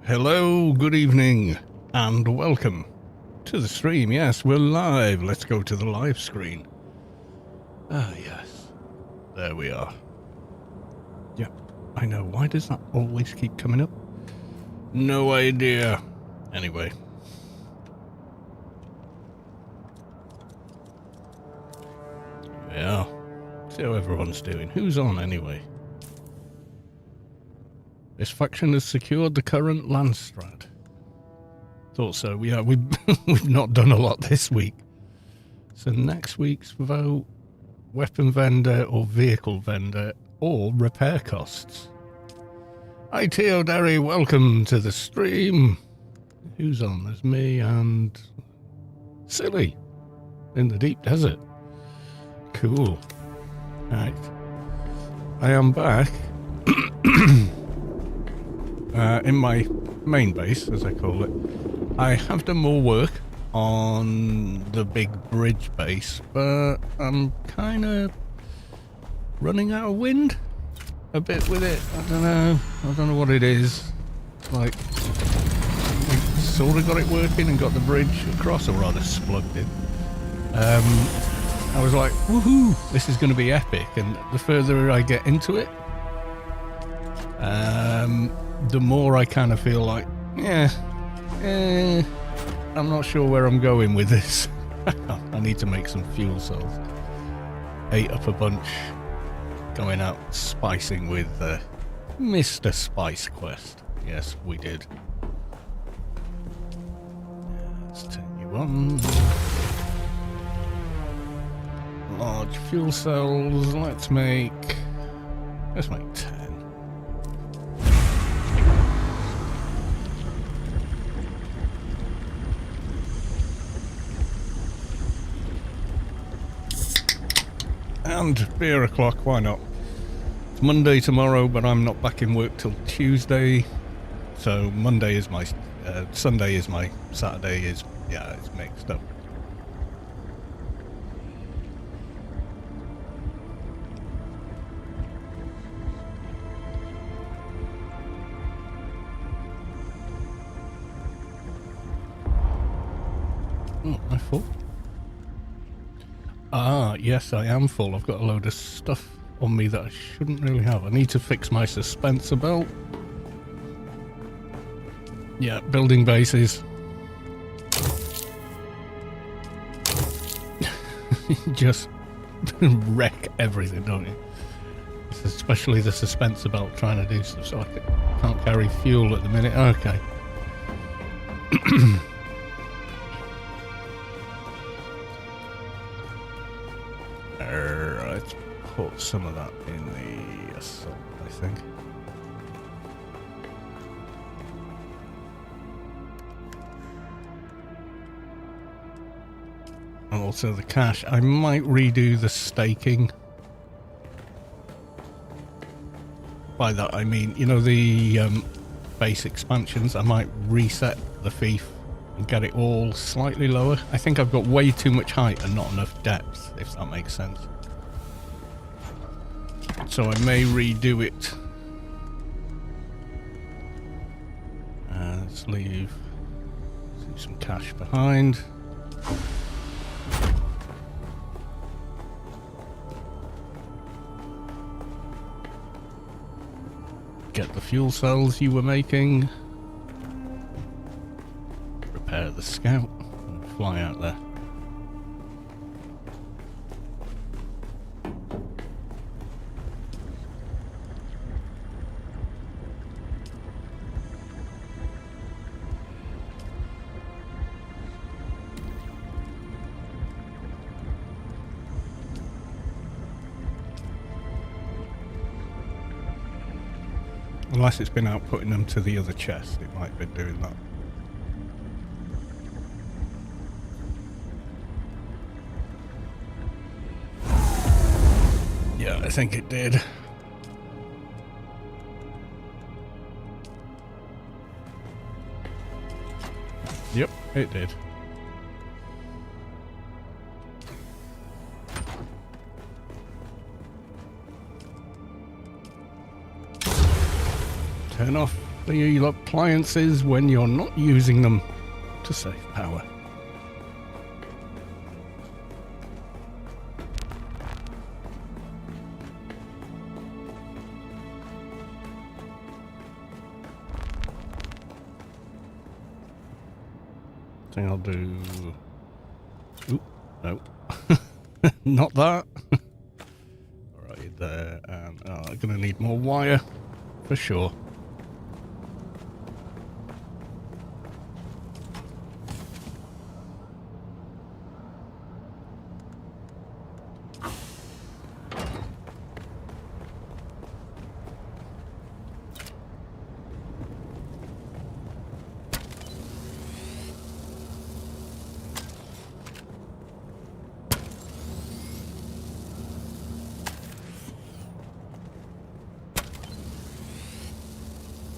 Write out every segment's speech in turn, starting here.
Hello, good evening, and welcome to the stream. Yes, we're live. Let's go to the live screen. Ah, yes. There we are. Yep, I know. Why does that always keep coming up? No idea. Anyway. Yeah. See how everyone's doing. Who's on anyway? This faction has secured the current land strat. Thought so. Yeah, we've not done a lot this week. So next week's vote, weapon vendor or vehicle vendor or repair costs. Hi Teo Derry, welcome to the stream. Who's on? There's me and Silly in the deep desert. Cool. Right. I am back. In my main base, as I call it. I have done more work on the big bridge base, but I'm kind of running out of wind a bit with it. I don't know what it is. Like, we sort of got it working and got the bridge across, or rather splugged it. I was like, woohoo, this is going to be epic, and the further I get into it, the more I kind of feel like, I'm not sure where I'm going with this. I need to make some fuel cells. Ate up a bunch, going out spicing with Mr. Spice Quest. Yes, we did. Let's turn you on. Large fuel cells. Let's make 10. And beer o'clock, why not? It's Monday tomorrow, but I'm not back in work till Tuesday. So Monday is my Sunday is my Saturday is, yeah, it's mixed up. Oh, am I full? Ah, yes, I am full. I've got a load of stuff on me that I shouldn't really have. I need to fix my dispenser belt. Yeah, building bases. Just wreck everything, don't you? Especially the dispenser belt trying to do stuff, so I can't carry fuel at the minute. Okay. Let's put some of that in the assault, I think. And also the cache. I might redo the staking. By that I mean, you know, the base expansions. I might reset the fief and get it all slightly lower. I think I've got way too much height and not enough depth, if that makes sense. So I may redo it. Let's leave some cash behind. Get the fuel cells you were making. Repair the scout and fly out there. Unless it's been out putting them to the other chest, it might be doing that. Yeah, I think it did. Yep, it did. Turn off Clear appliances when you're not using them to save power. I think I'll do... Oop, no. Not that. Right there, and I'm going to need more wire, for sure.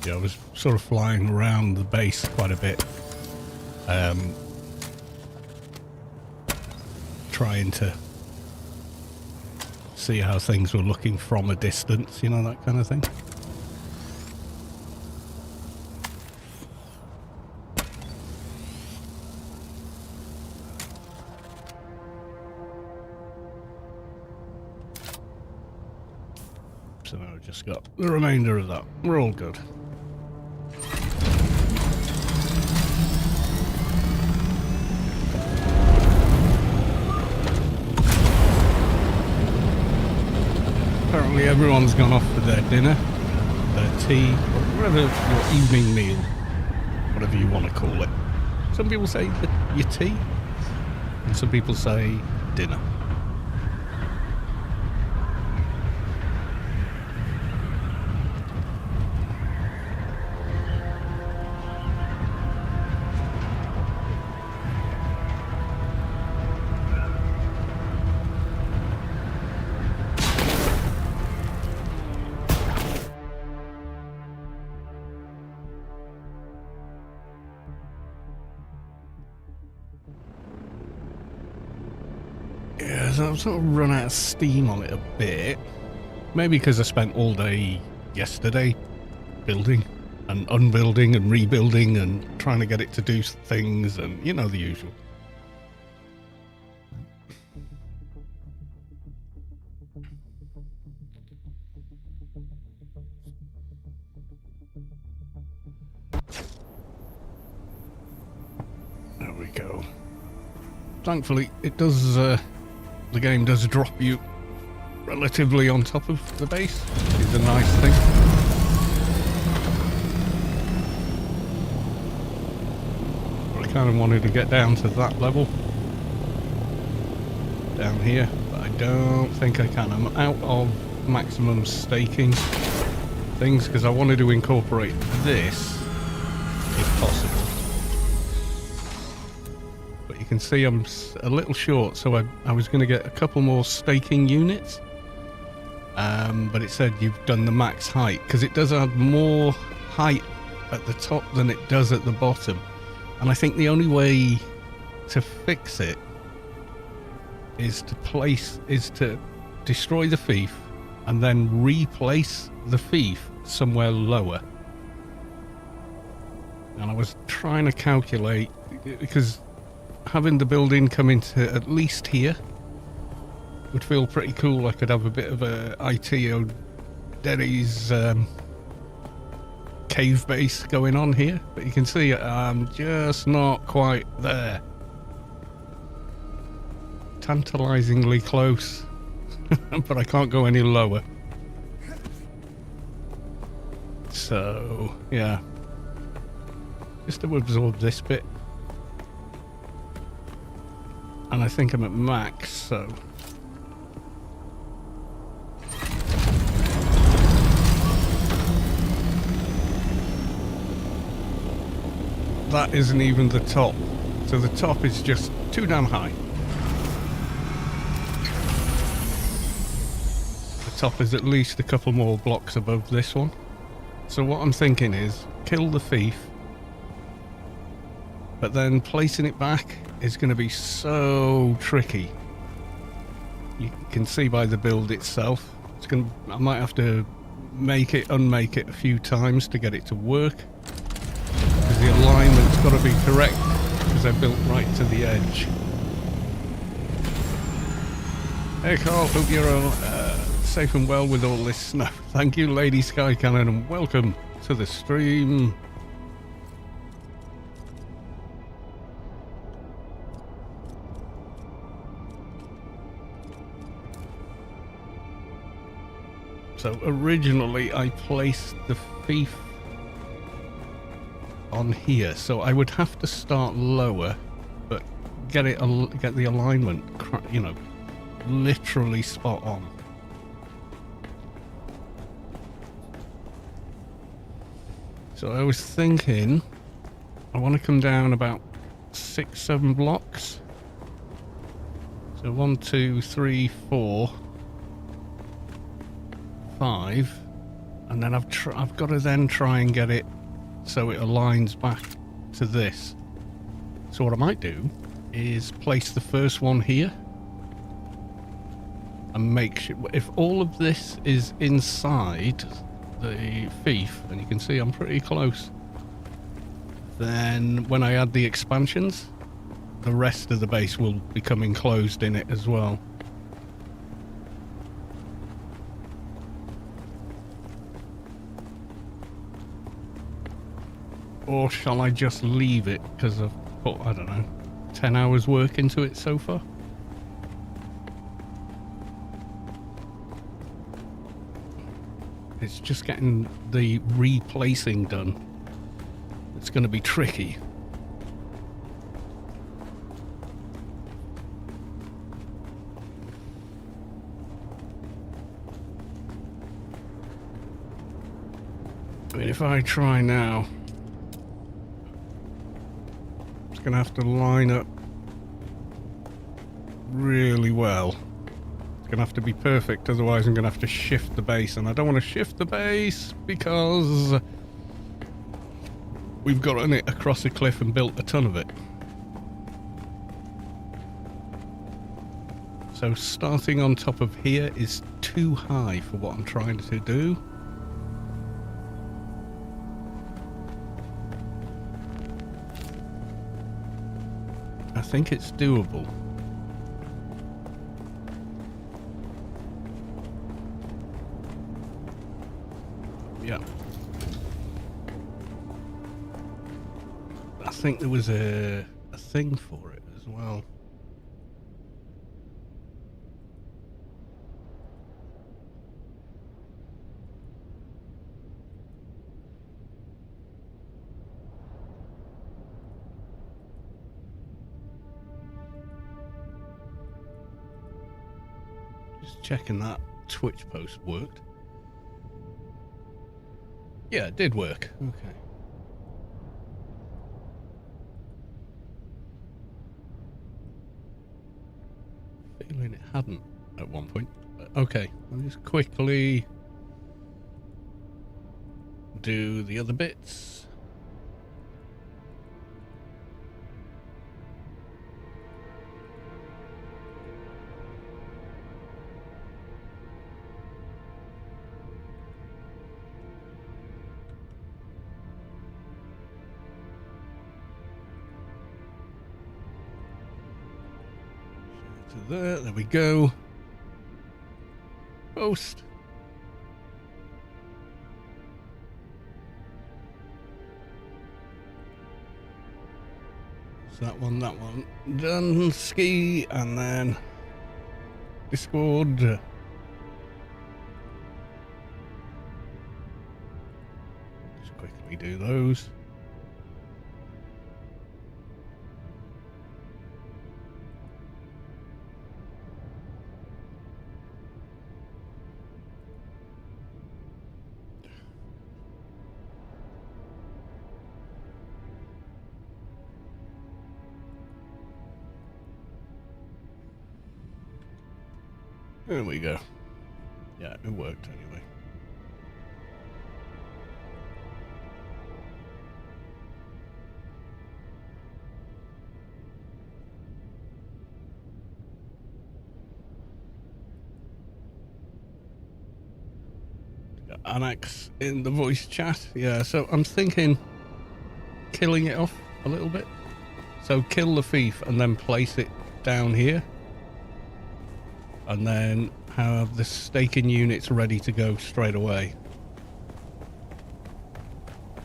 Yeah, I was sort of flying around the base quite a bit, trying to see how things were looking from a distance, you know, that kind of thing. So now I've just got the remainder of that. We're all good. Apparently everyone's gone off for their dinner, their tea, or whatever your evening meal, whatever you want to call it. Some people say your tea, and some people say dinner. Yeah, so I've sort of run out of steam on it a bit. Maybe because I spent all day yesterday building and unbuilding and rebuilding and trying to get it to do things and, you know, the usual. There we go. Thankfully, it does... the game does drop you relatively on top of the base, which is a nice thing. But I kind of wanted to get down to that level. Down here, but I don't think I can. I'm out of maximum staking things because I wanted to incorporate this, if possible. You can see I'm a little short, so I was going to get a couple more staking units, but it said you've done the max height, because it does add more height at the top than it does at the bottom, and I think the only way to fix it is to destroy the fief and then replace the fief somewhere lower. And I was trying to calculate, because having the building come into at least here would feel pretty cool. I could have a bit of a ITO Derry's cave base going on here, but you can see I'm just not quite there. Tantalizingly close, but I can't go any lower. So, yeah. Just to absorb this bit. And I think I'm at max, so... That isn't even the top. So the top is just too damn high. The top is at least a couple more blocks above this one. So what I'm thinking is, kill the thief, but then placing it back is going to be so tricky. You can see by the build itself. I might have to make it, unmake it a few times to get it to work. Because the alignment's got to be correct, because I built right to the edge. Hey Carl, hope you're all, safe and well with all this snow. Thank you, Lady Sky Cannon, and welcome to the stream. So originally I placed the fief on here, so I would have to start lower, but get the alignment, you know, literally spot on. So I was thinking I want to come down about 6-7 blocks. So 1, 2, 3, 4, 5, and then I've got to then try and get it so it aligns back to this. So what I might do is place the first one here and make sure, if all of this is inside the fief, and you can see I'm pretty close, then when I add the expansions, the rest of the base will become enclosed in it as well. Or shall I just leave it because I've put, I don't know, 10 hours work into it so far? It's just getting the replacing done. It's going to be tricky. I mean, if I try now, it's going to have to line up really well. It's going to have to be perfect, otherwise I'm going to have to shift the base, and I don't want to shift the base because we've gotten it across a cliff and built a ton of it. So starting on top of here is too high for what I'm trying to do. I think it's doable. Yeah. I think there was a thing for it as well. Just checking that Twitch post worked. Yeah, it did work. Okay. Feeling it hadn't at one point. But okay, I'll just quickly do the other bits. There we go. Post. So that one done. Ski, and then Discord. Just quickly do those. There we go. Yeah, it worked anyway. Yeah. Annex in the voice chat. Yeah, so I'm thinking killing it off a little bit. So kill the thief and then place it down here. And then have the staking units ready to go straight away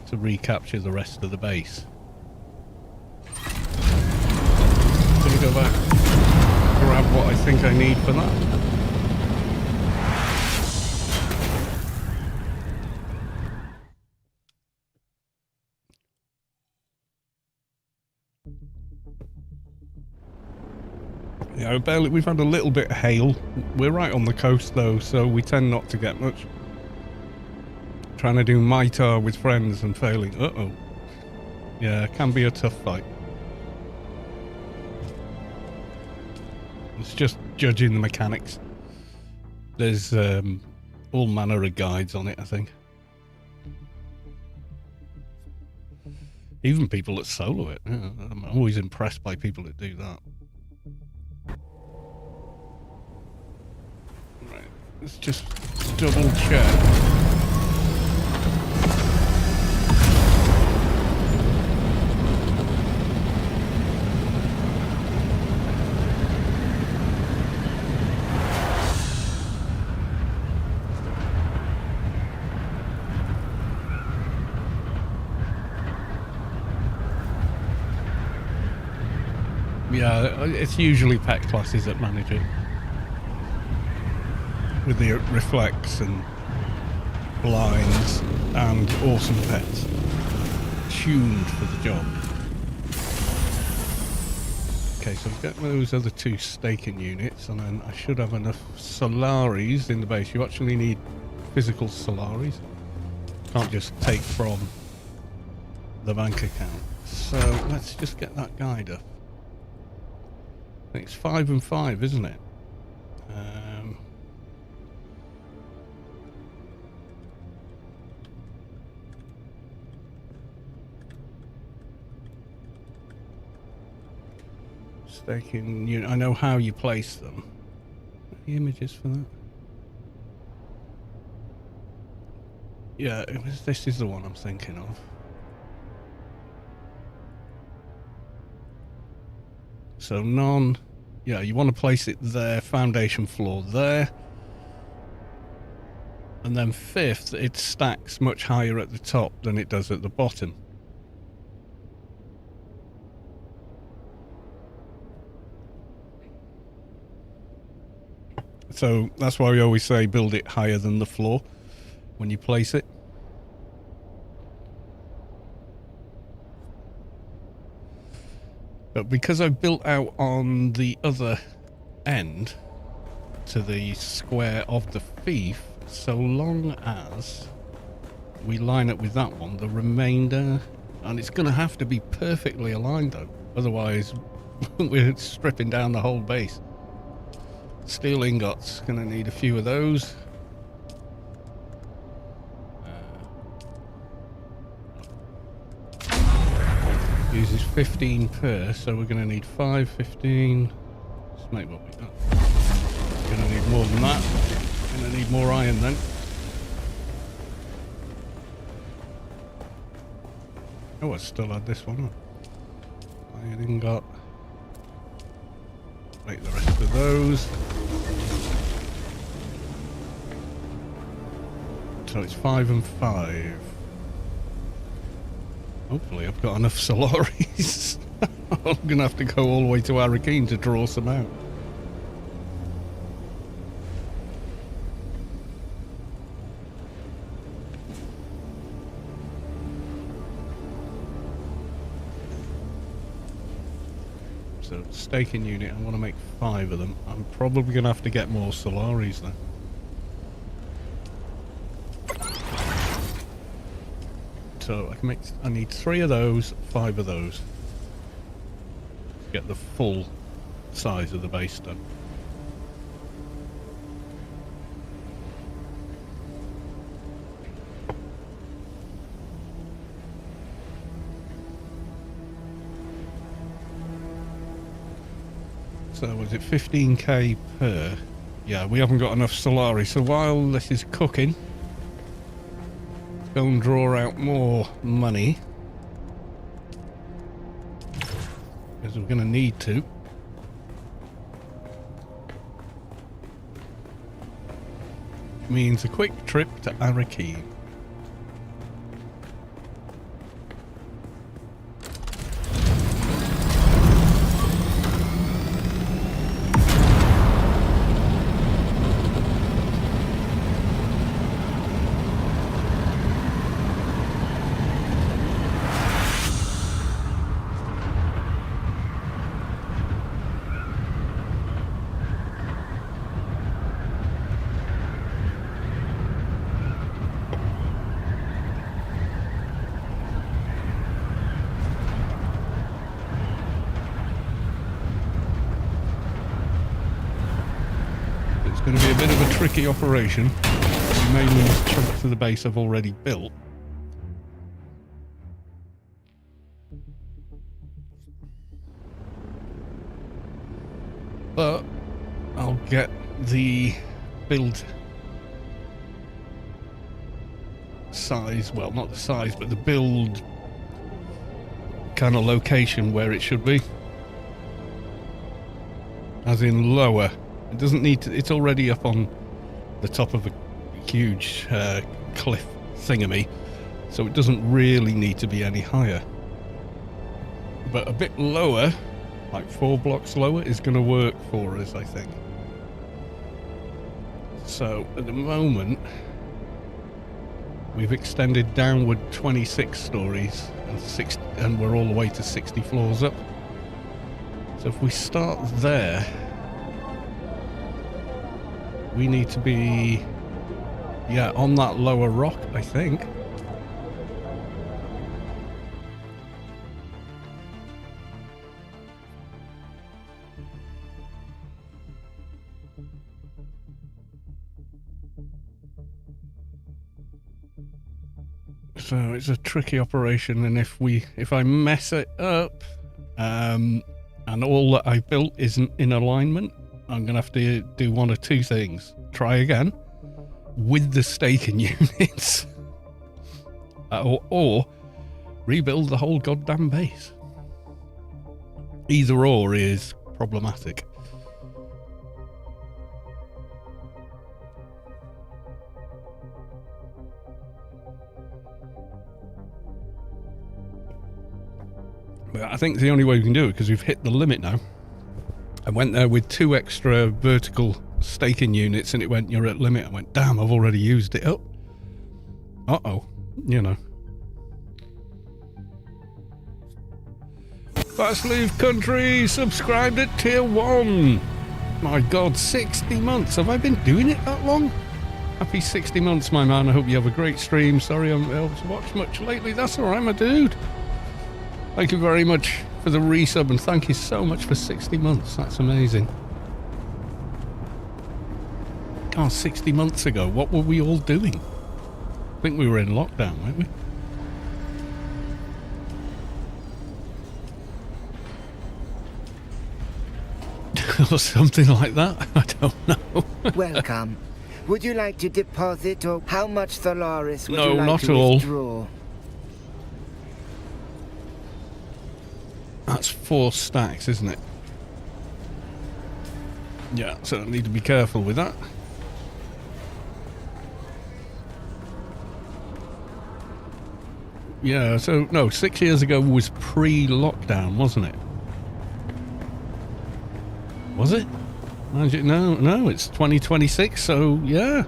to recapture the rest of the base. Let me go back, grab what I think I need for that. Yeah, barely. We've had a little bit of hail. We're right on the coast though, so we tend not to get much. Trying to do Maitar with friends and failing. Uh-oh. Yeah, it can be a tough fight. It's just judging the mechanics. There's all manner of guides on it, I think. Even people that solo it. Yeah, I'm always impressed by people that do that. Right, let's just double check. Yeah, it's usually pet classes that manage it. With the reflex and blinds and awesome pets. Tuned for the job. Okay, so I've got those other two staking units, and then I should have enough Solaris in the base. You actually need physical Solaris. Can't just take from the bank account. So let's just get that guide up. I think it's 5 and 5, isn't it? Staking unit. I know how you place them. The images for that. Yeah, this is the one I'm thinking of. So none. Yeah, you want to place it there, foundation floor there. And then fifth, it stacks much higher at the top than it does at the bottom. So that's why we always say build it higher than the floor when you place it. But because I've built out on the other end to the square of the thief, so long as we line up with that one, the remainder, and it's going to have to be perfectly aligned though, otherwise we're stripping down the whole base. Steel ingots, going to need a few of those. Uses 15 per, so we're going to need 5, 15. Let's make what we got. Going to need more than that. Going to need more iron then. Oh, I still had this one. Iron ingot. Make the rest of those. So it's 5 and 5. Hopefully I've got enough Solaris. I'm going to have to go all the way to Arakeen to draw some out. So staking unit, I want to make 5 of them. I'm probably going to have to get more Solaris then. So I can make. I need 3 of those, 5 of those. To get the full size of the base done. So was it 15k per? Yeah, we haven't got enough Solaris. So while this is cooking, go and draw out more money. Because we're going to need to. Means a quick trip to Arakeen. Going to be a bit of a tricky operation. We may lose chunks of the base I've already built. But I'll get the build size, well, not the size, but the build kind of location where it should be. As in lower. It doesn't need to, it's already up on the top of a huge cliff thingamy, so it doesn't really need to be any higher. But a bit lower, like 4 blocks lower, is going to work for us, I think. So at the moment, we've extended downward 26 stories and we're all the way to 60 floors up. So if we start there, we need to be, yeah, on that lower rock, I think. So it's a tricky operation, and if I mess it up, and all that I built isn't in alignment, I'm going to have to do one of two things. Try again with the staking units. Or rebuild the whole goddamn base. Either or is problematic. But I think it's the only way we can do it, because we've hit the limit now. I went there with 2 extra vertical staking units and it went, you're at limit. I went, damn, I've already used it up. Uh-oh, you know. Fast Leave Country subscribed at tier 1. My God, 60 months. Have I been doing it that long? Happy 60 months, my man. I hope you have a great stream. Sorry I haven't been able to watch much lately. That's all right, my dude. Thank you very much for the resub, and thank you so much for 60 months. That's amazing. God, 60 months ago, what were we all doing? I think we were in lockdown, weren't we? Or something like that. I don't know. Welcome. Would you like to deposit, or how much Thalaris would you like not to all. withdraw? That's 4 stacks, isn't it? Yeah, so I need to be careful with that. Yeah, so no, 6 years ago was pre-lockdown, wasn't it? Was it? No, it's 2026, so yeah.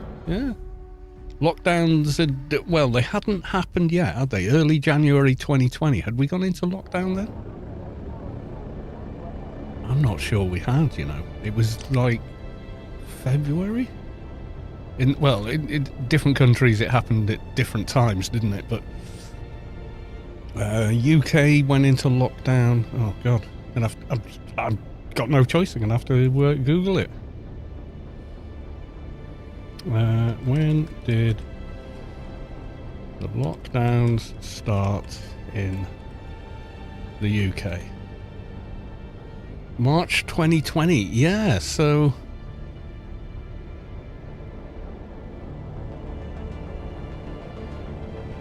Lockdowns had, well, they hadn't happened yet, had they? Early January 2020. Had we gone into lockdown then? I'm not sure we had, you know. It was like February? In different countries it happened at different times, didn't it? But UK went into lockdown. Oh God, I've got no choice. I'm gonna have to Google it. When did the lockdowns start in the UK? March 2020. Yeah, so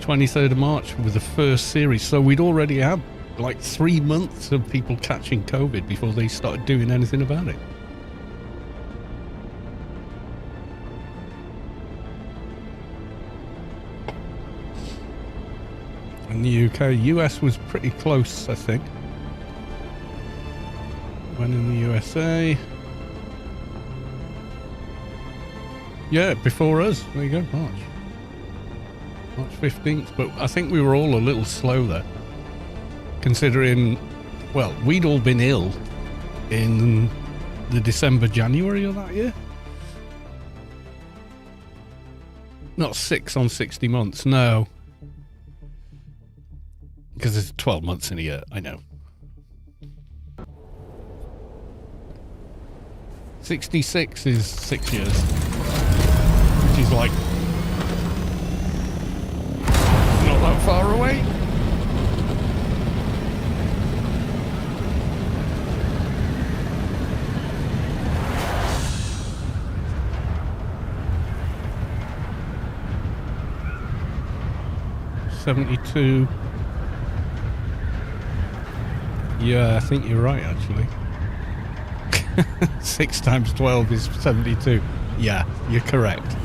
23rd of March with the first series. So we'd already had like 3 months of people catching COVID before they started doing anything about it. In the UK, US was pretty close, I think. When in the USA. Yeah, before us. There you go, March 15th. But I think we were all a little slow there. Considering, well, we'd all been ill in the December, January of that year. Not 6 on 60 months, no. Because there's 12 months in a year, I know. 66 is 6 years. Which is like... not that far away. $72. Yeah, I think you're right, actually. 6 times 12 is 72. Yeah, you're correct.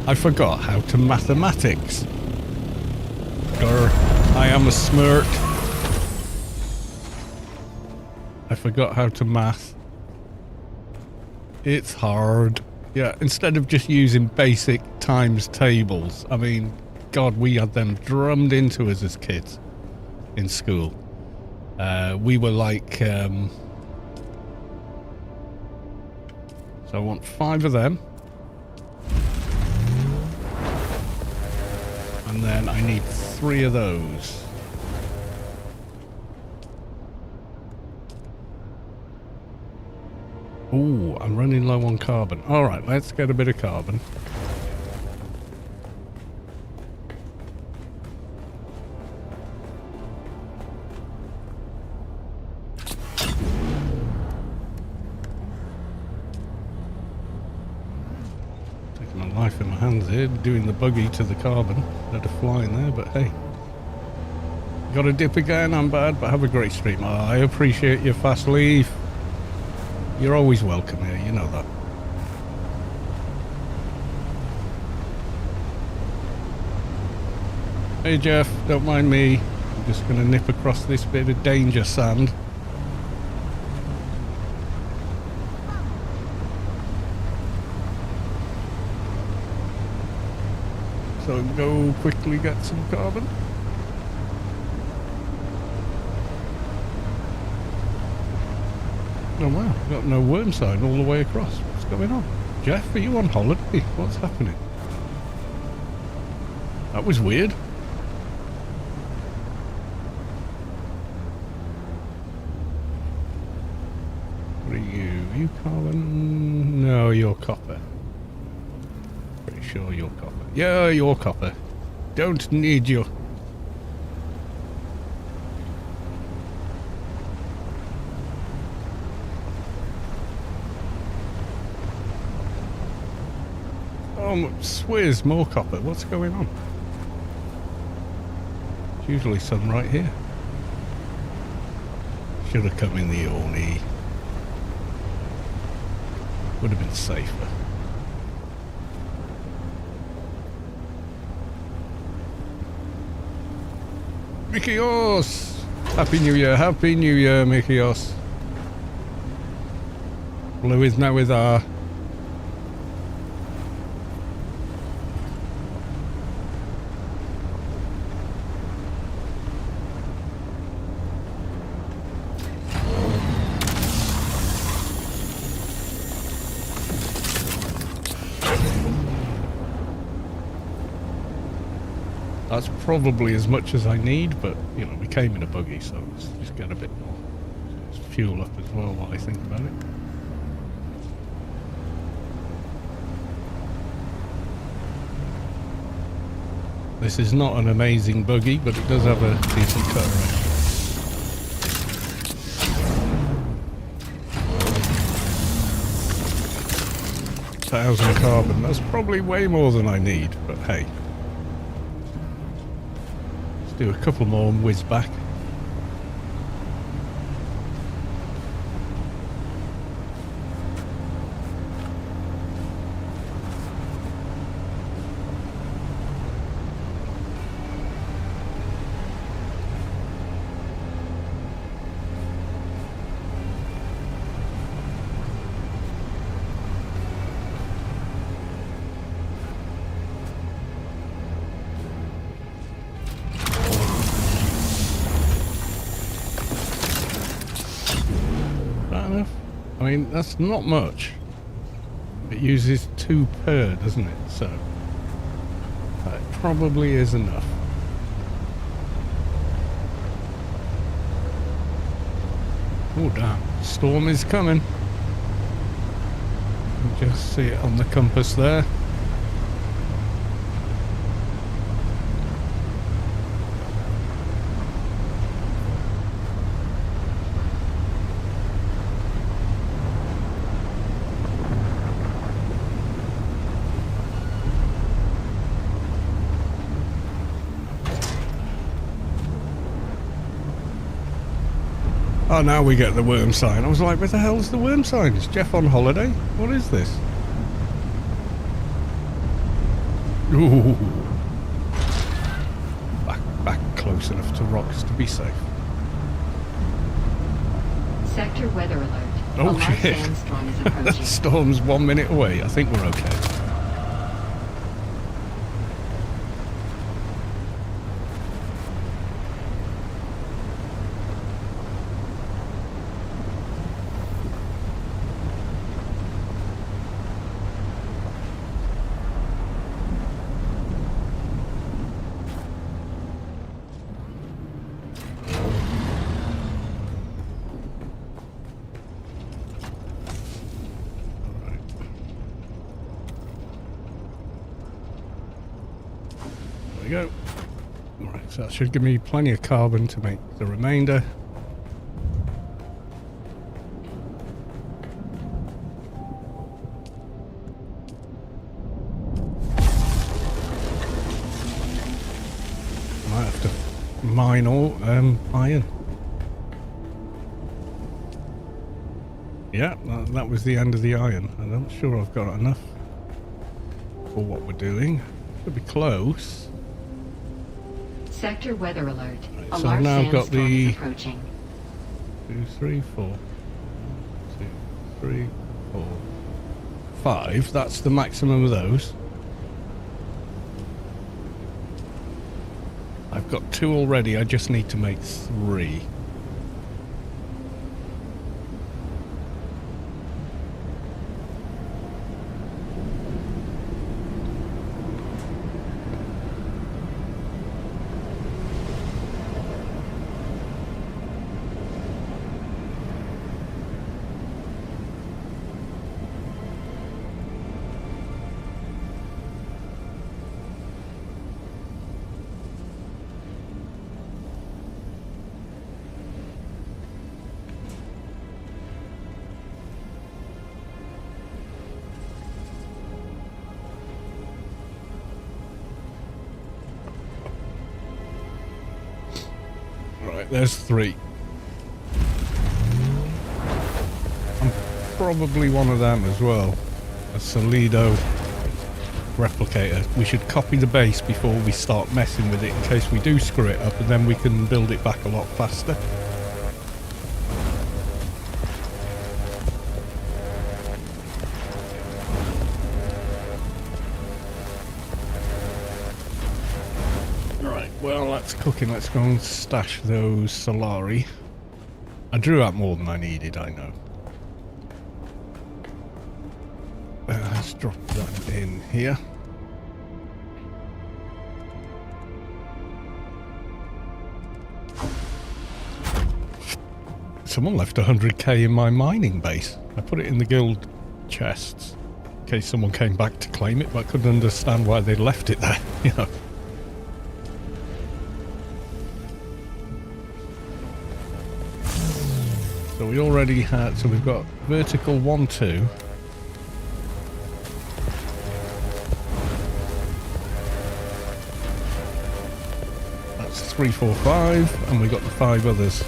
I forgot how to mathematics. I am a smirt. I forgot how to math. It's hard. Yeah, instead of just using basic times tables. I mean, God, we had them drummed into us as kids in school. We were like... so I want 5 of them. And then I need 3 of those. Ooh, I'm running low on carbon. Alright, let's get a bit of carbon. Taking my life in my hands here, doing the buggy to the carbon. Instead of flying there, but hey. Got a dip again, I'm bad, but have a great stream. Oh, I appreciate your fast leave. You're always welcome here, you know that. Hey Jeff, don't mind me. I'm just going to nip across this bit of danger sand. So go quickly get some carbon. Oh wow, got no worm sign all the way across. What's going on? Jeff, are you on holiday? What's happening? That was weird. What are you? Are you carbon? No, you're copper. Pretty sure you're copper. Yeah, you're copper. Don't need you. Oh, Swizz, more copper. What's going on? There's usually some right here. Should have come in the Orne. Would have been safer. Mikios! Happy New Year, Happy New Year, Mikios. Blue is now with our... That's probably as much as I need, but, you know, we came in a buggy, so let's just get a bit more. Let's fuel up as well while I think about it. This is not an amazing buggy, but it does have a decent cut rate. $1,000 carbon, that's probably way more than I need, but hey. do a couple more and whiz back. I mean, that's not much. It uses 2 per, doesn't it? So that probably is enough. Oh damn, storm is coming. You can just see it on the compass there. Oh, now we get the worm sign. I was like, where the hell's the worm sign? Is Jeff on holiday? What is this? Ooh. Back close enough to rocks to be safe. Sector weather alert. Oh, A large shit. sandstorm is approaching. Storm's 1 minute away. I think we're okay. There we go. Right, so that should give me plenty of carbon to make the remainder. Might have to mine all iron. Yeah, that was the end of the iron. I'm not sure I've got enough for what we're doing. Should be close. Sector weather alert. Right, A so large I've now got sandstorm the is approaching. 2, 3, 4. 2, 3, 4, 5. That's the maximum of those. I've got 2 already. I just need to make 3. Right, there's 3. I'm probably one of them as well. A Solido replicator. We should copy the base before we start messing with it in case we do screw it up, and then we can build it back a lot faster. Well, that's cooking. Let's go and stash those Solari. I drew out more than I needed, I know. Let's drop that in here. Someone left 100k in my mining base. I put it in the guild chests in case someone came back to claim it, but I couldn't understand why they left it there, you know. So we already had, so we've got vertical 1, 2. That's 3, 4, 5, and we got the 5 others.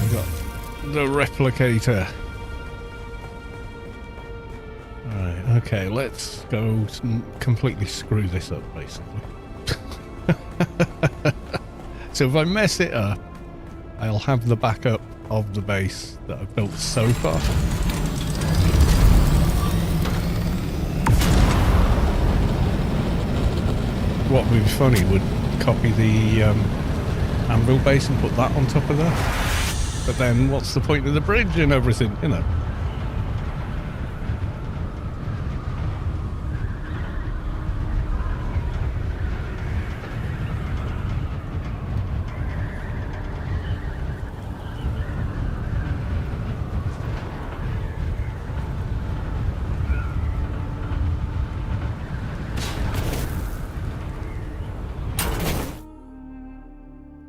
We got the replicator. Alright, okay, let's go completely screw this up, basically. So if I mess it up, I'll have the backup of the base that I've built so far. What would be funny would copy the anvil base and put that on top of that. But then what's the point of the bridge and everything, you know?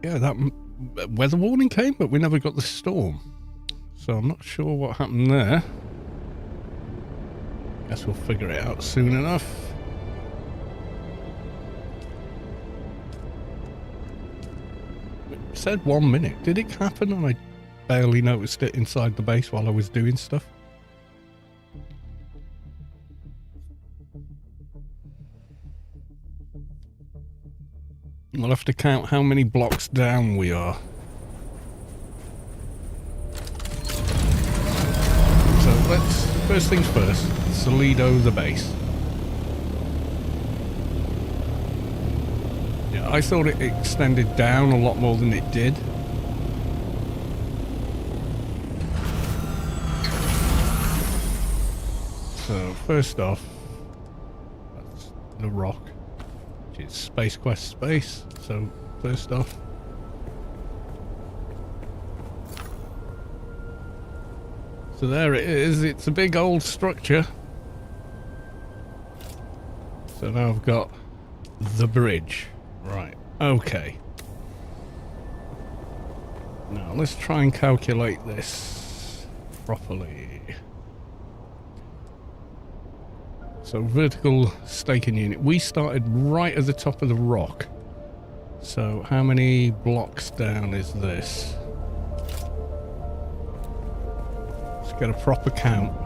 Yeah, that weather warning came, but we never got the storm. So I'm not sure what happened there. Guess we'll figure it out soon enough. It said 1 minute. Did it happen and I barely noticed it inside the base while I was doing stuff? We'll have to count how many blocks down we are. So let's, first things first, Solido the base. Yeah, I thought it extended down a lot more than it did. So first off, that's the rock. It's Space Quest space, so first off. So there it is, it's a big old structure. So now I've got the bridge. Right, okay. Now let's try and calculate this properly. So vertical staking unit. We started right at the top of the rock. So how many blocks down is this? Let's get a proper count.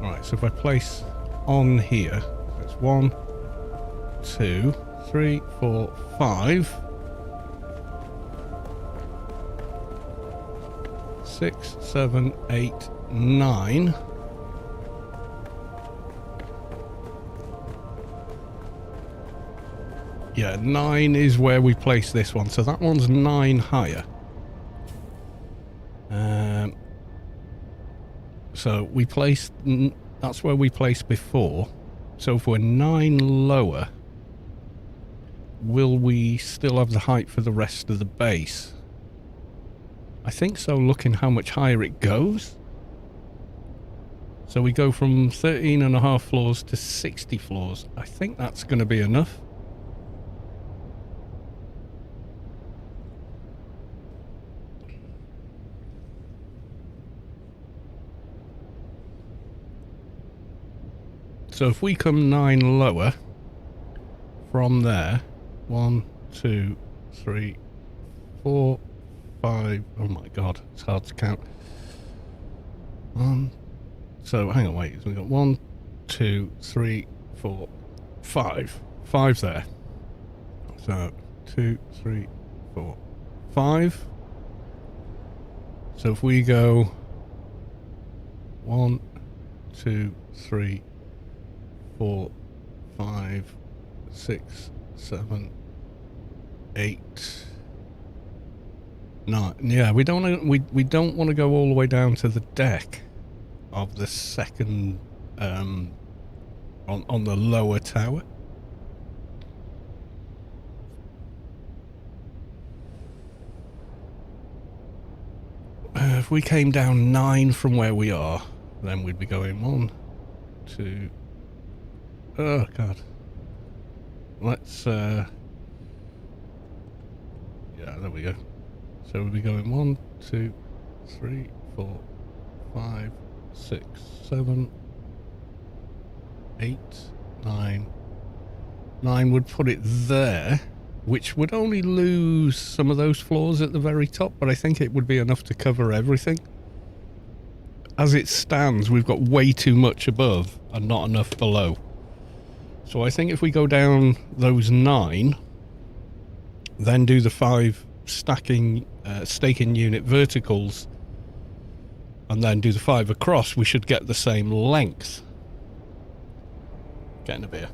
Alright, so if I place on here, that's 1, 2, 3, 4, 5. 6, 7, 8, 9. Yeah, 9 is where we place this one. So that one's 9 higher. So we placed... That's where we placed before. So if we're 9 lower, will we still have the height for the rest of the base? I think so, looking how much higher it goes. So we go from 13.5 floors to 60 floors. I think that's going to be enough. So if we come 9 lower from there, 1, 2, 3, 4, 5. Oh my god, it's hard to count. So hang on, wait. So we've got 1, 2, 3, 4, 5. 5 there. So 2, 3, 4, 5. So if we go 1, 2, 3, 4, 5, 6, 7, 8, 9. Yeah, we don't want to go all the way down to the deck of the second on the lower tower. If we came down 9 from where we are, then we'd be going 1, 2. Oh god. Let's yeah, there we go. So we'll be going 1, 2, 3, 4, 5, 6, 7, 8, 9, 9 would put it there, which would only lose some of those floors at the very top, but I think it would be enough to cover everything. As it stands, we've got way too much above and not enough below. So I think if we go down those 9, then do the 5 staking unit verticals, and then do the 5 across, we should get the same length. Getting a beer.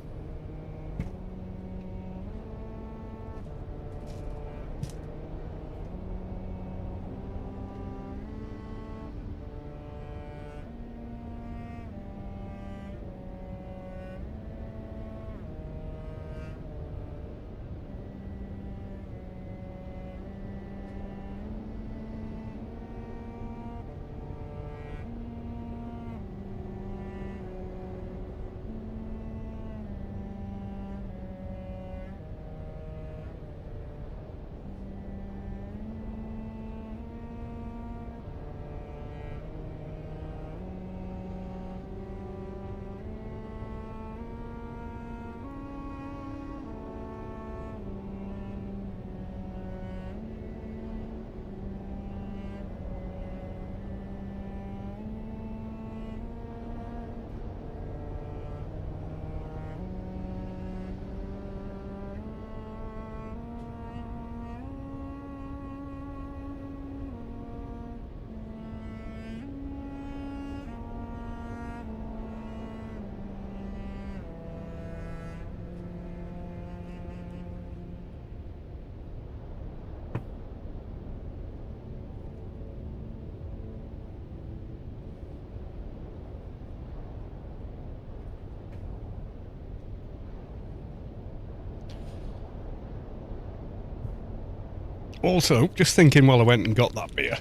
Also, just thinking while I went and got that beer.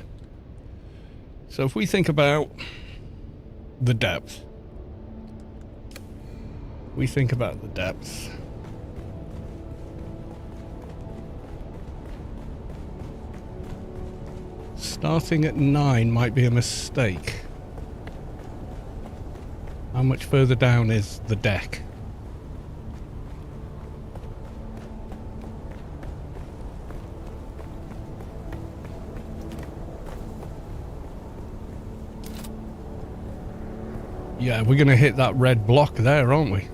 So if we think about the depth. We think about the depth. Starting at 9 might be a mistake. How much further down is the deck? Yeah, we're going to hit that red block there, aren't we?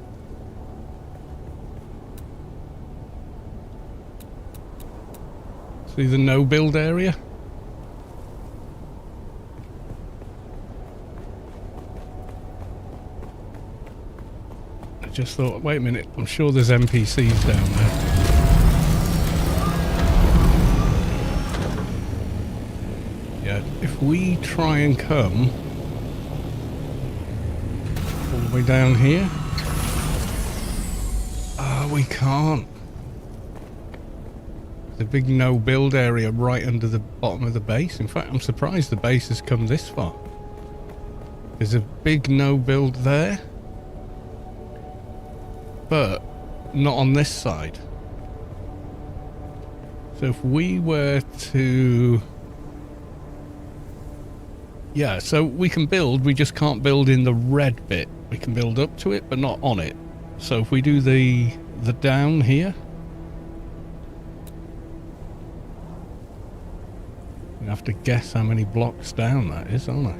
See the no-build area? I just thought, wait a minute, I'm sure there's NPCs down there. Yeah, if we try and come all the way down here. We can't. The big no build area right under the bottom of the base. In fact, I'm surprised the base has come this far. There's a big no build there, but not on this side. So if we were to... Yeah, so we can build, we just can't build in the red bit. We can build up to it, but not on it. So if we do the down here, we have to guess how many blocks down that is, aren't I? Is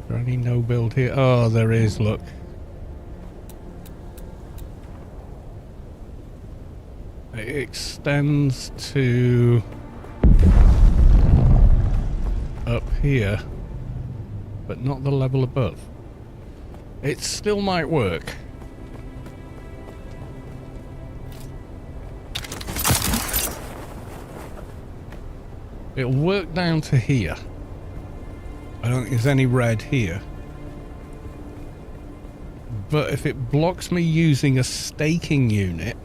there any no build here? Oh, there is, look. It extends to up here, but not the level above. It still might work. It'll work down to here. I don't think there's any red here. But if it blocks me using a staking unit,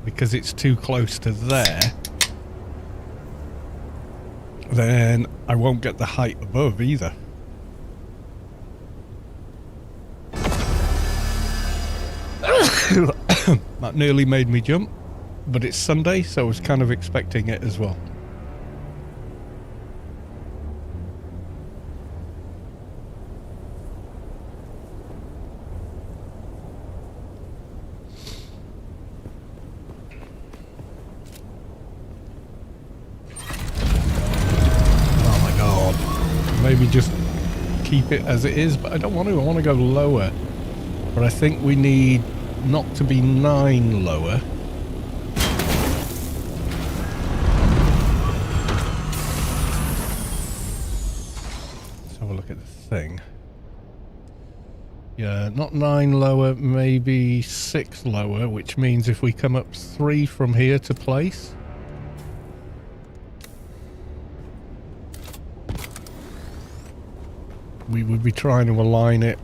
because it's too close to there, then I won't get the height above either. That nearly made me jump, but it's Sunday, so I was kind of expecting it as well. maybe just keep it as it is, but I don't want to. I want to go lower. But I think we need not to be 9 lower. Let's have a look at the thing. Yeah, not 9 lower, maybe 6 lower, which means if we come up 3 from here to place. We would be trying to align it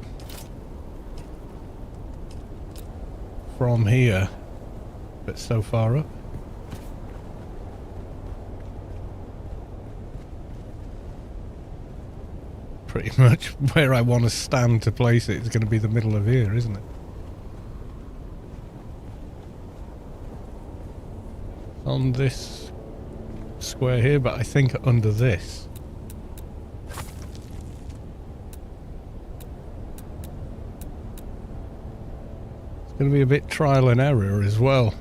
from here, but so far up. Pretty much where I want to stand to place it is going to be the middle of here, isn't it? On this square here, but I think under this. It's going to be a bit trial and error as well.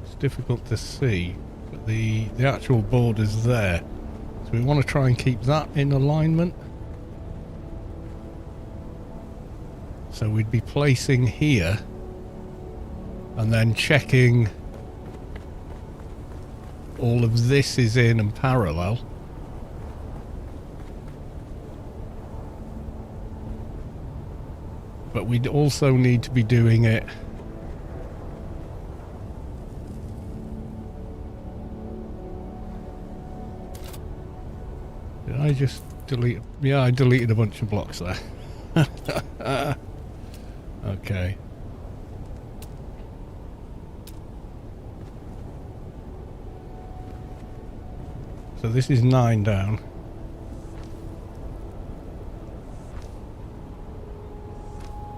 It's difficult to see. The actual board is there, so we want to try and keep that in alignment. So we'd be placing here and then checking all of this is in and parallel. But we'd also need to be doing it Did I just delete? Yeah, I deleted a bunch of blocks there. Okay. So this is 9 down.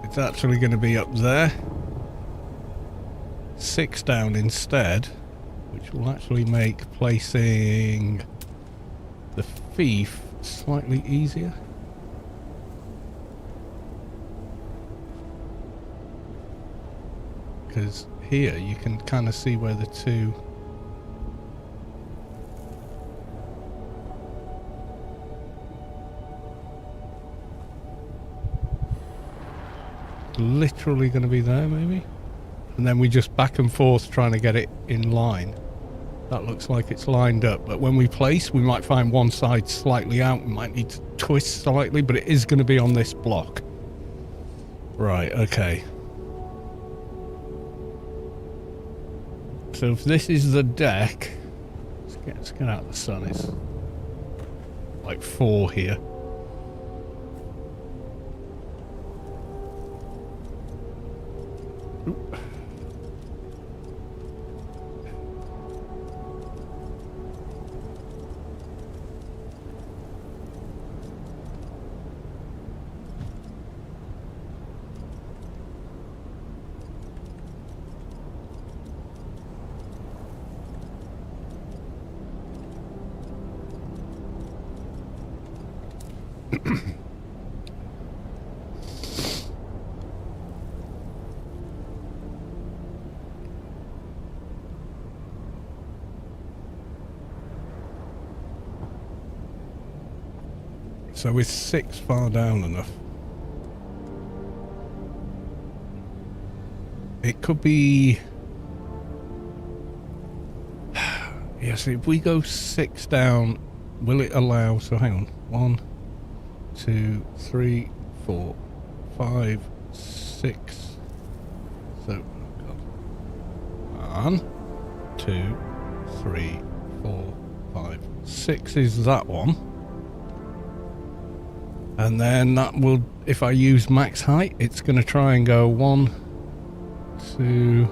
It's actually going to be up there. 6 down instead, which will actually make placing the thief slightly easier. Because here you can kind of see where the two literally going to be there maybe, and then we just back and forth trying to get it in line. That looks like it's lined up, but when we place we might find one side slightly out. We might need to twist slightly, but it is going to be on this block. Right, okay. So if this is the deck, let's get out of the sun. It's like 4 here. Oop. So is 6 far down enough? It could be... Yes, if we go 6 down, will it allow... So hang on. 1, 2, 3, 4, 5, 6. So, 1, 2, 3, 4, 5, 6 is that one. And then that will, if I use max height, it's going to try and go 1, 2,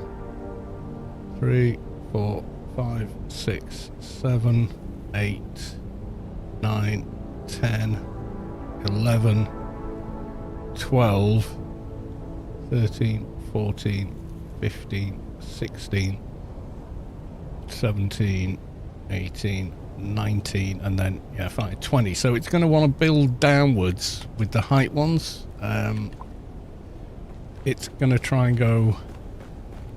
3, 4, 5, 6, 7, 8, 9, 10, 11, 12, 13, 14, 15, 16, 17, 18, 19, and then, yeah, fine, 20. So it's going to want to build downwards with the height ones. It's going to try and go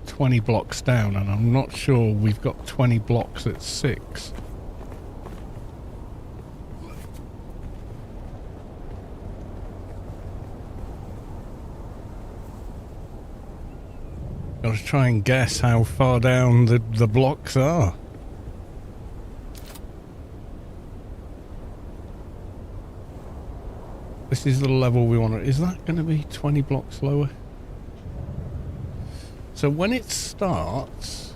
20 blocks down, and I'm not sure we've got 20 blocks at 6. Got to try and guess how far down the blocks are. This is the level we want to... Is that going to be 20 blocks lower? So when it starts...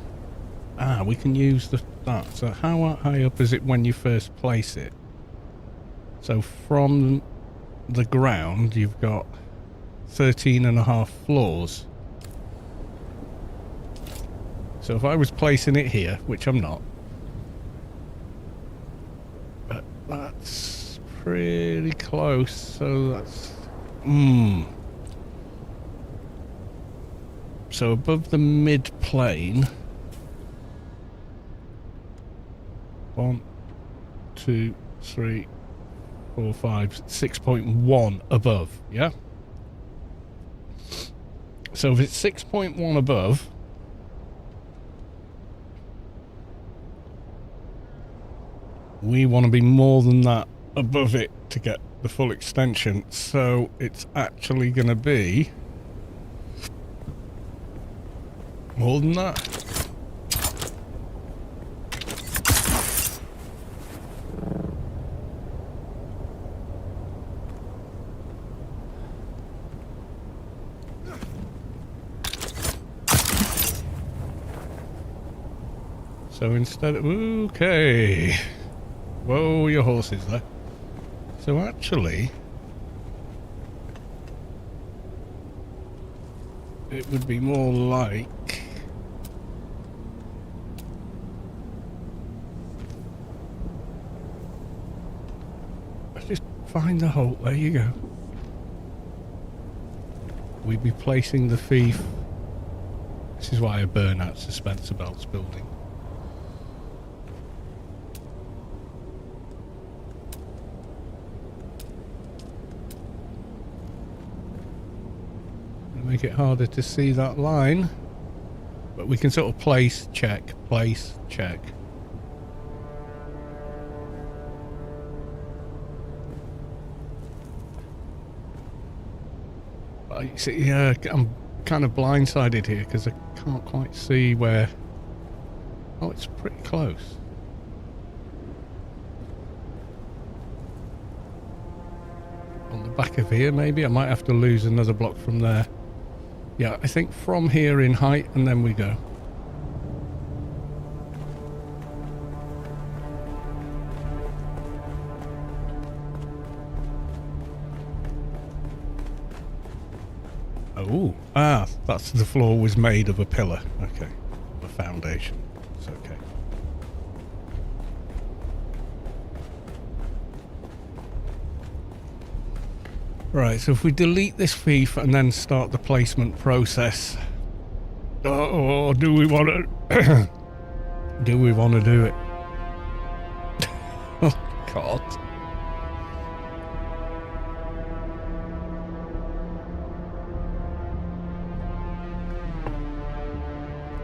we can use that. So how high up is it when you first place it? So from the ground, you've got 13.5 floors. So if I was placing it here, which I'm not, but that's pretty close, so that's... So above the mid-plane... 1, 2, 3, 4, 5, 6.1 above, yeah? So if it's 6.1 above... we want to be more than that above it to get the full extension. So it's actually going to be more than that. So instead of... Okay. Whoa, your horses there. So actually... it would be more like... let's just find the hole. There you go. We'd be placing the thief... This is why I burn out suspensor belts building. Make it harder to see that line, but we can sort of place, check, I see. Yeah, I'm kind of blindsided here because I can't quite see where. Oh, it's pretty close. On the back of here, maybe I might have to lose another block from there. Yeah, I think from here in height, and then we go. Oh, that's the floor was made of a pillar. Okay, a foundation. It's okay. Right, so if we delete this thief and then start the placement process, or do we want to? Do we want to do it? Oh God!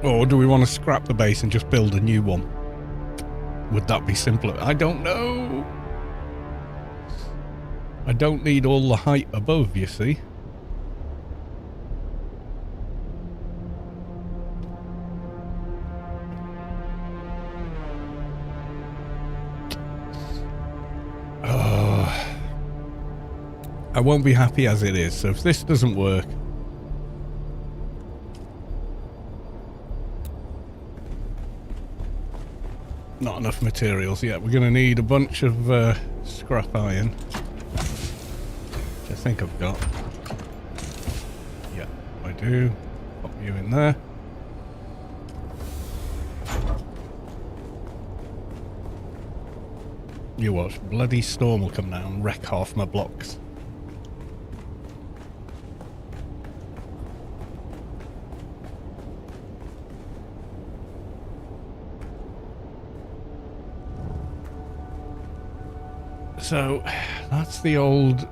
Or do we want to scrap the base and just build a new one? Would that be simpler? I don't know. I don't need all the height above, you see. I won't be happy as it is, so if this doesn't work... Not enough materials yet. We're going to need a bunch of scrap iron. Which I think I've got. Yeah, I do. Pop you in there. You watch. Bloody storm will come down and wreck half my blocks. So, that's the old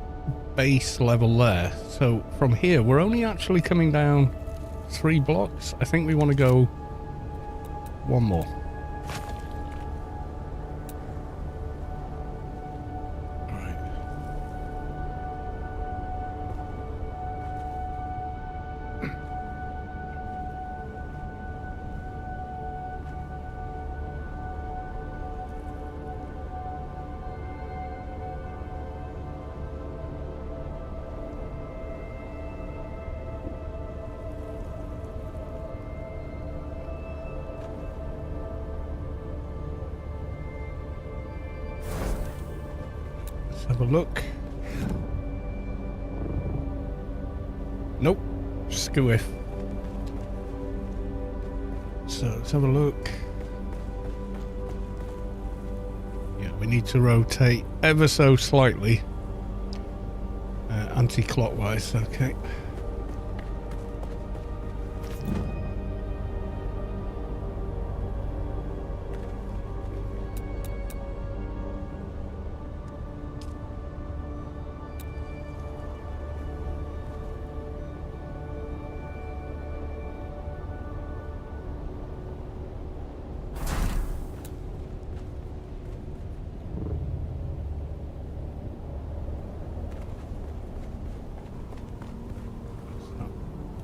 base level there. So, from here, we're only actually coming down 3 blocks. I think we want to go 1 more. Alright. have a look. Nope. Squiff. So let's have a look. Yeah, we need to rotate ever so slightly. Anti-clockwise, okay.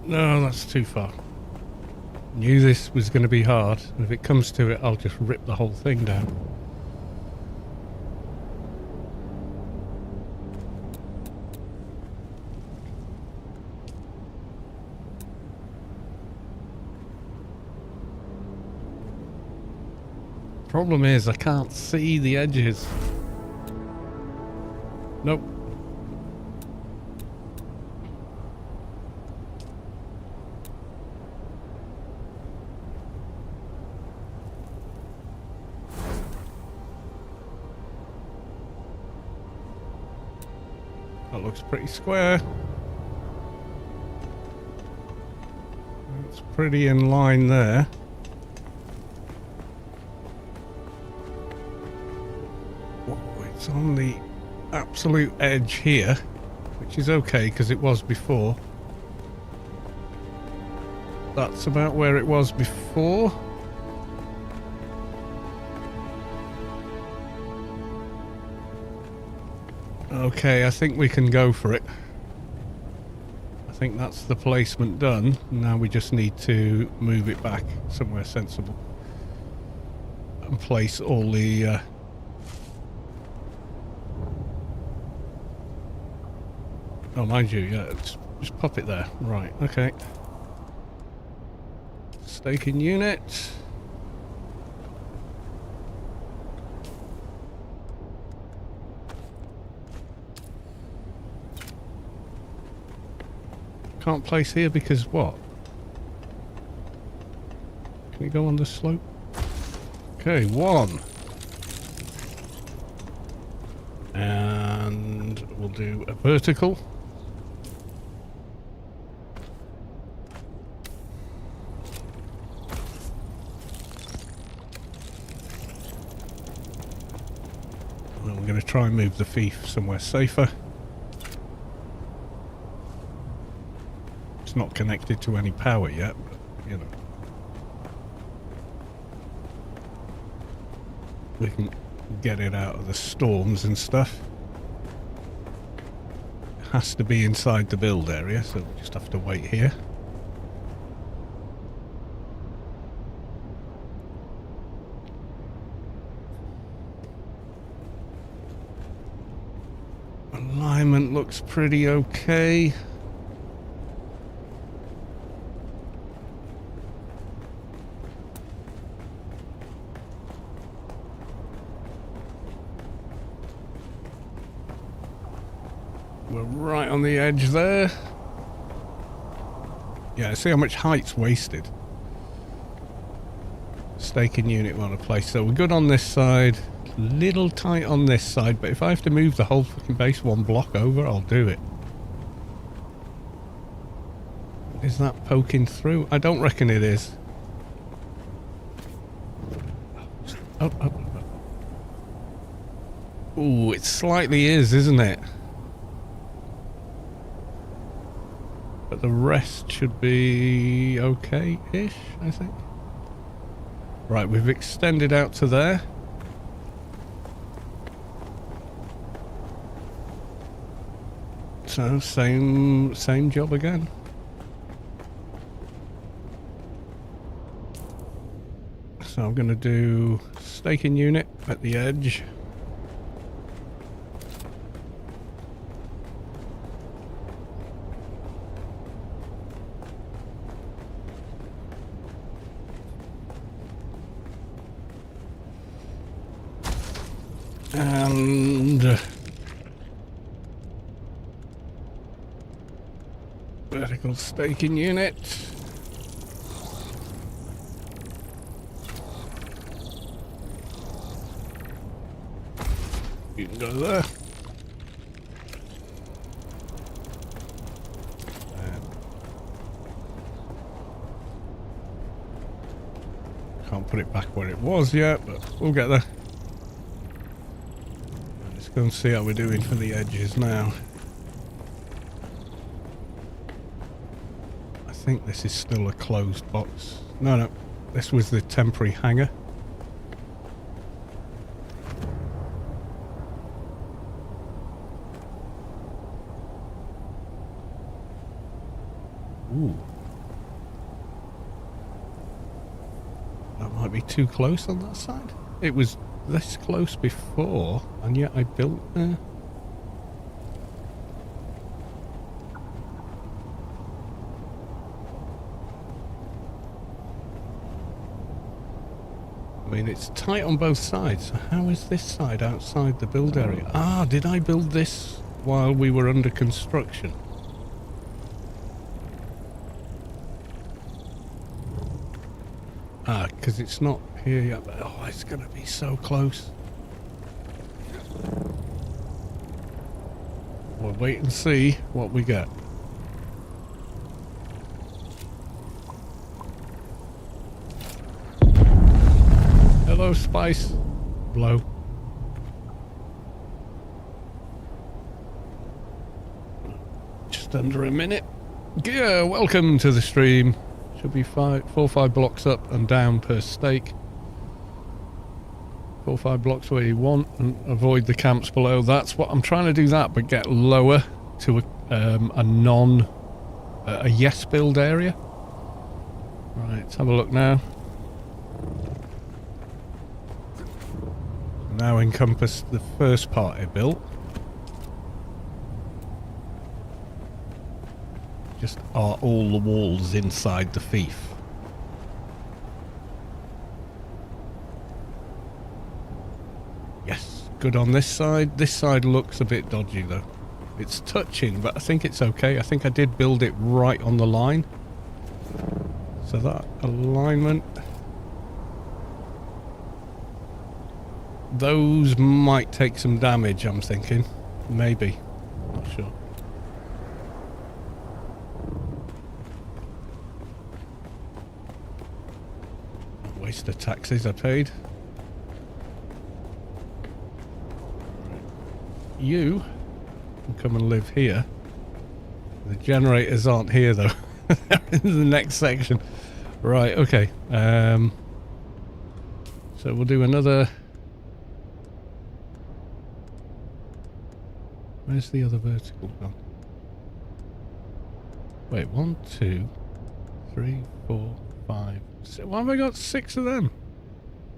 No, that's too far. Knew this was going to be hard, and if it comes to it, I'll just rip the whole thing down. Problem is, I can't see the edges. Nope. That looks pretty square. It's pretty in line there. Whoa, it's on the absolute edge here, which is okay because it was before. That's about where it was before. Okay, I think we can go for it. I think that's the placement done. Now we just need to move it back somewhere sensible. And place all the... Oh, mind you, yeah, just pop it there. Right, okay. Staking unit. Can't place here because what? Can we go on the slope? Okay, 1. And we'll do a vertical. And we're going to try and move the fief somewhere safer. Not connected to any power yet, but, you know. We can get it out of the storms and stuff. It has to be inside the build area, so we just have to wait here. Alignment looks pretty okay. We're right on the edge there. Yeah, see how much height's wasted. Staking unit on a place. So we're good on this side. Little tight on this side, but if I have to move the whole fucking base 1 block over, I'll do it. Is that poking through? I don't reckon it is. Oh. Ooh, it slightly is, isn't it? But the rest should be okay-ish, I think. Right, we've extended out to there. So, same job again. So I'm going to do staking unit at the edge. And Vertical staking unit. You can go there. Can't put it back where it was yet, but we'll get there. Let's go and see how we're doing for the edges now. I think this is still a closed box. No, this was the temporary hangar. Ooh. That might be too close on that side. It was this close before, and yet I built there. I mean, it's tight on both sides, so how is this side outside the build area? Ah, did I build this while we were under construction? Ah, because it's not here yet. Oh, it's going to be so close. We'll wait and see what we get. Hello, Spice. Blow. Just under a minute. Yeah, welcome to the stream. Should be 4 or 5 blocks up and down per stake. 4 or 5 blocks where you want and avoid the camps below. That's what I'm trying to do, that, but get lower to a yes build area. Right, let's have a look now. Now encompass the first part I built. Just are all the walls inside the fief. Yes, good on this side. This side looks a bit dodgy though. It's touching, but I think it's okay. I think I did build it right on the line. So that alignment. Those might take some damage, I'm thinking. Maybe. Not sure. Waste the taxes I paid. You can come and live here. The generators aren't here though. They're in the next section. Right, okay. So we'll do another... Where's the other vertical gone? Wait, 1, 2, 3, 4, 5, 6. Why have I got 6 of them?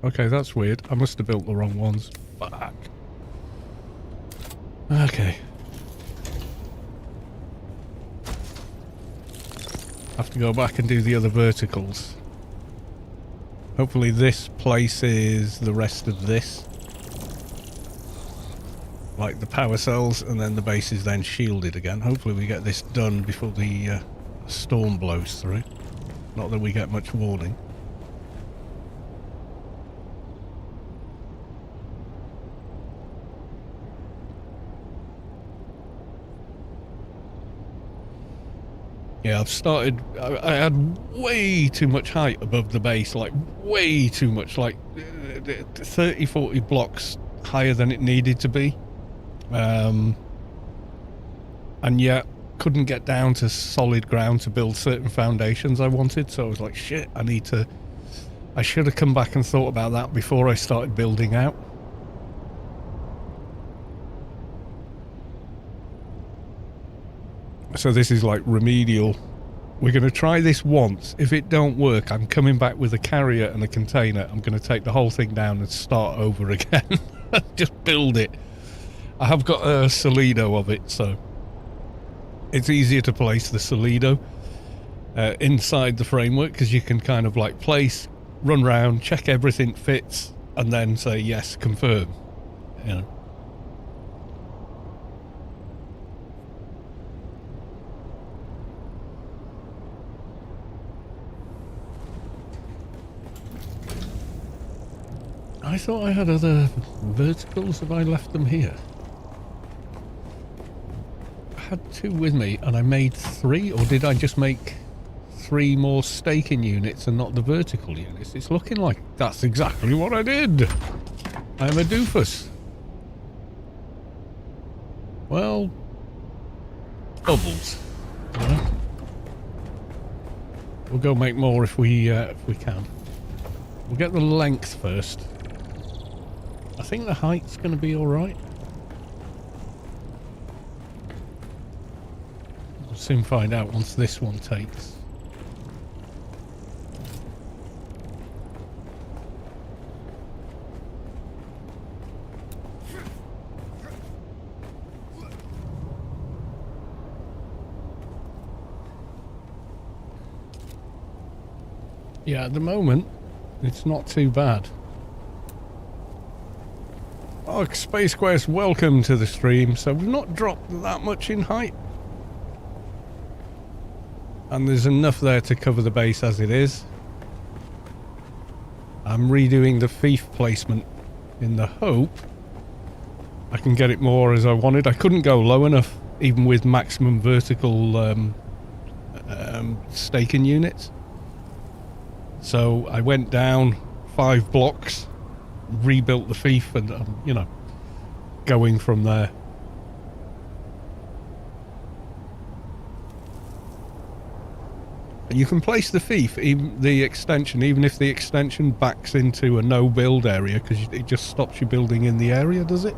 Okay, that's weird. I must have built the wrong ones. Fuck. Okay. Have to go back and do the other verticals. Hopefully this places the rest of this. Like the power cells, and then the base is then shielded again. Hopefully we get this done before the storm blows through. Not that we get much warning. Yeah, I've started... I had way too much height above the base, like way too much, like 30, 40 blocks higher than it needed to be. And yet couldn't get down to solid ground to build certain foundations I wanted, so I was like, shit, I should have come back and thought about that before I started building out. So this is like remedial. We're going to try this once. If it don't work, I'm coming back with a carrier and a container. I'm going to take the whole thing down and start over again. Just build it. I have got a Solido of it, so it's easier to place the Solido inside the framework, because you can kind of like place, run round, check everything fits, and then say yes, confirm. You know. I thought I had other verticals. Have I left them here? I had 2 with me and I made 3, or did I just make 3 more staking units and not the vertical units? It's looking like that's exactly what I did. I'm a doofus. Well, doubles. You know? We'll go make more if we can. We'll get the length first. I think the height's going to be all right. We'll soon find out once this one takes. Yeah, at the moment, it's not too bad. Oh, Space Quest, welcome to the stream. So we've not dropped that much in height. And there's enough there to cover the base as it is. I'm redoing the fief placement in the hope I can get it more as I wanted. I couldn't go low enough, even with maximum vertical staking units. So I went down 5 blocks, rebuilt the fief, and you know, going from there. And you can place the fief, even the extension, even if the extension backs into a no build area, because it just stops you building in the area, does it?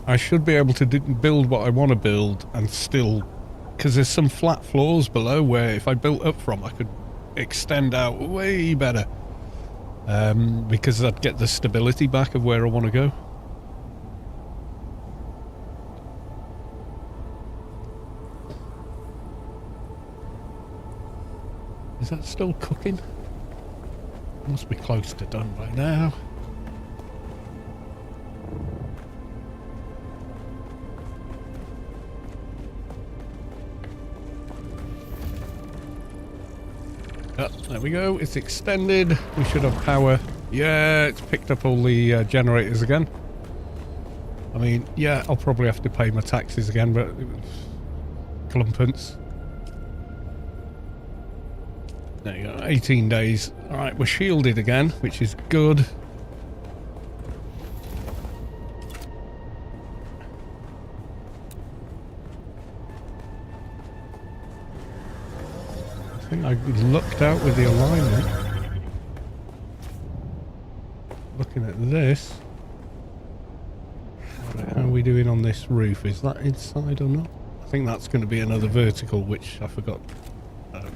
I should be able to build what I want to build and still, because there's some flat floors below where if I built up from, I could extend out way better, because I'd get the stability back of where I want to go. Is that still cooking? Must be close to done by now. Oh, there we go, it's extended. We should have power. Yeah, it's picked up all the generators again. I mean, yeah, I'll probably have to pay my taxes again, but clumpence. There you go, 18 days. Alright, we're shielded again, which is good. I think I lucked out with the alignment. Looking at this. Right, how are we doing on this roof? Is that inside or not? I think that's going to be another vertical, which I forgot.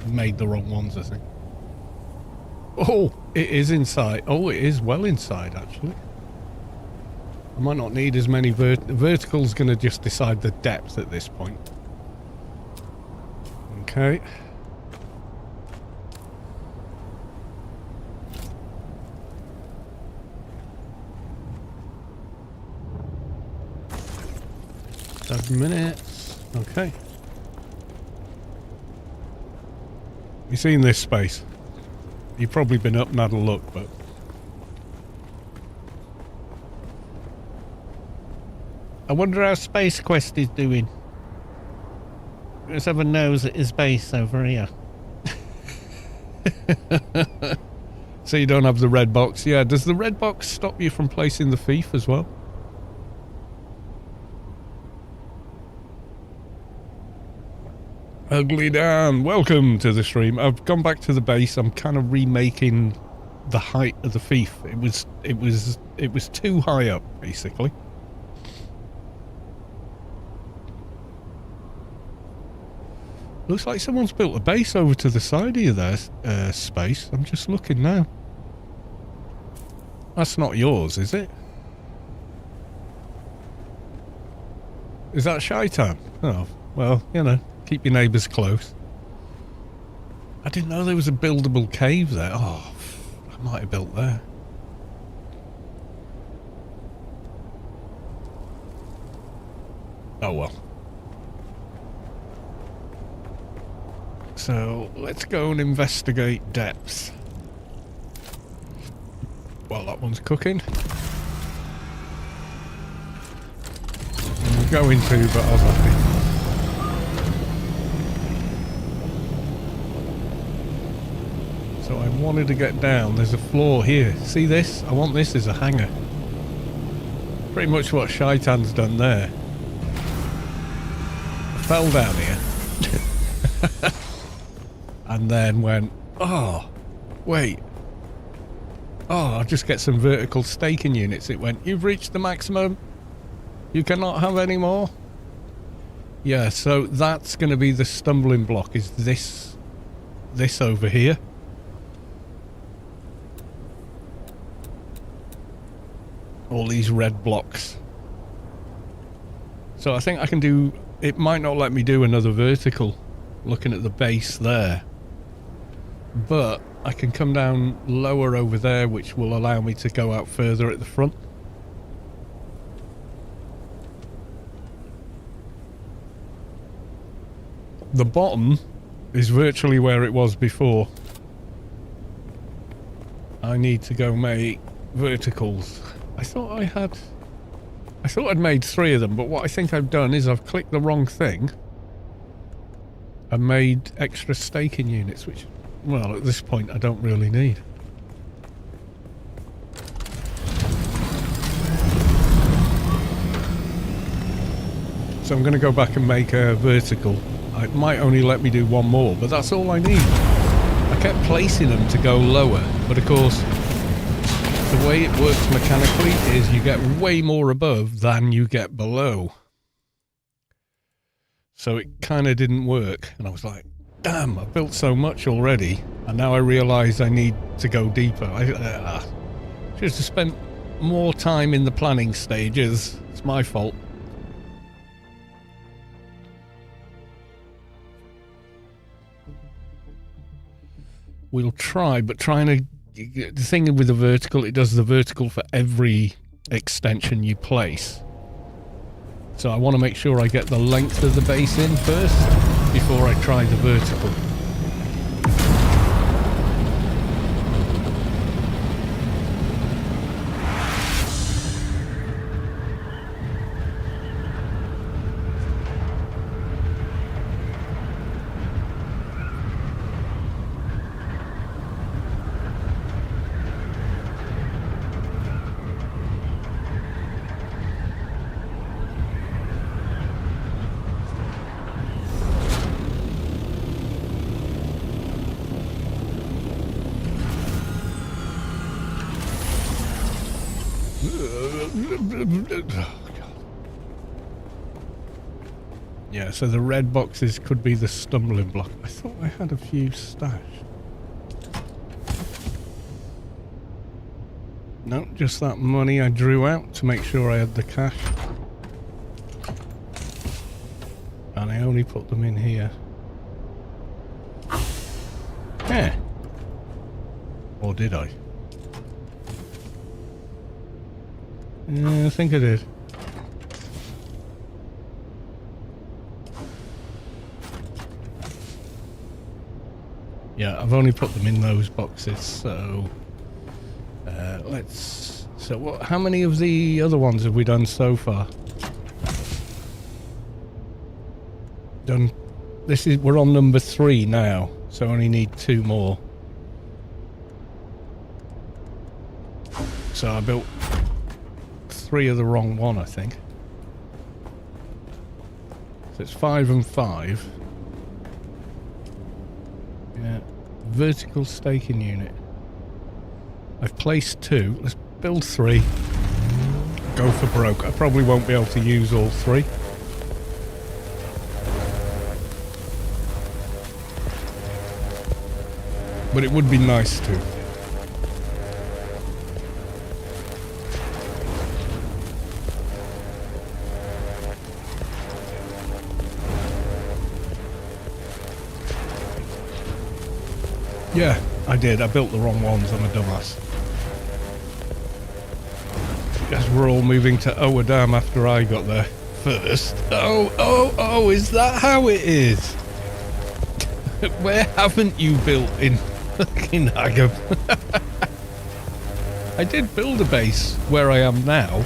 Made the wrong ones, I think. Oh, it is inside. Oh, it is well inside, actually. I might not need as many verticals. Going to just decide the depth at this point. Okay. Minutes. Okay. You seen this space? You've probably been up and had a look, but I wonder how Space Quest is doing. Let's have a nose at his base over here. So you don't have the red box. Yeah, does the red box stop you from placing the fief as well? Ugly Dan, welcome to the stream. I've gone back to the base. I'm kind of remaking the height of the fief. It was too high up, basically. Looks like someone's built a base over to the side of their space. I'm just looking now. That's not yours, is it? Is that Shaitan? Oh, well, you know. Keep your neighbours close. I didn't know there was a buildable cave there. Oh, I might have built there. Oh well. So, let's go and investigate depths. While that one's cooking. I'm going to, but I was happy. So I wanted to get down. There's a floor here. See this? I want this as a hanger. Pretty much what Shaitan's done there. I fell down here. And then went, oh, wait. Oh, I'll just get some vertical staking units. It went, you've reached the maximum. You cannot have any more. Yeah, so that's going to be the stumbling block, is this over here. All these red blocks. So I think I can do... It might not let me do another vertical, looking at the base there. But I can come down lower over there, which will allow me to go out further at the front. The bottom is virtually where it was before. I need to go make verticals. I thought I'd made 3 of them, but what I think I've done is I've clicked the wrong thing and made extra staking units, which, well, at this point I don't really need. So I'm going to go back and make a vertical. It might only let me do 1 more, but that's all I need. I kept placing them to go lower, but of course the way it works mechanically is you get way more above than you get below. So it kind of didn't work, and I was like, damn, I built so much already, and now I realise I need to go deeper. I should have spent more time in the planning stages. It's my fault. We'll try, but trying to... The thing with the vertical, it does the vertical for every extension you place. So I want to make sure I get the length of the base in first before I try the vertical. Yeah, so the red boxes could be the stumbling block. I thought I had a few stashed. No, just that money I drew out to make sure I had the cash. And I only put them in here. Yeah. Or did I? Yeah, I think I did. Yeah, I've only put them in those boxes, so let's... So what? How many of the other ones have we done so far? Done... This is... We're on number 3 now, so I only need 2 more. So I built 3 of the wrong one, I think. So it's 5 and 5. Yeah. Vertical staking unit. I've placed 2. Let's build 3. Go for broke. I probably won't be able to use all 3. But it would be nice to. Yeah, I did. I built the wrong ones. I'm a dumbass. As we're all moving to Owadam after I got there first. Oh, is that how it is? Where haven't you built in fucking Hagam? I did build a base where I am now,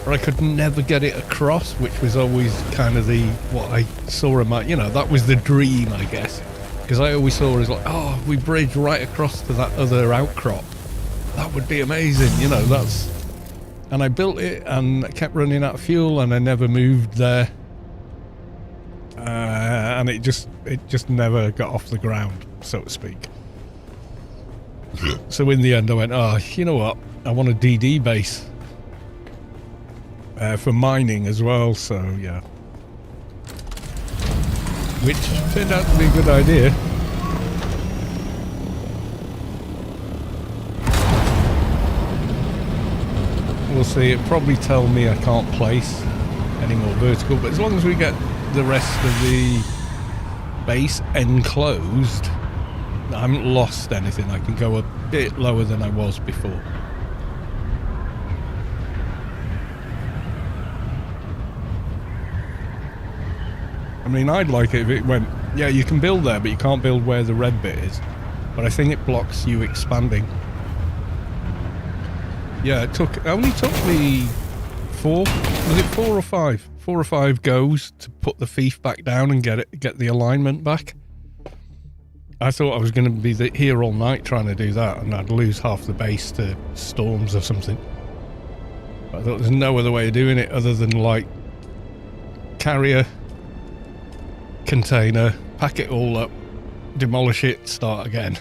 but I could never get it across, which was always kind of what I saw in my, that was the dream, I guess. Because I always saw it as like, oh, if we bridge right across to that other outcrop, that would be amazing, and I built it and I kept running out of fuel and I never moved there. And it just never got off the ground, so to speak. So in the end I went, oh, you know what? I want a DD base. For mining as well, so yeah. Which turned out to be a good idea. We'll see, it'll probably tell me I can't place any more vertical, but as long as we get the rest of the base enclosed, I haven't lost anything. I can go a bit lower than I was before. I mean, I'd like it if it went, yeah, you can build there, but you can't build where the red bit is. But I think it blocks you expanding. Yeah, it only took me 4 or 5? 4 or 5 goes to put the fief back down and get the alignment back. I thought I was going to be here all night trying to do that, and I'd lose half the base to storms or something. But I thought there's no other way of doing it other than like carrier, container, pack it all up, demolish it, start again.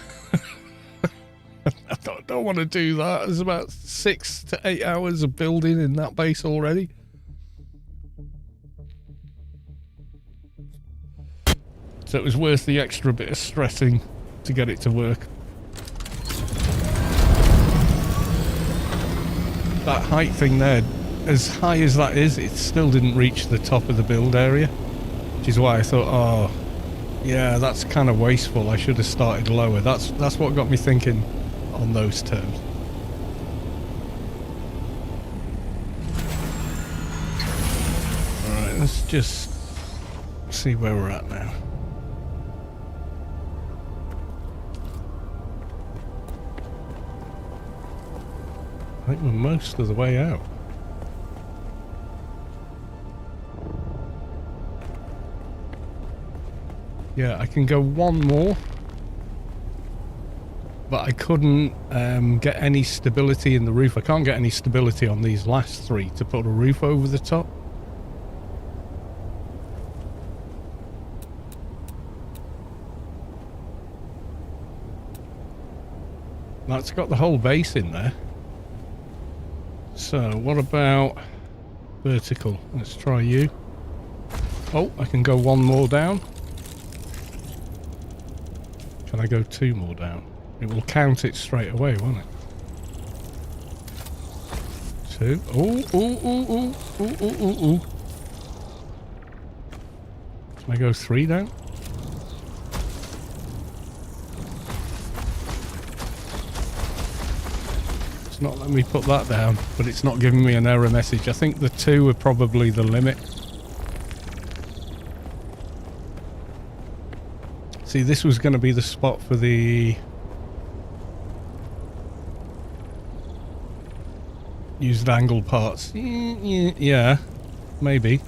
I don't want to do that. There's about 6 to 8 hours of building in that base already. So it was worth the extra bit of stressing to get it to work. That height thing there, as high as that is, it still didn't reach the top of the build area. Which is why I thought, oh, yeah, that's kind of wasteful. I should have started lower. That's what got me thinking on those terms. Alright, let's just see where we're at now. I think we're most of the way out. Yeah, I can go one more, but I couldn't get any stability in the roof. I can't get any stability on these last 3 to put a roof over the top. That's got the whole base in there. So what about vertical? Let's try you. Oh, I can go one more down. Can I go 2 more down? It will count it straight away, won't it? 2. Oh, oh, oh, oh, oh, oh, oh, oh. Can I go 3 down? It's not letting me put that down, but it's not giving me an error message. I think the 2 are probably the limit. See, this was going to be the spot for the used angle parts. Yeah, maybe.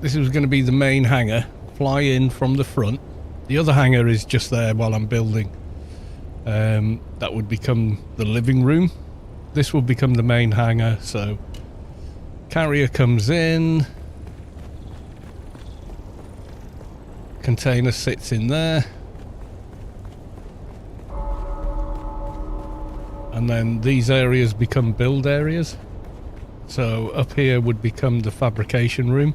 This was going to be the main hangar. Fly in from the front. The other hangar is just there while I'm building. That would become the living room. This will become the main hangar. So carrier comes in. Container sits in there. And then these areas become build areas. So up here would become the fabrication room.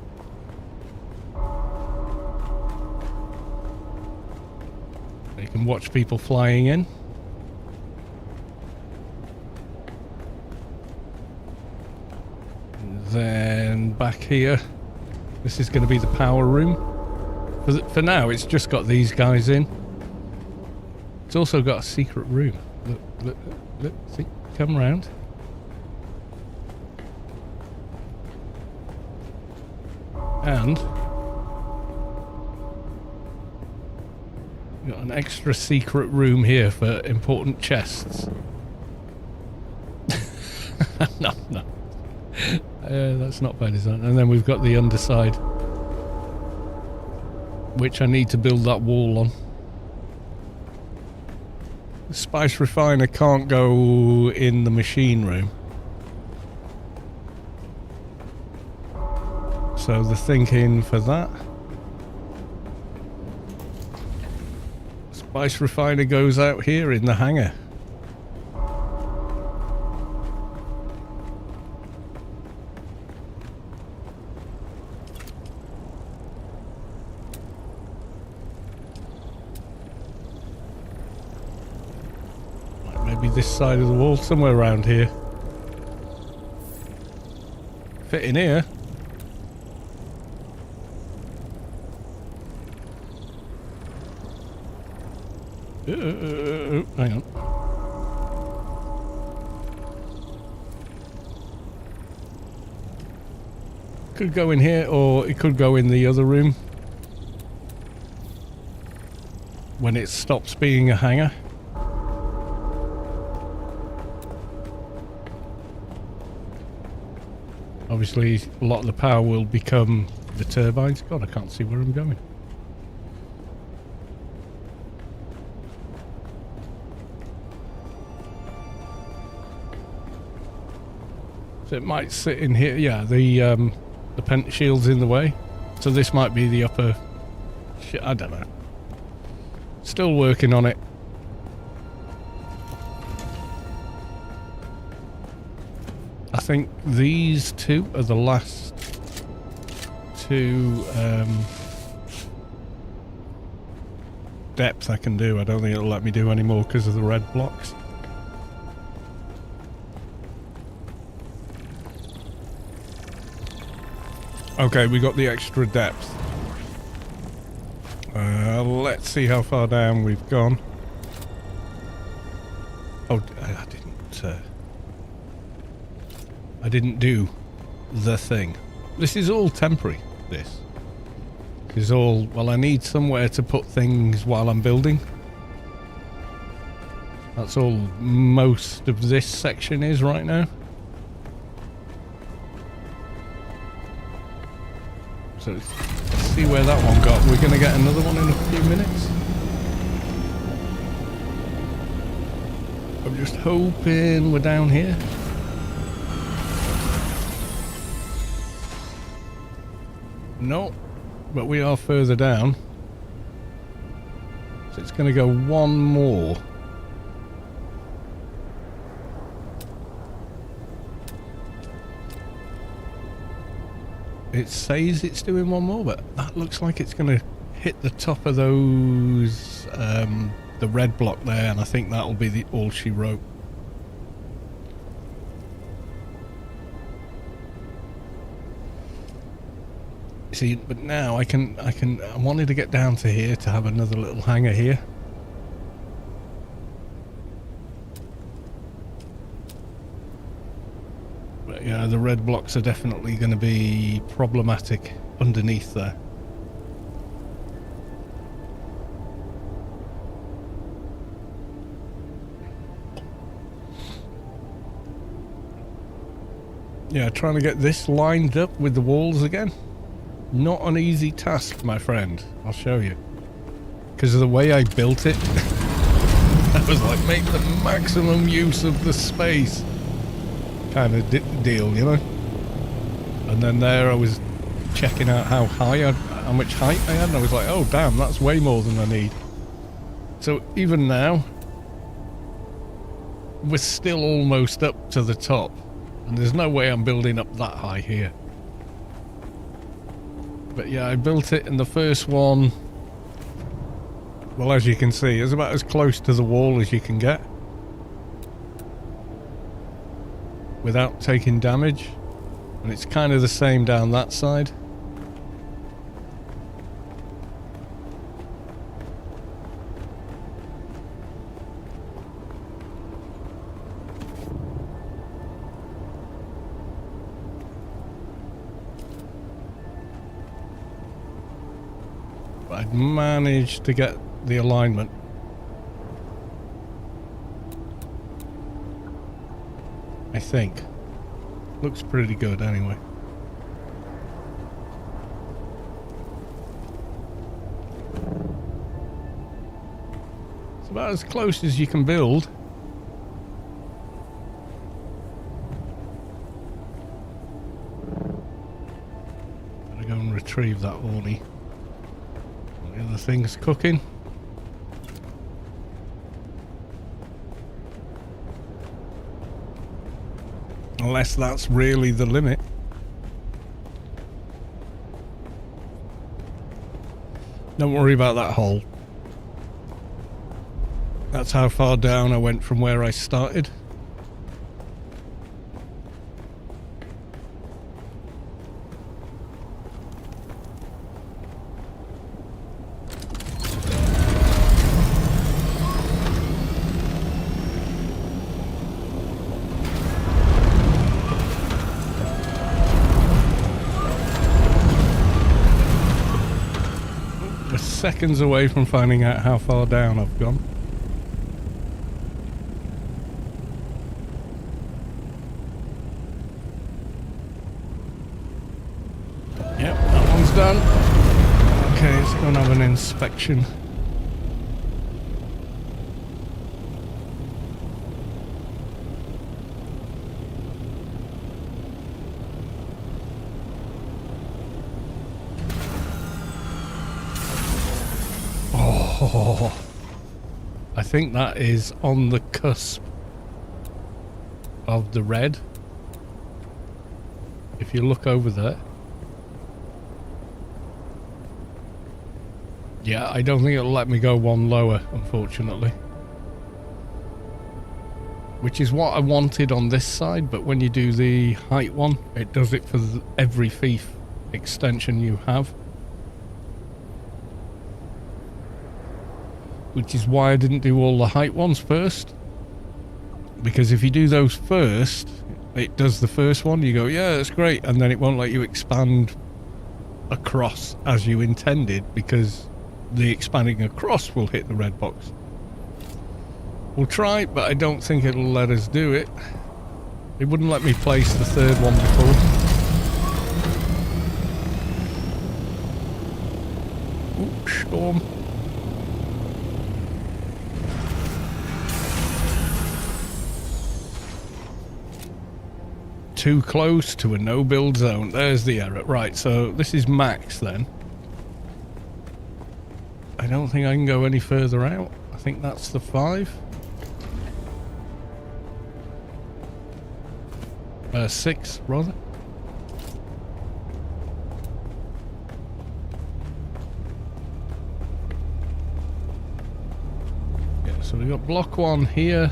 You can watch people flying in. And then back here, this is going to be the power room. For now, it's just got these guys in. It's also got a secret room. Look, look, look, see, come round. And Got an extra secret room here for important chests. No. That's not by design. And then we've got the underside, which I need to build that wall on. The spice refiner can't go in the machine room. So the thinking for that, spice refiner goes out here in the hangar. Maybe this side of the wall, somewhere around here. Fit in here. Hang on. Could go in here, or it could go in the other room when it stops being a hangar. Obviously, a lot of the power will become the turbines. God, I can't see where I'm going. So it might sit in here. Yeah, the pent shield's in the way. So this might be the upper... I don't know. Still working on it. I think these two are the last two depth I can do. I don't think it'll let me do any more because of the red blocks. Okay, we got the extra depth. Let's see how far down we've gone. Oh, I didn't do the thing. This is all temporary, this. This is all... Well, I need somewhere to put things while I'm building. That's all most of this section is right now. So let's see where that one got. We're going to get another one in a few minutes. I'm just hoping we're down here. No, but we are further down. So it's going to go one more. It says it's doing one more, but that looks like it's going to hit the top of those, the red block there, and I think that'll be the all she wrote. See, but now I wanted to get down to here to have another little hangar here. But yeah, the red blocks are definitely going to be problematic underneath there. Yeah, trying to get this lined up with the walls again. Not an easy task, my friend. I'll show you. Because of the way I built it. I was like, make the maximum use of the space. Kind of deal, you know? And then there I was checking out how much height I had. And I was like, oh damn, that's way more than I need. So even now, we're still almost up to the top. And there's no way I'm building up that high here. But yeah, I built it, and the first one, well, as you can see, is about as close to the wall as you can get without taking damage. And it's kind of the same down that side. I'd managed to get the alignment. I think. Looks pretty good anyway. It's about as close as you can build. Gotta go and retrieve that orney. The other thing's cooking. Unless that's really the limit. Don't worry about that hole. That's how far down I went from where I started. We're seconds away from finding out how far down I've gone. Yep, that one's done. Okay, let's go and have an inspection. Oh, I think that is on the cusp of the red. If you look over there. Yeah, I don't think it'll let me go one lower, unfortunately. Which is what I wanted on this side, but when you do the height one, it does it for every fief extension you have. Which is why I didn't do all the height ones first. Because if you do those first, it does the first one, you go, yeah, that's great, and then it won't let you expand across as you intended, because the expanding across will hit the red box. We'll try, but I don't think it'll let us do it. It wouldn't let me place the third one before. Ooh, storm. Too close to a no-build zone. There's the error. Right, so this is max then. I don't think I can go any further out. I think that's the 5. 6, rather. Yeah, so we've got block 1 here.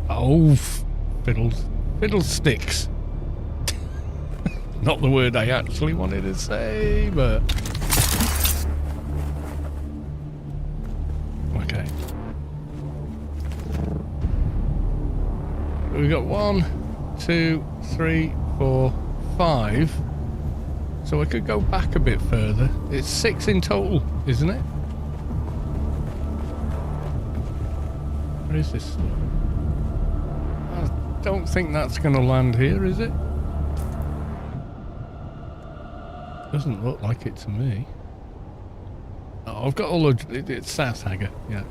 Oh, fiddlesticks. Not the word I actually wanted to say, but... Okay. We've got 1, 2, 3, 4, 5. So I could go back a bit further. It's 6 in total, isn't it? Where is this? I don't think that's going to land here, is it? Doesn't look like it to me. Oh, I've got all of it's South Hagger, yeah.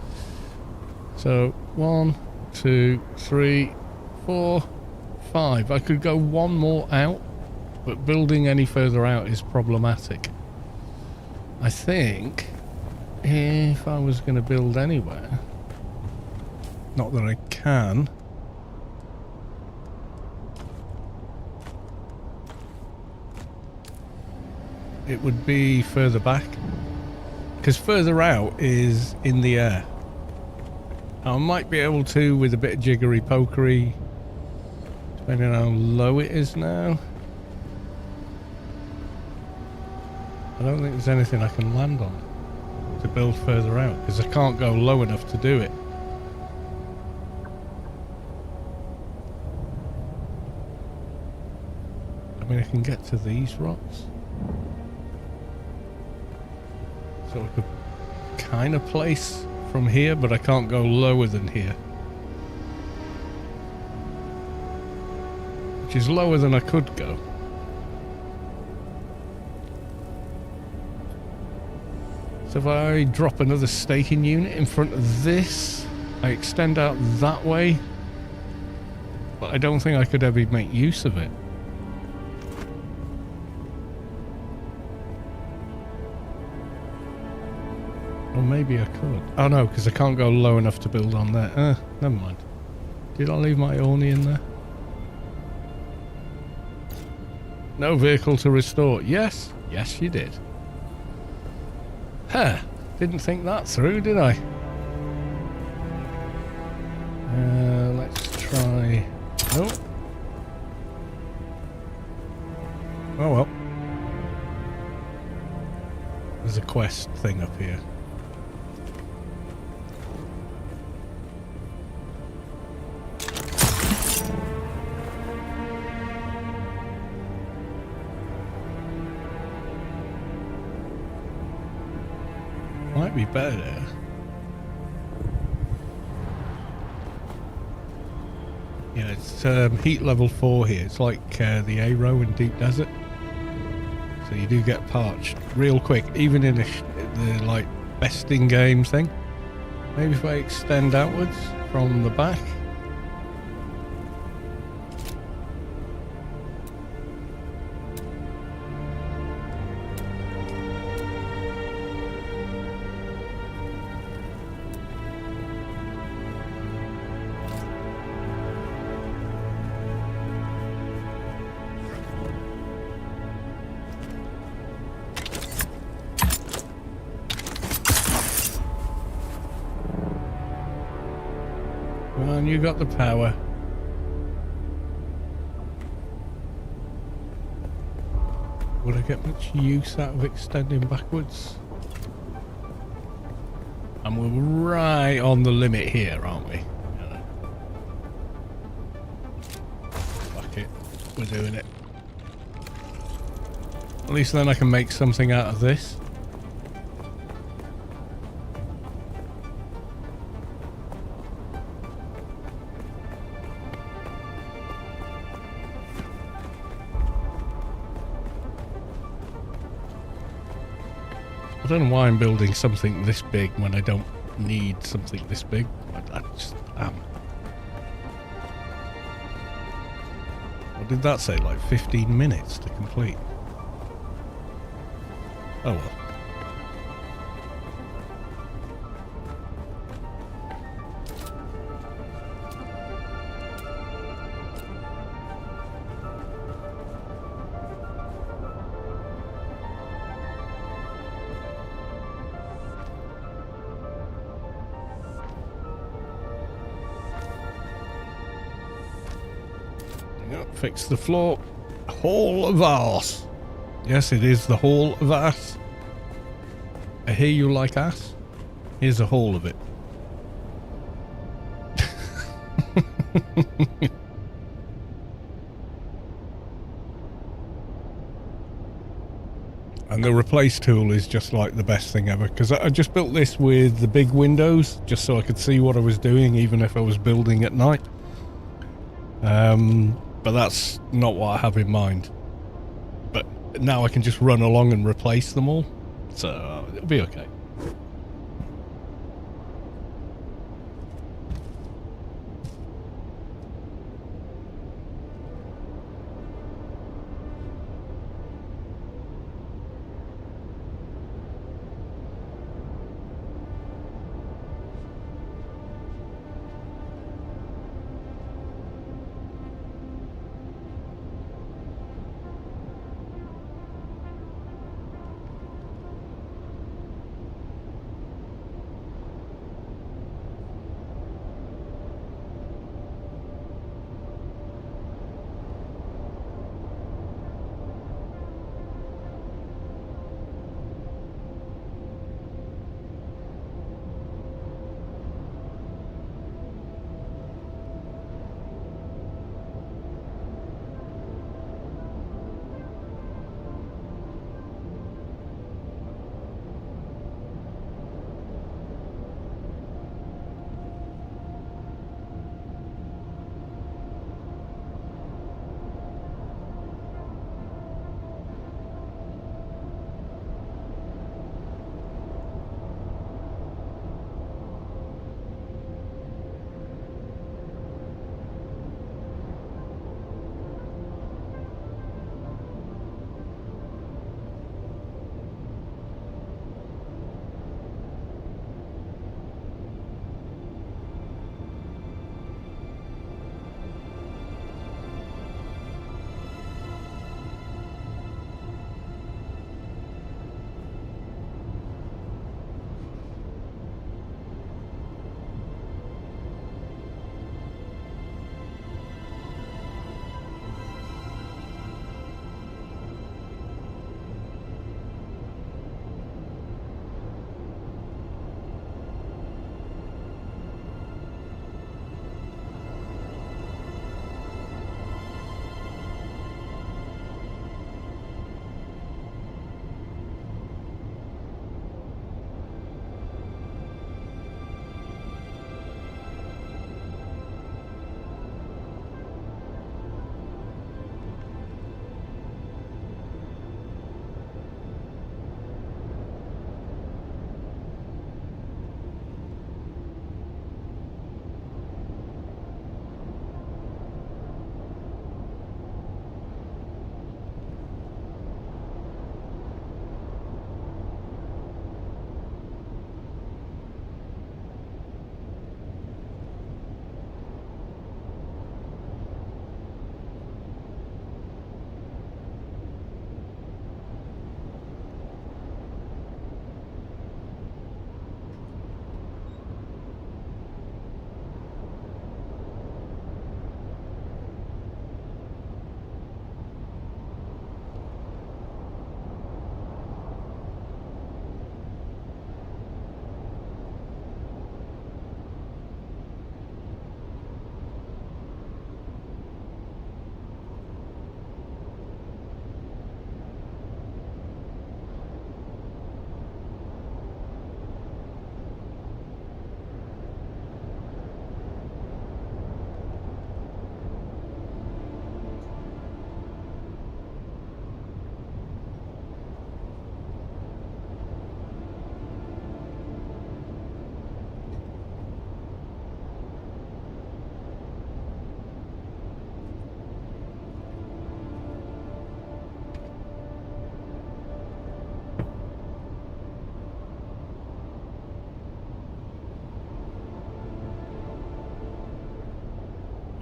So 1, 2, 3, 4, 5. I could go one more out, but building any further out is problematic. I think if I was going to build anywhere, not that I can. It would be further back, because further out is in the air. I might be able to with a bit of jiggery pokery, depending on how low it is now. I don't think there's anything I can land on. to build further out because I can't go low enough to do it. I mean, I can get to these rocks. So I could kind of place from here, but I can't go lower than here. Which is lower than I could go. So if I drop another staking unit in front of this, I extend out that way, but I don't think I could ever make use of it. Or maybe I could. Oh no, because I can't go low enough to build on there. Never mind. Did I leave my Orny in there? No vehicle to restore. Yes. Yes, you did. Huh. Didn't think that through, did I? Let's try... Oh. Oh well. There's a quest thing up here. Might be better. Yeah, it's heat level 4 here. It's like the A-row in Deep Desert. So you do get parched real quick, even in the like best in game thing. Maybe if I extend outwards from the back. You got the power. Would I get much use out of extending backwards? And we're right on the limit here, aren't we? Fuck it. We're doing it. At least then I can make something out of this. I don't know why I'm building something this big when I don't need something this big. I just am. What did that say? Like 15 minutes to complete? Oh well. Fix the floor. Hall of Ass. Yes, it is the Hall of Ass. I hear you like ass. Here's a hall of it. And the replace tool is just like the best thing ever, because I just built this with the big windows just so I could see what I was doing even if I was building at night. But that's not what I have in mind. But now I can just run along and replace them all, so it'll be okay.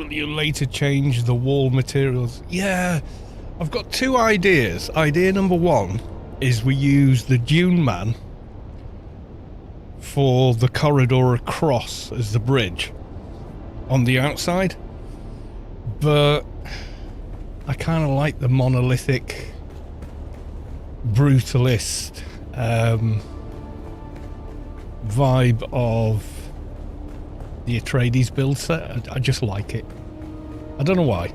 Will you later change the wall materials? Yeah, I've got two ideas. Idea number one is we use the Dune Man for the corridor across as the bridge on the outside, but I kind of like the monolithic brutalist vibe of the Atreides build set. I just like it. I don't know why.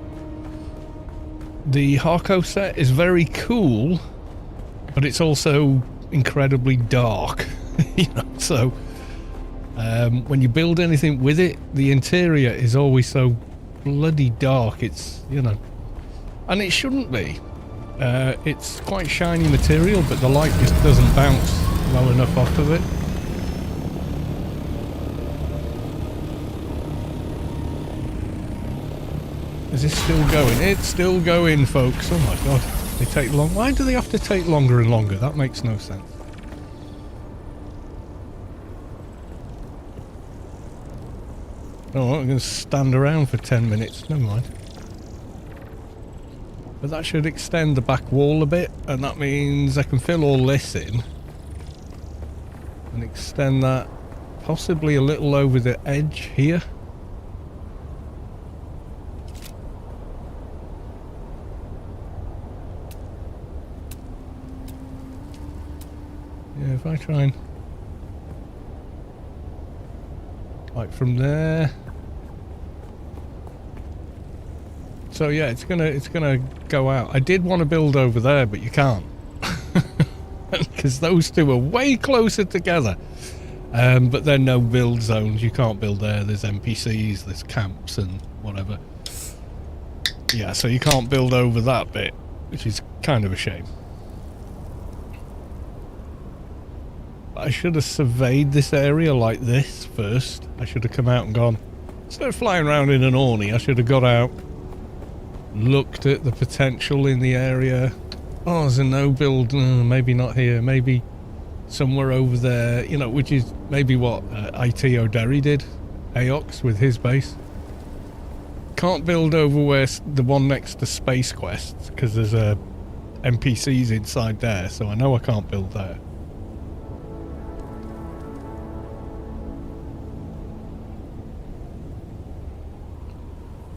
The Harco set is very cool, but it's also incredibly dark. You know, so when you build anything with it, the interior is always so bloody dark. It's, you know, and it shouldn't be. It's quite shiny material, but the light just doesn't bounce well enough off of it. Is this still going? It's still going, folks. Oh my god. They take long. Why do they have to take longer and longer? That makes no sense. Oh, I'm going to stand around for 10 minutes. Never mind. But that should extend the back wall a bit, and that means I can fill all this in and extend that possibly a little over the edge here. Yeah, if I try and like from there. So yeah, it's gonna go out. I did want to build over there, but you can't. Because those two are way closer together. But there are no build zones. You can't build there. There's NPCs, there's camps and whatever. Yeah, so you can't build over that bit, which is kind of a shame. I should have surveyed this area like this first. I should have come out and gone, instead of flying around in an Orny, I should have got out, looked at the potential in the area. Oh, there's a no build, maybe not here, maybe somewhere over there, you know, which is maybe what IT O'Derry did, Aox with his base. Can't build over where the one next to Space Quest, because there's NPCs inside there, so I know I can't build there.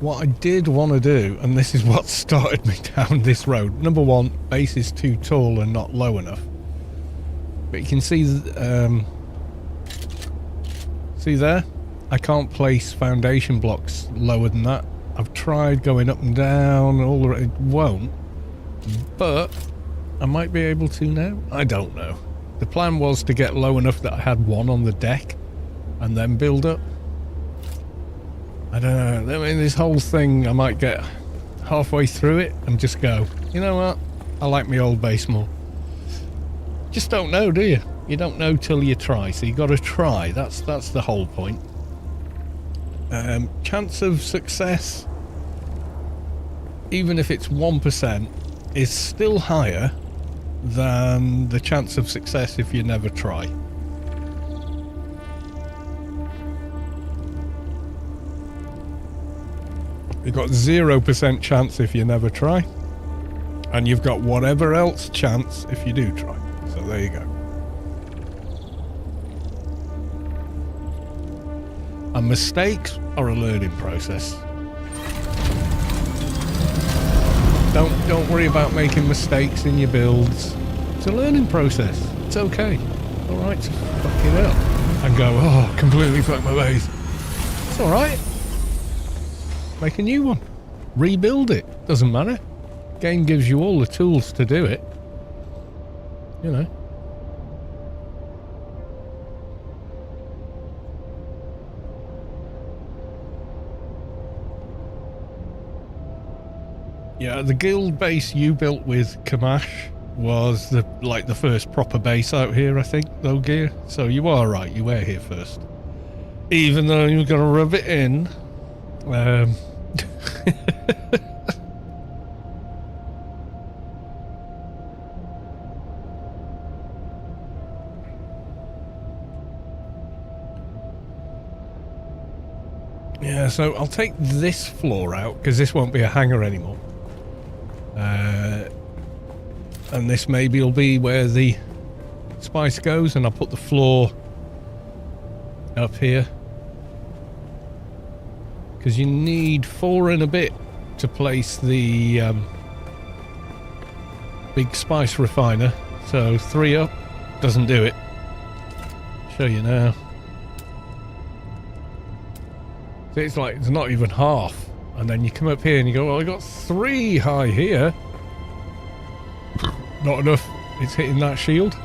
What I did want to do, and this is what started me down this road. Number one, base is too tall and not low enough. But you can see, see there? I can't place foundation blocks lower than that. I've tried going up and down, it won't. But I might be able to now. I don't know. The plan was to get low enough that I had one on the deck and then build up. I don't know. I mean, this whole thing, I might get halfway through it and just go, you know what? I like my old base more. Just don't know, do you? You don't know till you try, so you got to try. That's the whole point. Chance of success, even if it's 1%, is still higher than the chance of success if you never try. You've got 0% chance if you never try, and you've got whatever else chance if you do try. So there you go. And mistakes are a learning process. Don't worry about making mistakes in your builds. It's a learning process. It's okay. All right to fuck it up and go, oh, completely fuck my base. It's all right. Make a new one. Rebuild it. Doesn't matter. Game gives you all the tools to do it. You know. Yeah, the guild base you built with Kamash was the first proper base out here, I think, though, Gear. So you are right, you were here first. Even though you're gonna rub it in. Yeah, so I'll take this floor out because this won't be a hangar anymore. And this maybe will be where the spice goes, and I'll put the floor up here. Because you need 4 and a bit to place the big spice refiner. So 3 up doesn't do it. Show you now. So it's like it's not even half. And then you come up here and you go, well, I got 3 high here. Not enough. It's hitting that shield.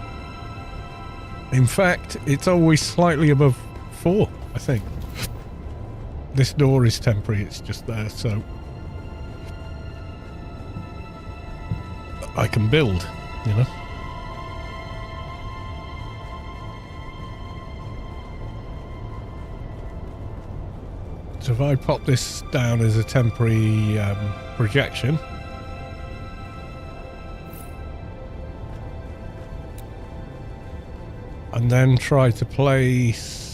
In fact, it's always slightly above 4, I think. This door is temporary, it's just there, so I can build, you know. So if I pop this down as a temporary projection, and then try to place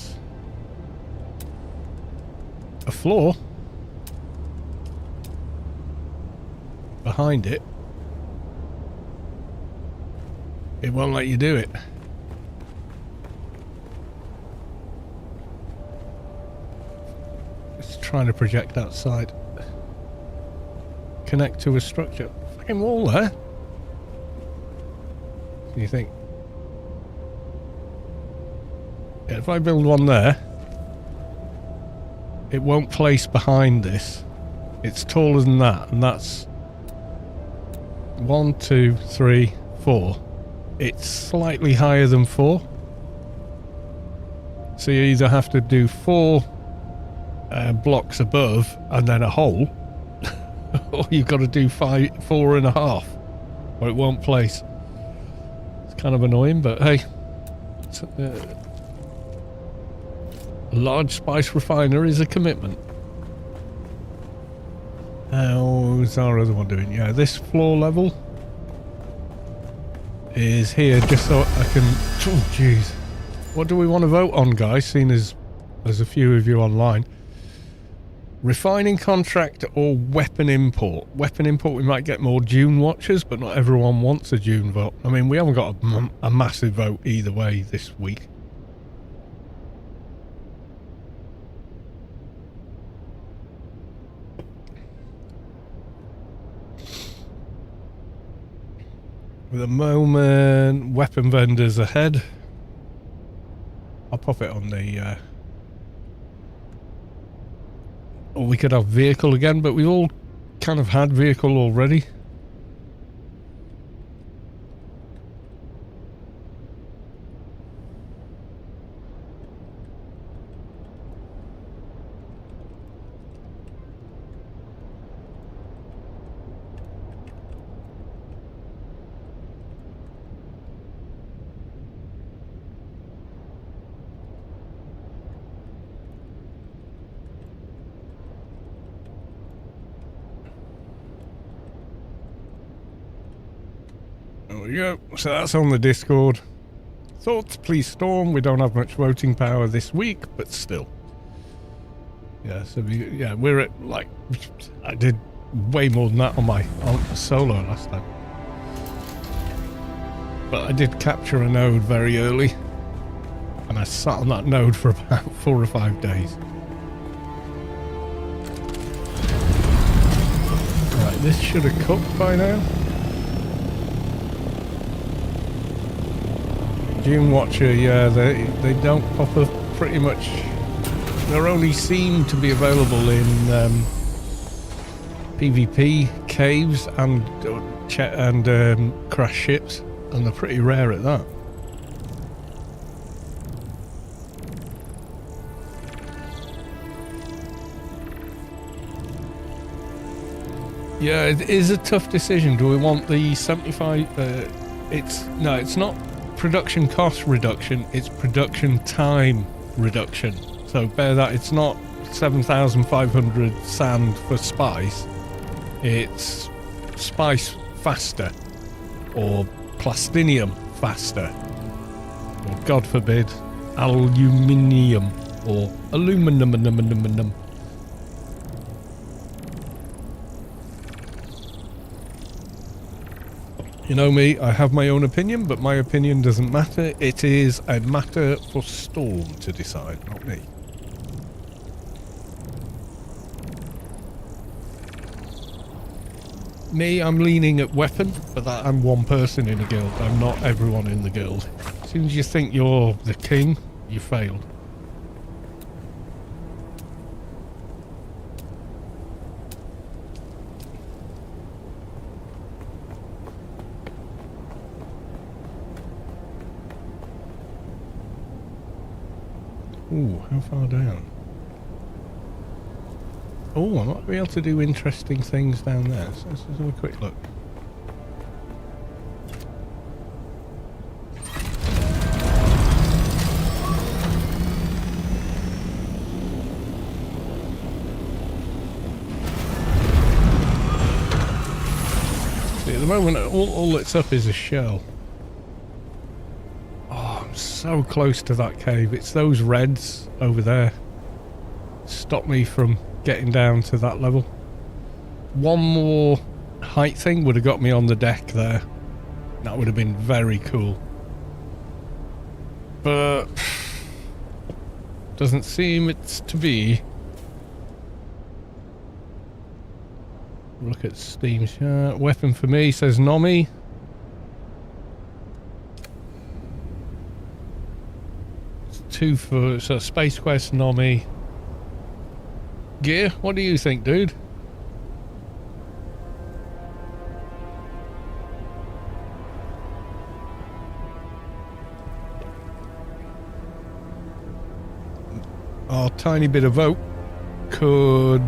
a floor behind it, it won't let you do it. It's trying to project outside. Connect to a structure. Fucking wall there. So you think, yeah, if I build one there, it won't place behind this. It's taller than that, and that's 1, 2, 3, 4. It's slightly higher than 4. So you either have to do 4 blocks above and then a hole, or you've got to do 4.5, or it won't place. It's kind of annoying, but hey. It's, a large spice refiner is a commitment. How's our other one doing? Yeah, this floor level is here just so I can... Oh, jeez. What do we want to vote on, guys, seeing as there's a few of you online? Refining contract or weapon import? Weapon import, we might get more DUNE watchers, but not everyone wants a DUNE vote. I mean, we haven't got a massive vote either way this week. At the moment, weapon vendors ahead. I'll pop it on the... Or we could have vehicle again, but we all kind of had vehicle already. There we go. So that's on the Discord. Thoughts, please storm. We don't have much voting power this week, but still. Yeah, so we're at, like, I did way more than that on my solo last time. But I did capture a node very early, and I sat on that node for about 4 or 5 days. Right, this should have cooked by now. DUNE Watcher, yeah, they don't pop up pretty much. They only seem to be available in PvP, caves, and crash ships, and they're pretty rare at that. Yeah, it is a tough decision. Do we want the 75? It's not production cost reduction, it's production time reduction. So bear that, it's not 7,500 sand for spice, it's spice faster, or plastinium faster, or God forbid, aluminium, or aluminum. You know me, I have my own opinion, but my opinion doesn't matter. It is a matter for Storm to decide, not me. Me, I'm leaning at weapon, but I'm one person in a guild. I'm not everyone in the guild. As soon as you think you're the king, you failed. Ooh, how far down? Oh, I might be able to do interesting things down there. So let's just have a quick look. See, at the moment, all that's up is a shell. Oh, I'm so close to that cave. It's those reds over there. Stop me from getting down to that level. One more height thing would have got me on the deck there. That would have been very cool. But doesn't seem it's to be. Look at Steam shot. Weapon for me, says Nomi. It's 2 for so Space Quest, Nomi. Gear, what do you think, dude? Our tiny bit of vote could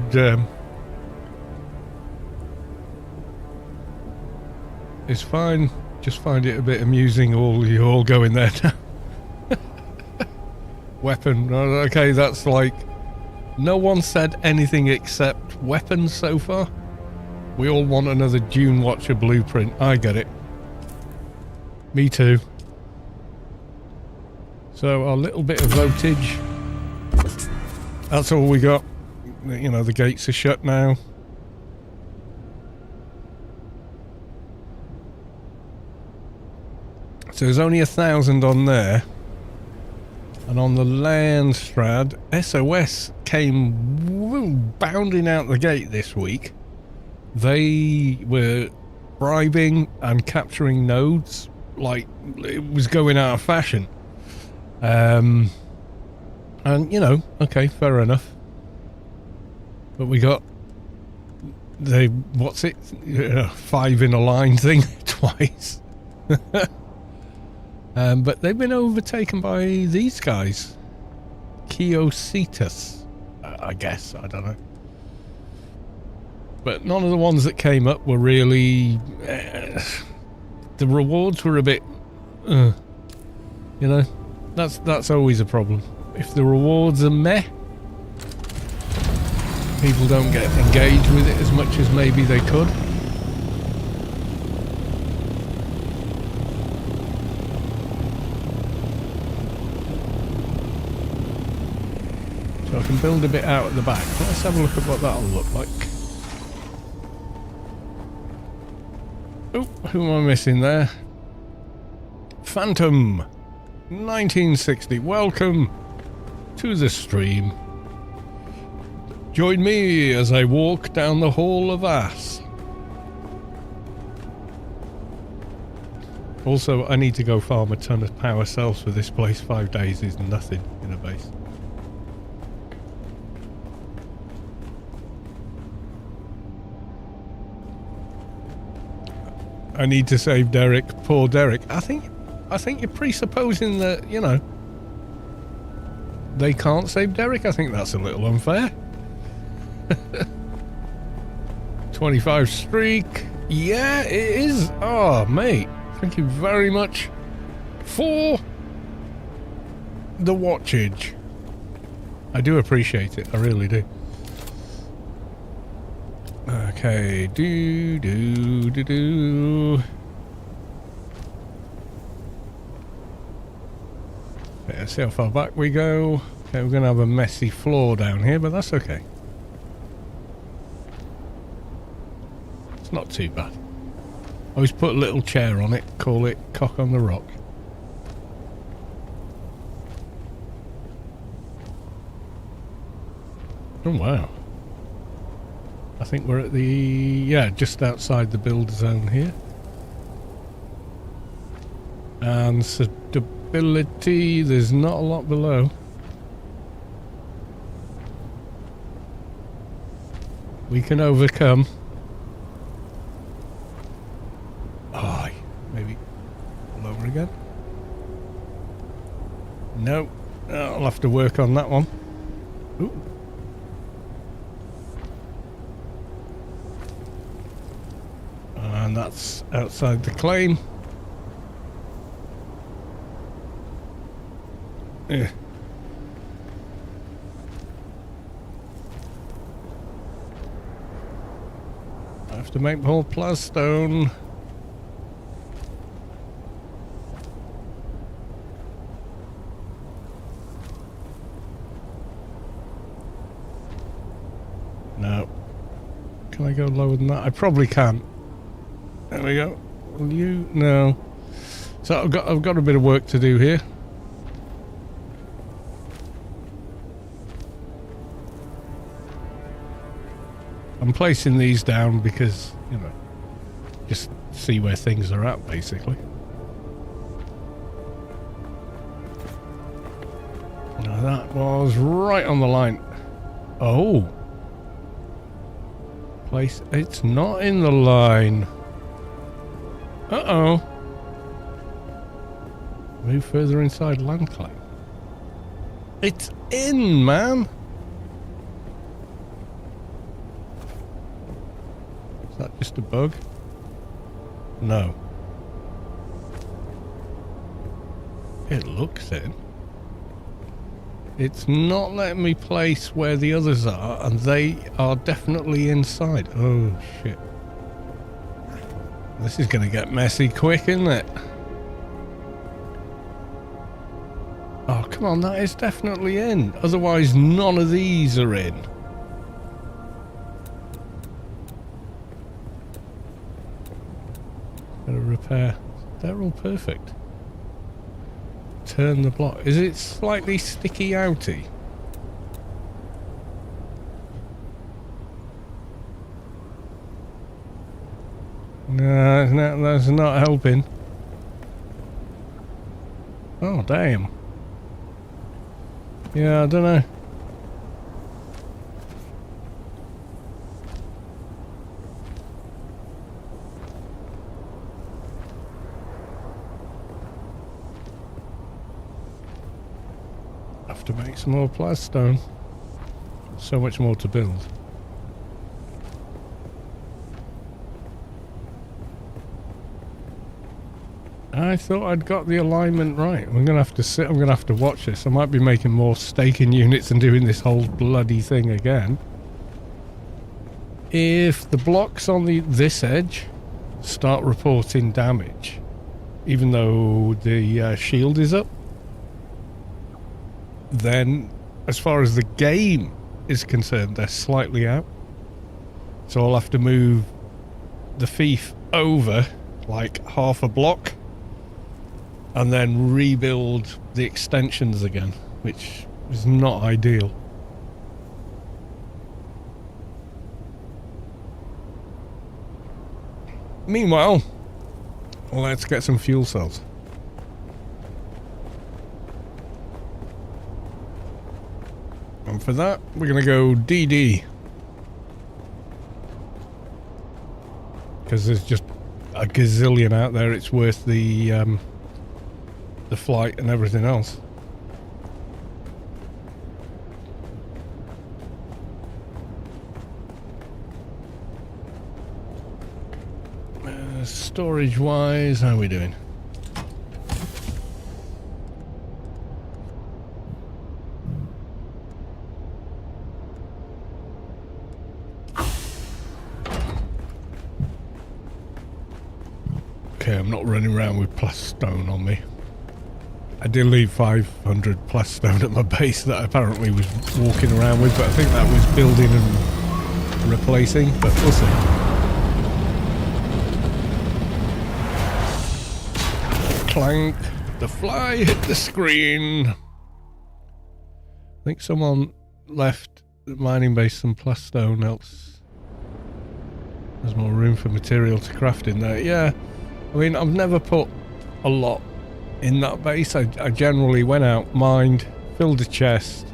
is fine. Just find it a bit amusing you all going there now. Weapon, okay, that's like no one said anything except weapons so far. We all want another Dune Watcher blueprint. I get it. Me too. So our little bit of voltage. That's all we got. You know, the gates are shut now. So there's only 1,000 on there. And on the Landstrad, SOS came bounding out the gate this week. They were bribing and capturing nodes like it was going out of fashion. And, you know, okay, fair enough. But we got the, what's it, 5 in a line thing twice. But they've been overtaken by these guys. Keocetus, I guess. I don't know. But none of the ones that came up were really... the rewards were a bit... you know? That's always a problem. If the rewards are meh, people don't get engaged with it as much as maybe they could. So I can build a bit out at the back. Let's have a look at what that'll look like. Oh, who am I missing there? Phantom 1960. Welcome to the stream. Join me as I walk down the Hall of Ass. Also, I need to go farm a ton of power cells for this place. 5 days is nothing in a base. I need to save Derek. Poor Derek. I think you're presupposing that, you know, they can't save Derek. I think that's a little unfair. 25 streak. Yeah, it is. Oh, mate. Thank you very much for the watchage. I do appreciate it. I really do. Okay. Let's see how far back we go. Okay, we're going to have a messy floor down here, but that's okay. It's not too bad. Always put a little chair on it, call it Cock on the Rock. Oh wow. I think we're at the, yeah, just outside the build zone here. And stability, there's not a lot below. We can overcome. Oh, maybe lower again. No, I'll have to work on that one. Ooh. And that's outside the claim. Yeah. I have to make more plastone. No. Can I go lower than that? I probably can. There we go. Will you? No. So I've got a bit of work to do here. I'm placing these down because, you know, just see where things are at, basically. Now that was right on the line. Oh. Place, it's not in the line. Uh-oh. Move further inside land claim. It's in, man. Is that just a bug? No. It looks in. It's not letting me place where the others are, and they are definitely inside. Oh, shit. This is going to get messy quick, isn't it? Oh, come on, that is definitely in. Otherwise, none of these are in. Gotta repair. They're all perfect. Turn the block. Is it slightly sticky outy? No, that's not helping. Oh, damn. Yeah, I don't know. Have to make some more plastone. So much more to build. I thought I'd got the alignment right. I'm gonna have to sit. I'm gonna have to watch this. I might be making more staking units and doing this whole bloody thing again. If the blocks on this edge start reporting damage, even though the shield is up, then as far as the game is concerned, they're slightly out. So I'll have to move the fief over like half a block and then rebuild the extensions again, which is not ideal. Meanwhile, let's get some fuel cells. And for that, we're going to go DD. Because there's just a gazillion out there. It's worth the flight and everything else. Storage wise, how are we doing? Okay, I'm not running around with plastone on me. I did leave 500 plastone at my base that I apparently was walking around with, but I think that was building and replacing, but we'll see. clank. The fly hit the screen. I think someone left the mining base some plastone, else there's more room for material to craft in there. Yeah, I mean, I've never put a lot in that base. I generally went out, mined, filled a chest,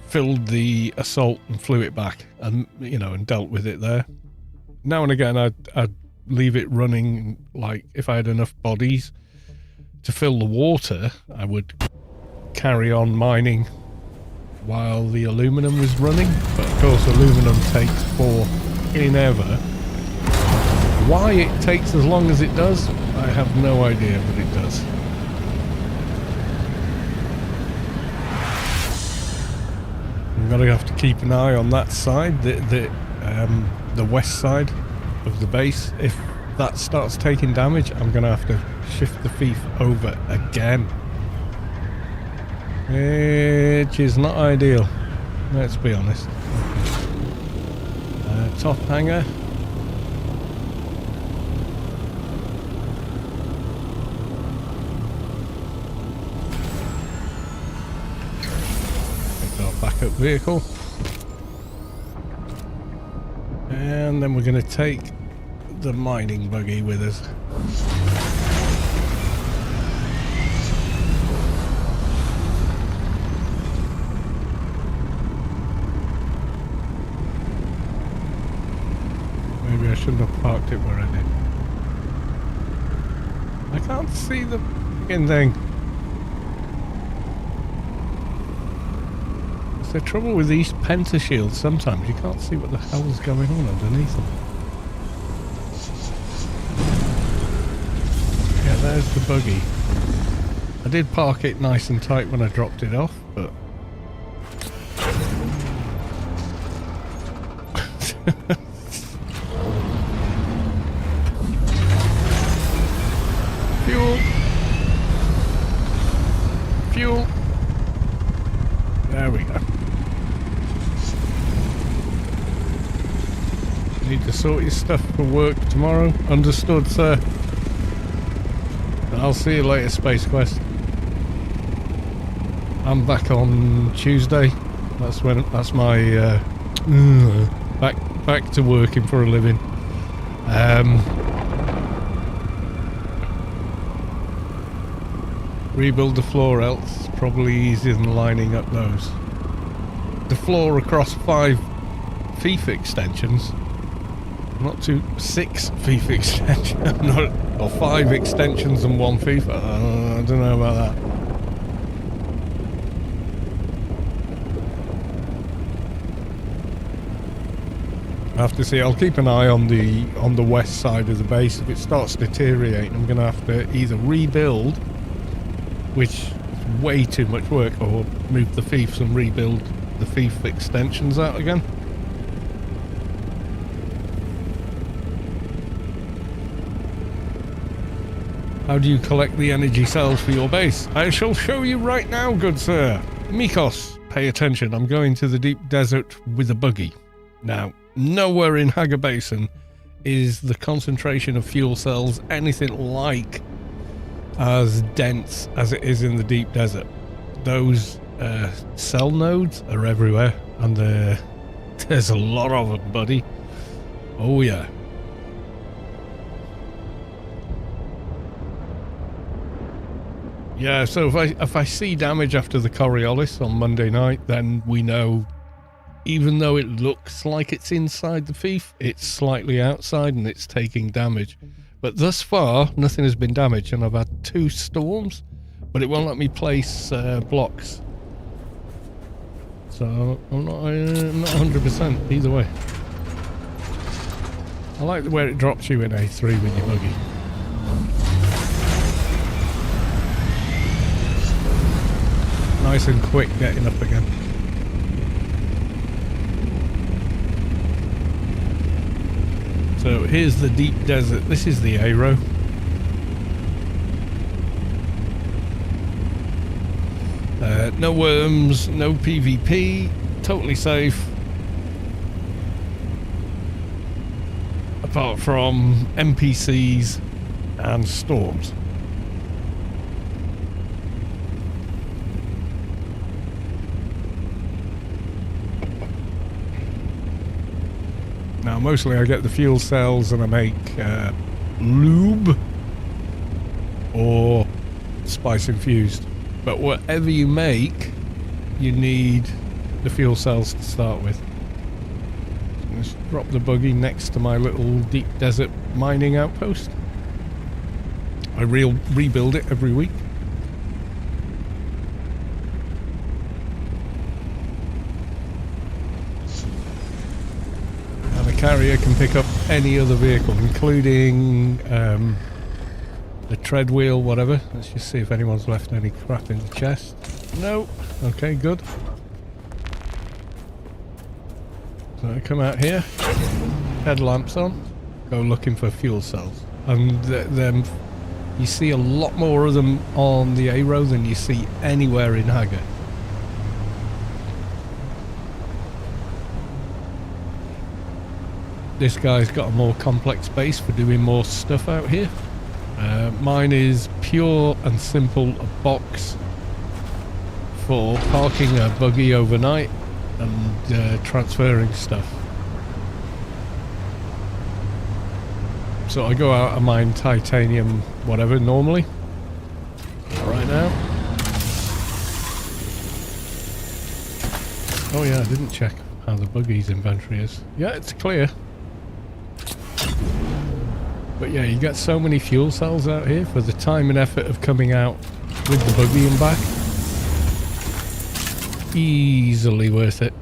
filled the assault and flew it back, and you know, and dealt with it there. Now and again I'd leave it running, like if I had enough bodies to fill the water, I would carry on mining while the aluminum was running. But of course aluminum takes forever. Why it takes as long as it does, I have no idea, but it does. I'm gonna have to keep an eye on that side, the west side of the base. If that starts taking damage, I'm gonna have to shift the thief over again, which is not ideal, let's be honest. Top hanger. Backup vehicle, and then we're going to take the mining buggy with us. Maybe I shouldn't have parked it where I did. I can't see the fucking thing. The trouble with these pentashields, sometimes you can't see what the hell's going on underneath them. Yeah, there's the buggy. I did park it nice and tight when I dropped it off, but fuel. Fuel. There we go. Need to sort your stuff for work tomorrow. Understood, sir. I'll see you later, Space Quest. I'm back on Tuesday. That's my back to working for a living. Rebuild the floor, else probably easier than lining up those. The floor across 5 thief extensions. Not 6 thief extensions, or 5 extensions and 1 thief. I don't know about that. I have to see. I'll keep an eye on the west side of the base. If it starts deteriorating, I'm going to have to either rebuild, which is way too much work, or move the thieves and rebuild the thief extensions out again. How do you collect the energy cells for your base? I shall show you right now, good sir. Mikos, pay attention. I'm going to the deep desert with a buggy. Now, nowhere in Hager Basin is the concentration of fuel cells anything like as dense as it is in the deep desert. Those cell nodes are everywhere, and there's a lot of them, buddy. Oh yeah. Yeah, so if I see damage after the Coriolis on Monday night, then we know, even though it looks like it's inside the thief, it's slightly outside and it's taking damage. But thus far, nothing has been damaged, and I've had 2 storms, but it won't let me place blocks. So I'm not 100% either way. I like the way it drops you in A3 with your buggy. Nice and quick getting up again. So here's the deep desert. This is the aero. No worms, no PvP, totally safe. apart from NPCs and storms. Now, mostly I get the fuel cells and I make lube or spice infused. But whatever you make, you need the fuel cells to start with. So let's drop the buggy next to my little deep desert mining outpost. I rebuild it every week. And the carrier can pick up any other vehicle, including the tread wheel, whatever. Let's just see if anyone's left any crap in the chest. No. Okay, good. So I come out here, headlamps on, go looking for fuel cells. And then you see a lot more of them on the A-row than you see anywhere in Haggard. This guy's got a more complex base for doing more stuff out here. Mine is pure and simple, a box for parking a buggy overnight and transferring stuff. So I go out and mine titanium, whatever, normally. Right now. Oh yeah, I didn't check how the buggy's inventory is. Yeah, it's clear. But yeah, you get so many fuel cells out here for the time and effort of coming out with the buggy and back. Easily worth it.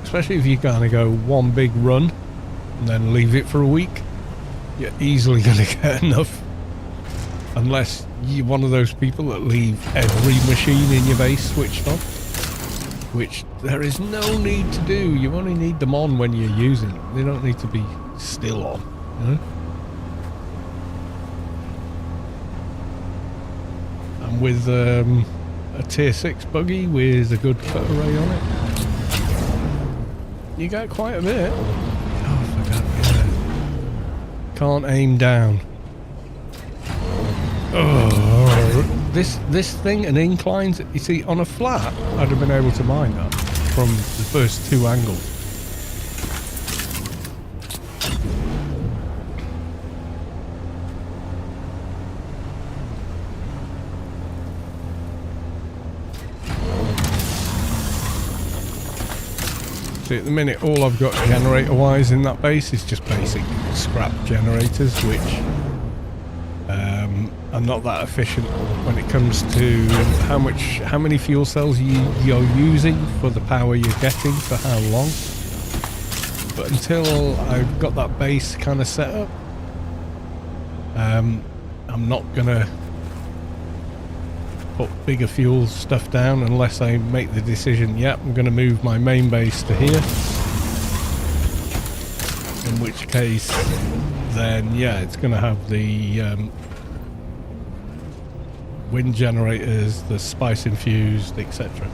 Especially if you're gonna go one big run and then leave it for a week. You're easily gonna get enough. Unless you're one of those people that leave every machine in your base switched on. Which there is no need to do. You only need them on when you're using them. They don't need to be still on, you know? And with a tier 6 buggy with a good cut array on it, you get quite a bit. Oh, I forgot. Yeah. Can't aim down. Oh. This thing and inclines, you see, on a flat, I'd have been able to mine that from the first 2 angles. See, at the minute, all I've got generator-wise in that base is just basic scrap generators, which are not that efficient when it comes to how many fuel cells you're using for the power you're getting for how long. But until I've got that base kind of set up, I'm not gonna put bigger fuel stuff down unless I make the decision, yep, I'm gonna move my main base to here. In which case, then yeah, it's gonna have the wind generators, the spice infused, etc.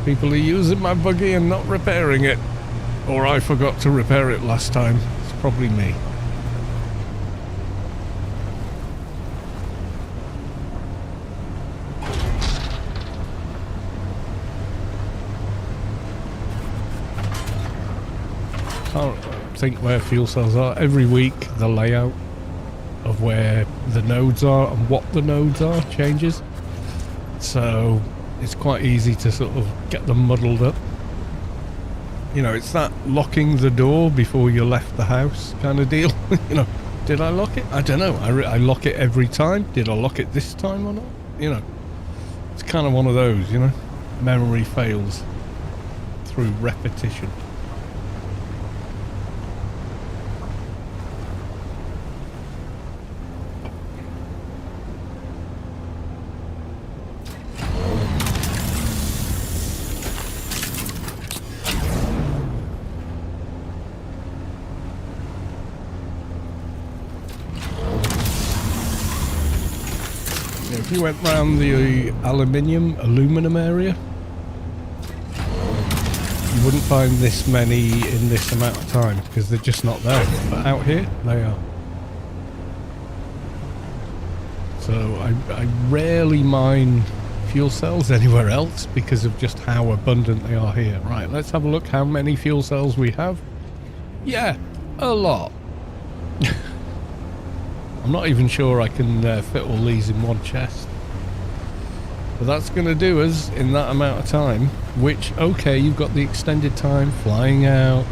People are using my buggy and not repairing it. Or I forgot to repair it last time. It's probably me. Can't think where fuel cells are. Every week the layout of where the nodes are and what the nodes are changes. So it's quite easy to sort of get them muddled up. You know, it's that locking the door before you left the house kind of deal. You know, did I lock it? I don't know. I lock it every time. Did I lock it this time or not? You know, it's kind of one of those, you know. Memory fails through repetition. you went round the aluminum area, you wouldn't find this many in this amount of time because they're just not there. But out here, they are. So I rarely mine fuel cells anywhere else because of just how abundant they are here. Right, let's have a look how many fuel cells we have. Yeah, a lot. I'm not even sure I can fit all these in one chest. But that's going to do us in that amount of time, which, okay, you've got the extended time, flying out,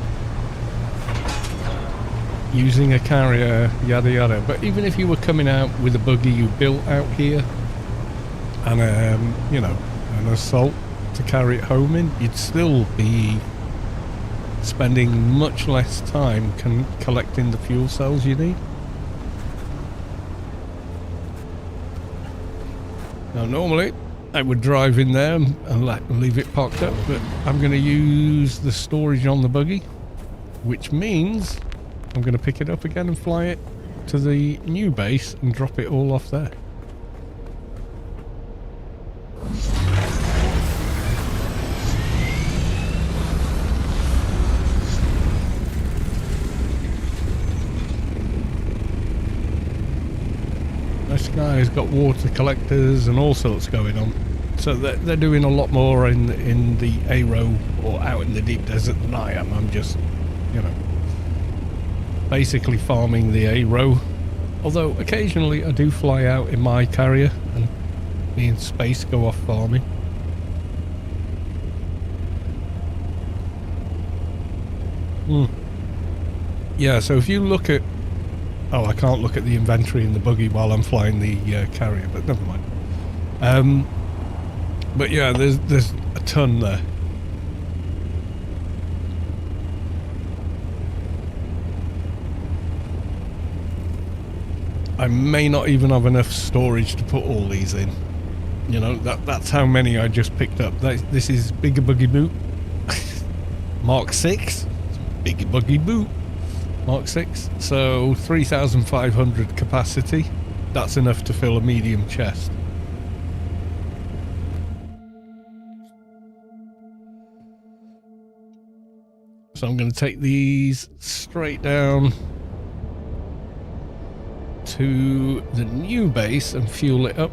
using a carrier, yada yada. But even if you were coming out with a buggy you built out here, and you know, an assault to carry it home in, you'd still be spending much less time collecting the fuel cells you need. Now normally I would drive in there and leave it parked up, but I'm going to use the storage on the buggy, which means I'm going to pick it up again and fly it to the new base and drop it all off there. This guy's got water collectors and all sorts going on. So they're doing a lot more in the aero or out in the deep desert than I am. I'm just, you know, basically farming the aero. Although occasionally I do fly out in my carrier and me and Space go off farming. Yeah, so if you look at... Oh, I can't look at the inventory in the buggy while I'm flying the carrier, but never mind. But yeah, there's a ton there. I may not even have enough storage to put all these in. You know, that's how many I just picked up. This is Bigger Buggy Boot. Mark 6. Bigger Buggy Boot. Mark 6. So 3,500 capacity. That's enough to fill a medium chest. So I'm going to take these straight down to the new base and fuel it up.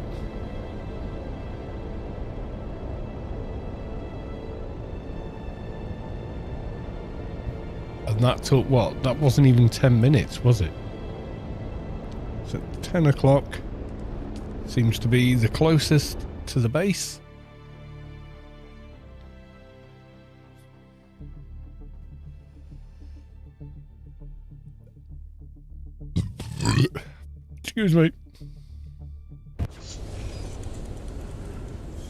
And that took what? That wasn't even 10 minutes, was it? So 10 o'clock seems to be the closest to the base. Excuse me.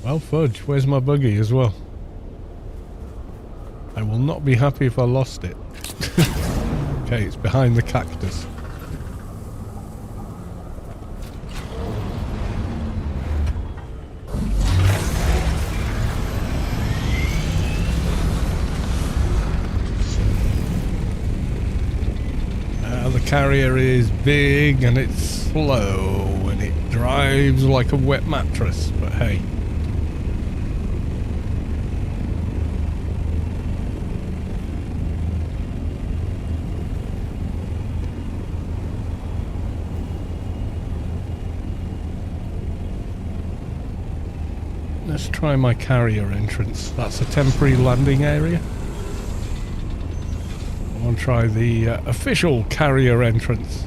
Well, fudge, where's my buggy as well? I will not be happy if I lost it. Okay, it's behind the cactus. The carrier is big and it's slow and it drives like a wet mattress, but hey. Let's try my carrier entrance. That's a temporary landing area. I want to try the official carrier entrance,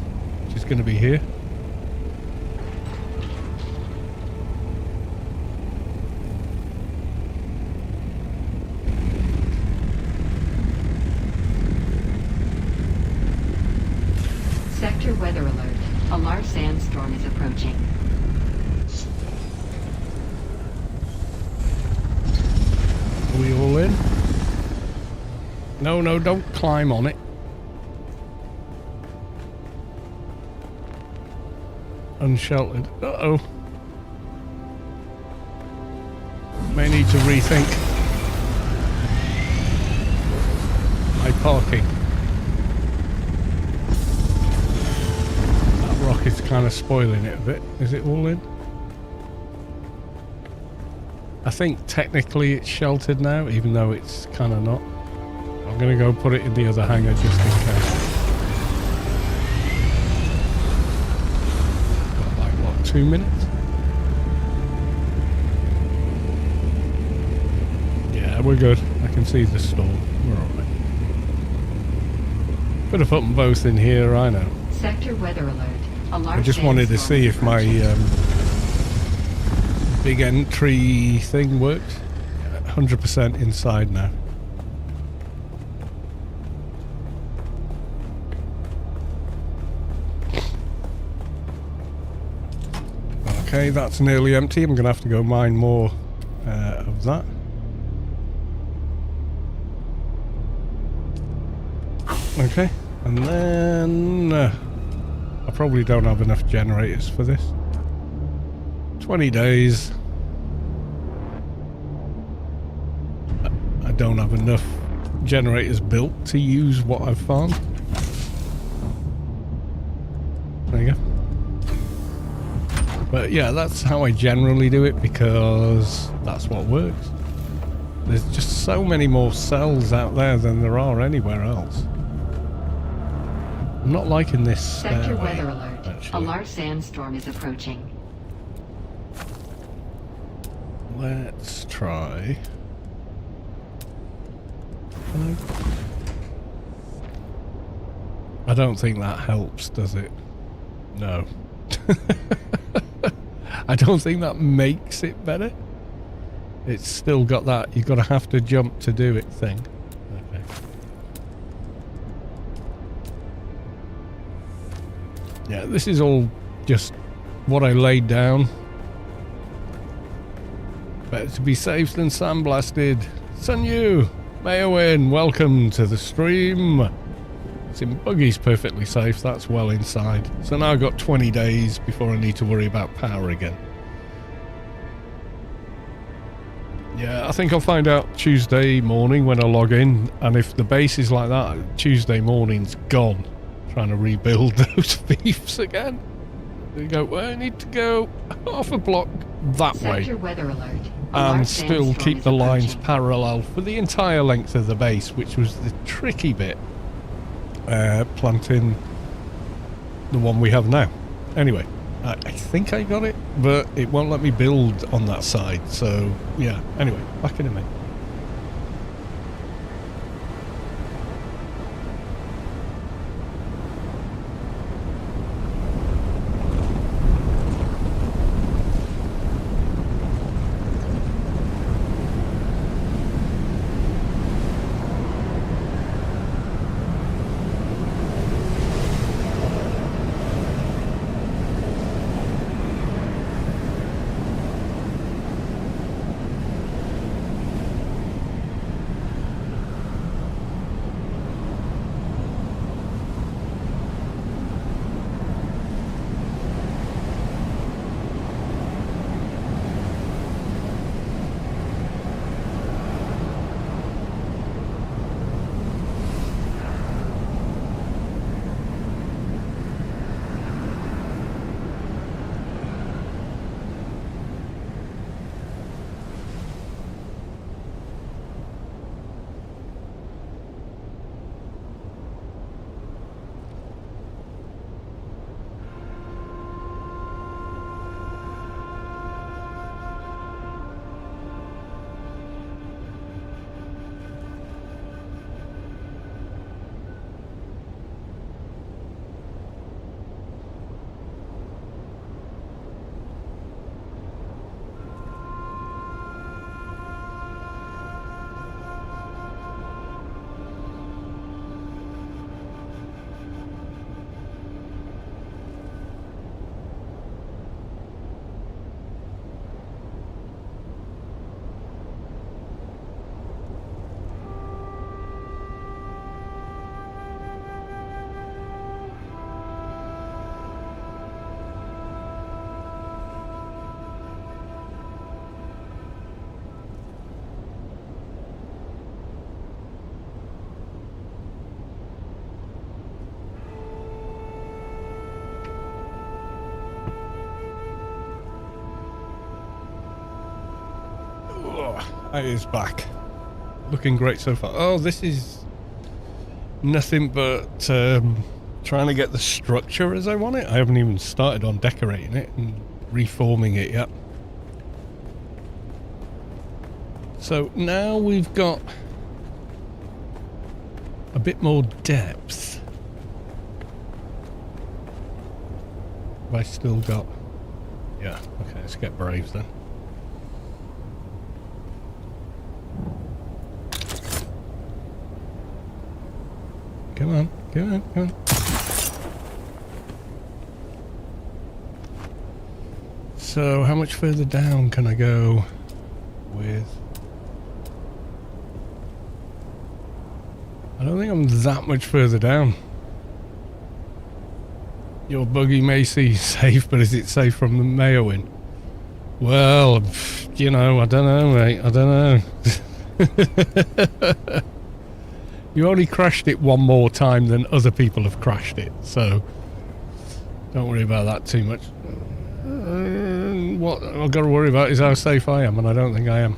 which is going to be here. Sector weather alert. A large sandstorm is approaching. Are we all in? No, don't climb on it. Unsheltered. Uh-oh. May need to rethink my parking. That rock is kind of spoiling it a bit. Is it all in? I think technically it's sheltered now, even though it's kind of not. I'm going to go put it in the other hangar just in case. Got like, what, 2 minutes? Yeah, we're good. I can see the storm. We're alright. Could have put them both in here, I know. Sector weather alert. A large I just wanted to sandstorm see is if my big entry thing worked. 100% inside now. Okay, that's nearly empty. I'm going to have to go mine more of that. Okay, and then I probably don't have enough generators for this. 20 days. I don't have enough generators built to use what I've farmed. There you go. But yeah, that's how I generally do it because that's what works. There's just so many more cells out there than there are anywhere else. I'm not liking this Sector stairway, weather alert. actually. A large sandstorm is approaching. Let's try. I don't think that helps, does it? No. I don't think that makes it better. It's still got that you've got to have to jump to do it thing. Okay. Yeah, this is all just what I laid down. Better to be safe than sandblasted. Sun Yu, Mayoin, welcome to the stream. It's in buggy's perfectly safe, that's well inside. So now I've got 20 days before I need to worry about power again. Yeah, I think I'll find out Tuesday morning when I log in, and if the base is like that, Tuesday morning's gone. Trying to rebuild those beefs again. They go, well, I need to go half a block that way. Sector weather alert. A And large still sandstorm keep is the lines approaching. parallel for the entire length of the base, which was the tricky bit. Planting the one we have now. Anyway, I think I got it, but it won't let me build on that side. So, yeah. Anyway, back in a minute. It is back. Looking great so far. Oh, this is nothing but trying to get the structure as I want it. I haven't even started on decorating it and reforming it yet. So now we've got a bit more depth. Have I still got... Yeah, okay, let's get Braves then. Come on, come on, come on. So, how much further down can I go with... I don't think I'm that much further down. Your buggy may seem safe, but is it safe from the Mayoing? Well, you know, I don't know, mate. I don't know. You only crashed it one more time than other people have crashed it, so don't worry about that too much. What I've got to worry about is how safe I am, and I don't think I am.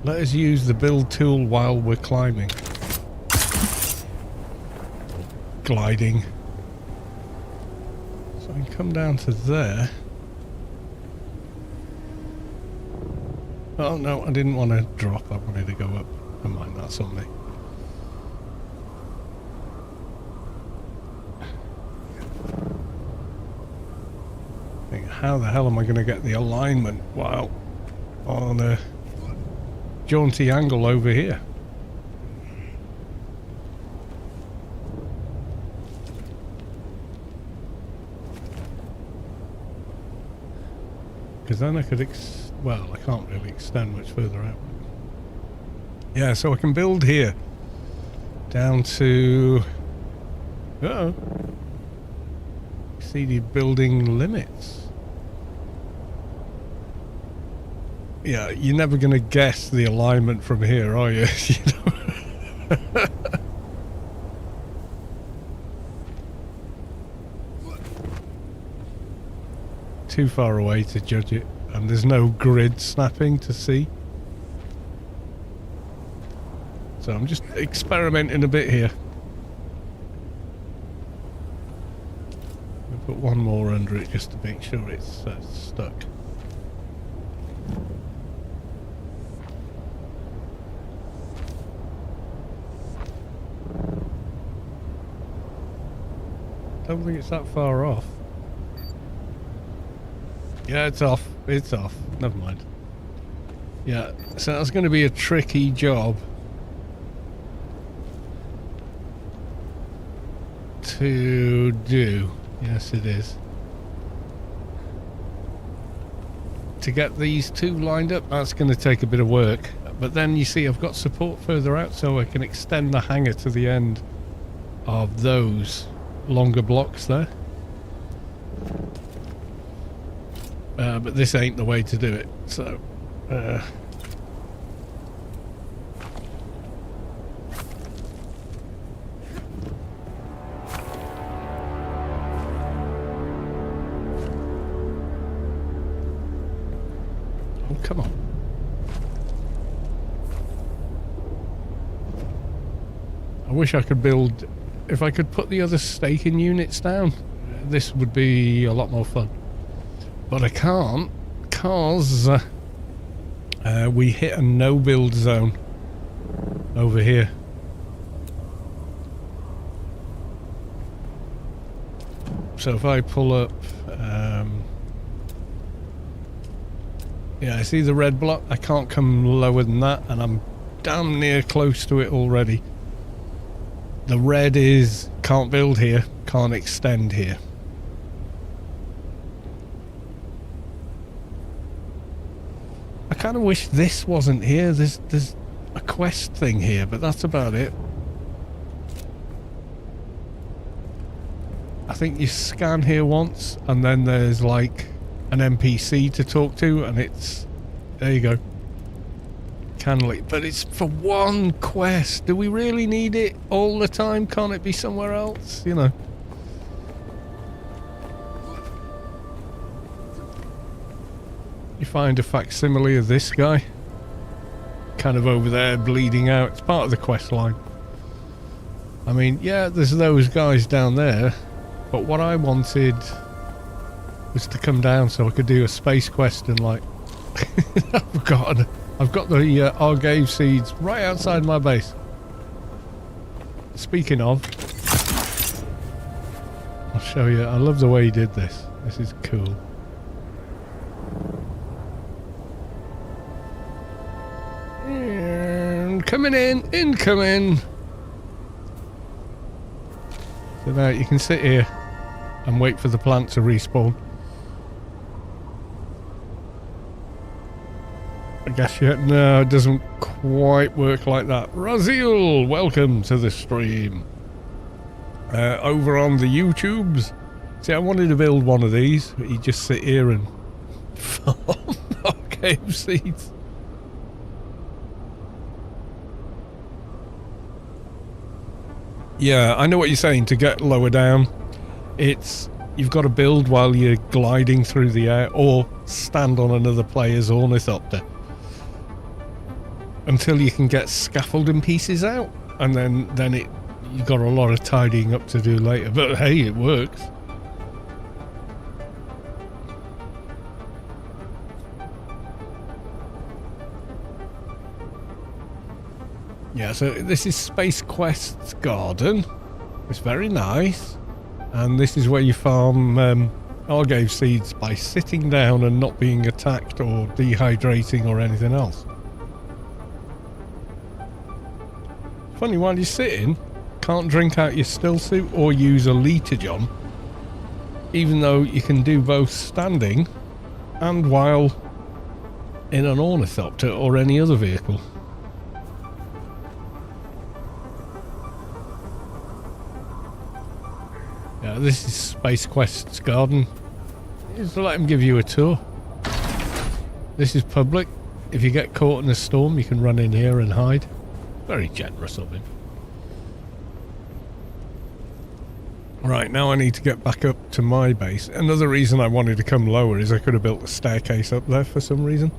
Let us use the build tool while we're climbing. Gliding. So I can come down to there. Oh no, I didn't want to drop, I wanted to go up. Never mind, that's on me. How the hell am I going to get the alignment while on a jaunty angle over here? Because then I could well, I can't really extend much further out. Yeah, so I can build here down to exceeded building limits. Yeah, you're never going to guess the alignment from here, are you? You know? Too far away to judge it, and there's no grid snapping to see. So I'm just experimenting a bit here. I'll put one more under it just to make sure it's stuck. I don't think it's that far off. Yeah, it's off. It's off. Never mind. Yeah, so that's going to be a tricky job to do. Yes, it is. To get these two lined up, that's going to take a bit of work. But then you see I've got support further out, so I can extend the hangar to the end of those longer blocks there. But this ain't the way to do it, so oh, come on. I wish I could build... If I could put the other staking units down, this would be a lot more fun. But I can't, because we hit a no-build zone over here. So if I pull up... yeah, I see the red block. I can't come lower than that, and I'm damn near close to it already. The red is can't build here, can't extend here. I kind of wish this wasn't here. There's a quest thing here, but that's about it. I think you scan here once, and then there's like an NPC to talk to, and it's... There you go. can leave, but it's for one quest. Do we really need it all the time? Can't it be somewhere else? You know. You find a facsimile of this guy, kind of over there bleeding out. It's part of the quest line. I mean, yeah, there's those guys down there, but what I wanted was to come down so I could do a space quest and like I've got the Argave seeds right outside my base. Speaking of, I'll show you. I love the way he did this. This is cool. And coming in, incoming. So now you can sit here and wait for the plant to respawn. I guess yet no, it doesn't quite work like that. Raziel, welcome to the stream. Over on the YouTubes. See, I wanted to build one of these, but you just sit here and farm arcade seeds. Yeah, I know what you're saying. To get lower down, you've got to build while you're gliding through the air, or stand on another player's ornithopter until you can get scaffolding pieces out, and then you've got a lot of tidying up to do later. But hey, it works. Yeah, so this is Space Quest's garden. It's very nice. And this is where you farm Argave seeds by sitting down and not being attacked or dehydrating or anything else. Funny, while you're sitting, can't drink out your still suit or use a litogen, even though you can do both standing and while in an ornithopter or any other vehicle. Yeah, this is Space Quest's garden. Just let him give you a tour. This is public. If you get caught in a storm, you can run in here and hide. Very generous of him. Right, now I need to get back up to my base. Another reason I wanted to come lower is I could have built a staircase up there for some reason.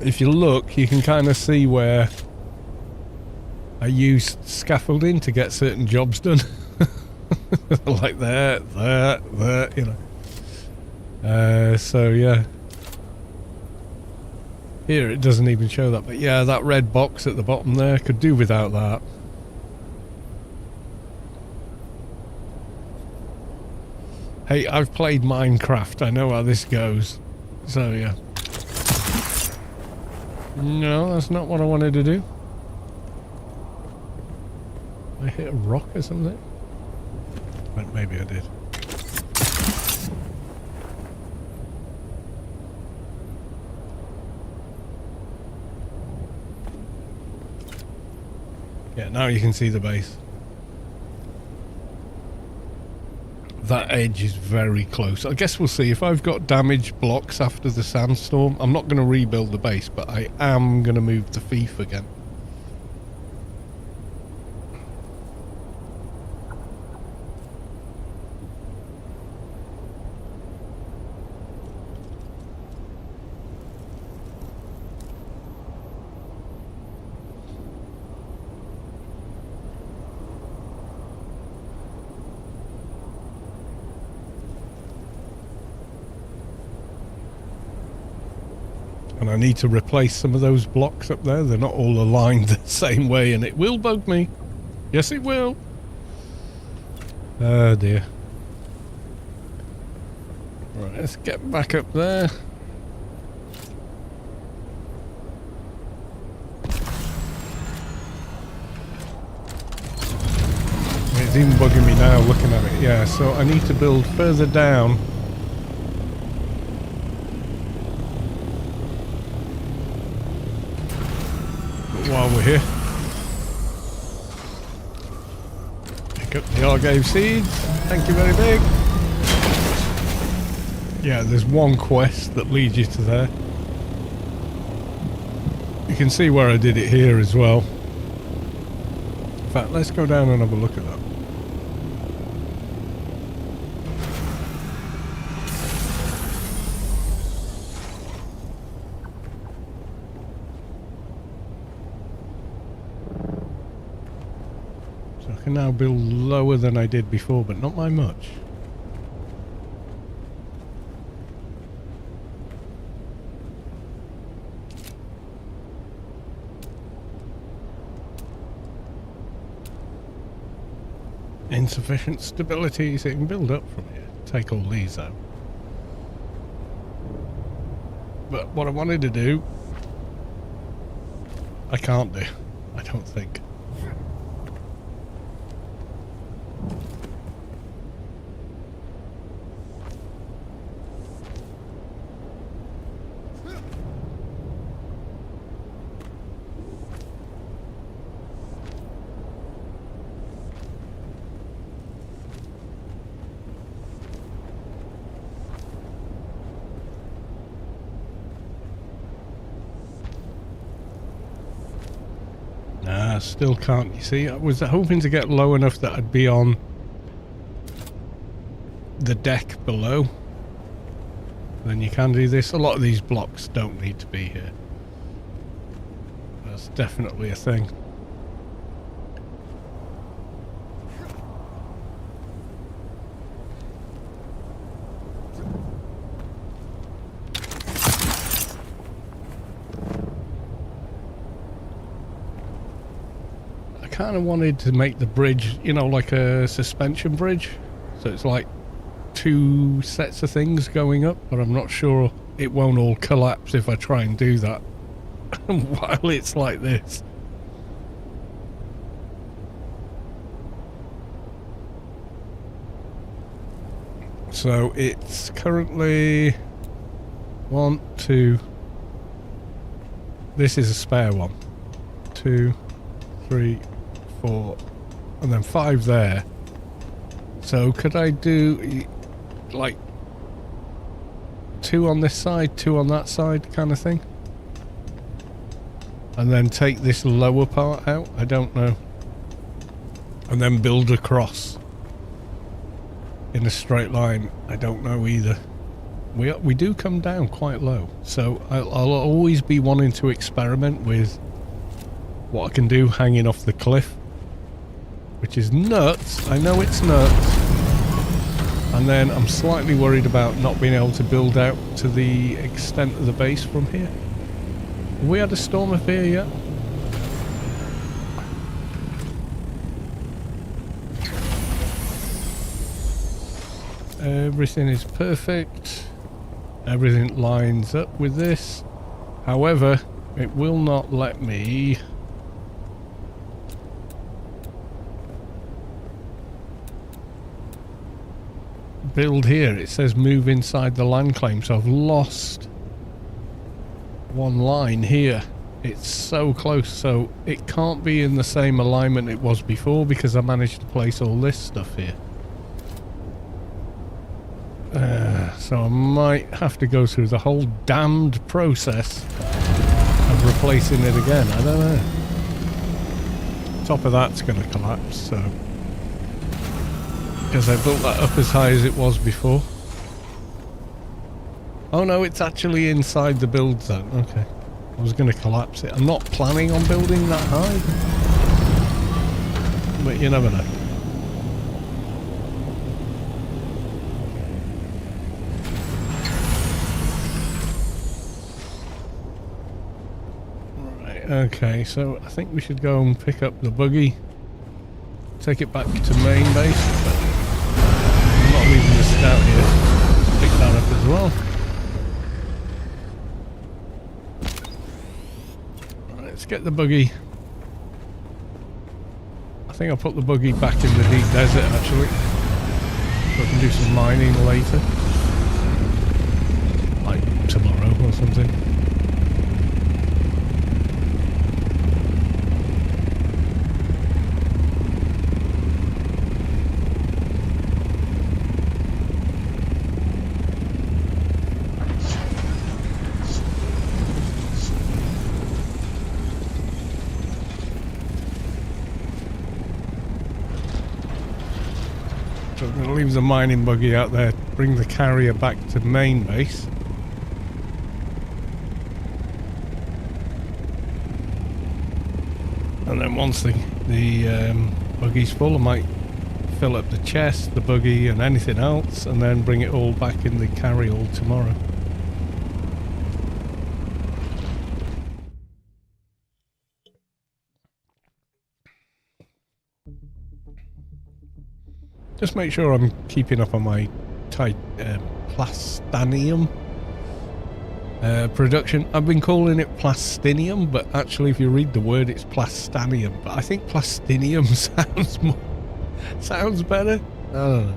If you look, you can kind of see where I used scaffolding to get certain jobs done. Like there, you know. So yeah. Here it doesn't even show that, but yeah, that red box at the bottom there, could do without that. Hey, I've played Minecraft, I know how this goes. So yeah. No, that's not what I wanted to do. I hit a rock or something? But maybe I did. Yeah, now you can see the base. That edge is very close. I guess we'll see. If I've got damaged blocks after the sandstorm, I'm not going to rebuild the base, but I am going to move the fief again. And I need to replace some of those blocks up there. They're not all aligned the same way, and it will bug me. Yes, it will. Oh dear. Right, let's get back up there. It's even bugging me now looking at it. Yeah, so I need to build further down. While we're here, pick up the Argave seeds. Thank you very big. Yeah, there's one quest that leads you to there. You can see where I did it here as well. In fact, let's go down and have a look at that. So I can now build lower than I did before, but not by much. Insufficient stability, so it can build up from here. Take all these out. But what I wanted to do, I can't do. I don't think. Still can't. You see, I was hoping to get low enough that I'd be on the deck below. Then you can do this. A lot of these blocks don't need to be here. That's definitely a thing. I kind of wanted to make the bridge, you know, like a suspension bridge. So it's like two sets of things going up, but I'm not sure it won't all collapse if I try and do that while it's like this. So it's currently 1, 2. This is a spare one. 2, 3, 4, and then 5 there. So could I do like 2 on this side, 2 on that side kind of thing? And then take this lower part out? I don't know. And then build across in a straight line. I don't know either. We do come down quite low. So I'll always be wanting to experiment with what I can do hanging off the cliff. Which is nuts. I know it's nuts. And then I'm slightly worried about not being able to build out to the extent of the base from here. Have we had a storm up here yet? Everything is perfect. Everything lines up with this. However, it will not let me build here. It says move inside the land claim, so I've lost one line here. It's so close, so it can't be in the same alignment it was before because I managed to place all this stuff here. So I might have to go through the whole damned process of replacing it again. I don't know. Top of that's going to collapse, so because I built that up as high as it was before. Oh no, it's actually inside the build zone. Okay. I was going to collapse it. I'm not planning on building that high. But you never know. Right, okay, so I think we should go and pick up the buggy. Take it back to main base, but I'm not leaving the scout here. Pick that up as well. Right, let's get the buggy. I think I'll put the buggy back in the deep desert actually. So I can do some mining later. Like tomorrow or something. So I'm going to leave the mining buggy out there, bring the carrier back to main base. And then once the buggy's full, I might fill up the chest, the buggy and anything else, and then bring it all back in the carry-all tomorrow. Just make sure I'm keeping up on my plastanium production. I've been calling it plastinium, but actually if you read the word it's plastanium. But I think plastinium sounds better. I don't know.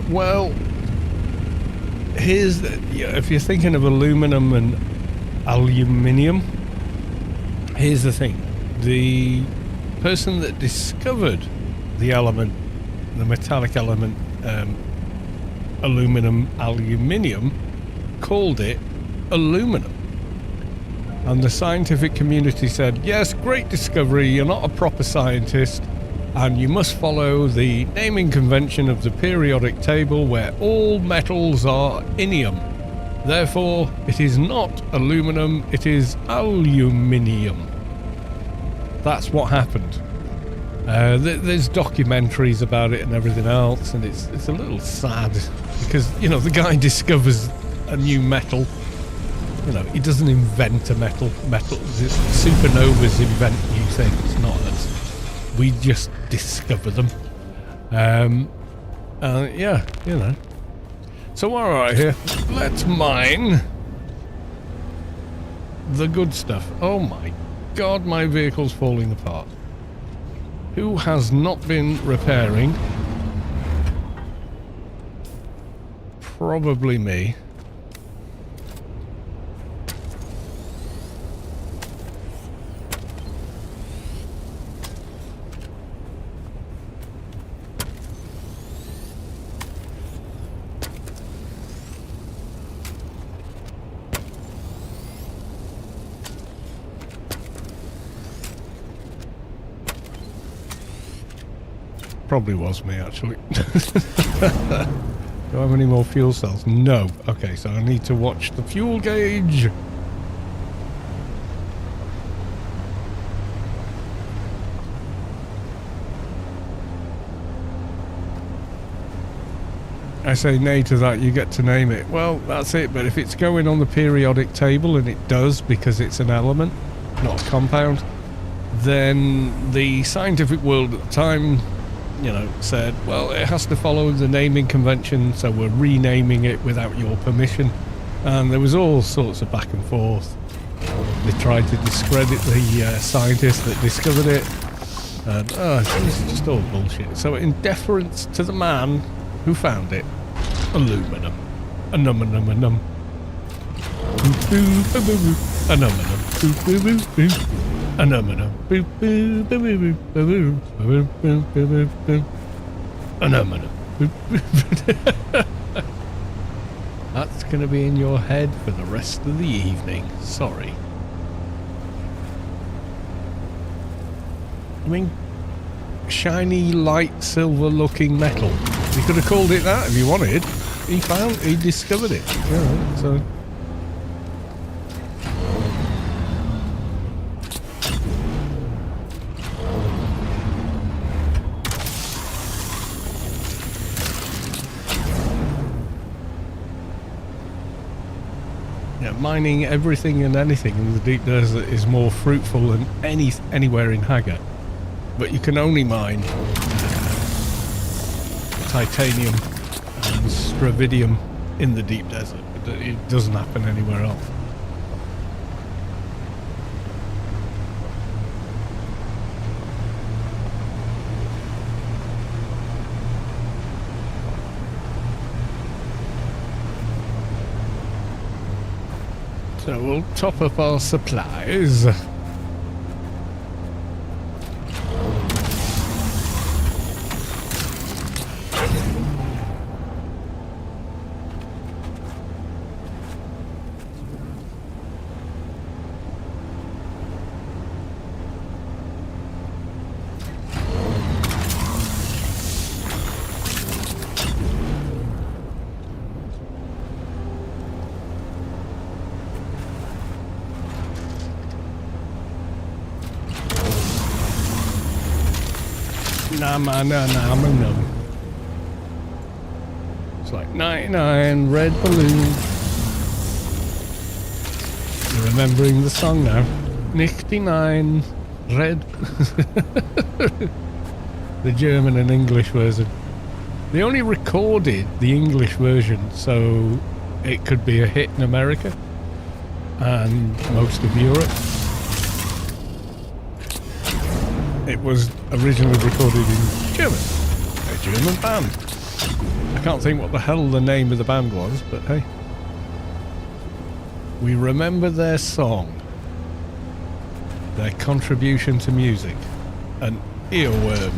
Well, here's if you're thinking of aluminum and aluminium, here's the thing: the person that discovered the element, the metallic element, aluminium, called it aluminum, and the scientific community said, "Yes, great discovery. You're not a proper scientist." And you must follow the naming convention of the periodic table where all metals are inium. Therefore, it is not aluminum, it is aluminium. That's what happened. There's documentaries about it and everything else, and it's a little sad because, you know, the guy discovers a new metal. You know, he doesn't invent a metal. Supernovas invent new things, not us. We just discover them. Yeah, you know. So while we're out here, let's mine the good stuff. Oh my god, my vehicle's falling apart. Who has not been repairing? Probably me. Probably was me, actually. Do I have any more fuel cells? No. Okay, so I need to watch the fuel gauge. I say nay to that, you get to name it. Well, that's it, but if it's going on the periodic table, and it does because it's an element, not a compound, then the scientific world at the time, you know, said, well, it has to follow the naming convention, so we're renaming it without your permission. And there was all sorts of back and forth. They tried to discredit the scientist that discovered it, and it's just all bullshit. So in deference to the man who found it, aluminum, aluminum, aluminum, aluminum, aluminum. That's going to be in your head for the rest of the evening. Sorry. I mean, shiny, light, silver-looking metal. You could have called it that if you wanted. He discovered it. You know, so. Yeah, mining everything and anything in the deep desert is more fruitful than anywhere in Haggard. But you can only mine titanium and stravidium in the deep desert. It doesn't happen anywhere else. So we'll top up our supplies. No. It's like 99 red balloons. You're remembering the song now. 99 red. The German and English version. They only recorded the English version so it could be a hit in America and most of Europe. It was originally recorded in German, a German band. I can't think what the hell the name of the band was, but hey. We remember their song, their contribution to music, an earworm.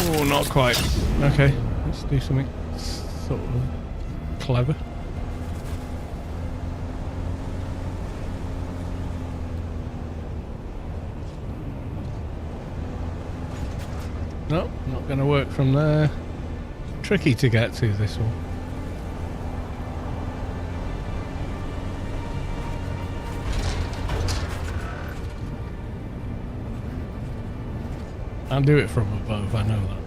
Oh, not quite. Okay, let's do something sort of clever. No, not going to work from there. Tricky to get to, this one. I'll do it from above, I know that.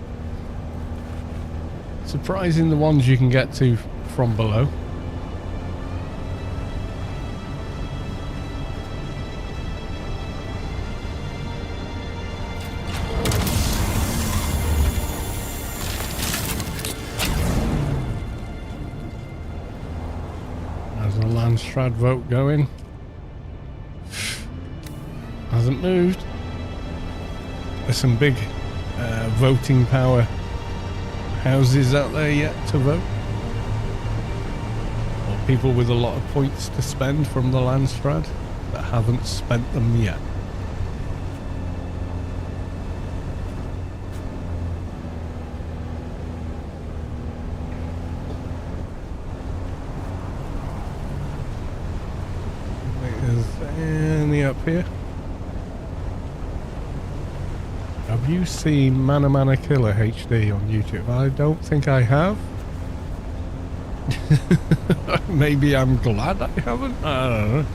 Surprising the ones you can get to from below. There's a Landstrad vote going. Hasn't moved. There's some big voting power houses out there yet to vote. Or people with a lot of points to spend from the Landstrad that haven't spent them yet. Is any up here? Have you seen Mana Killer HD on YouTube? I don't think I have. Maybe I'm glad I haven't. I don't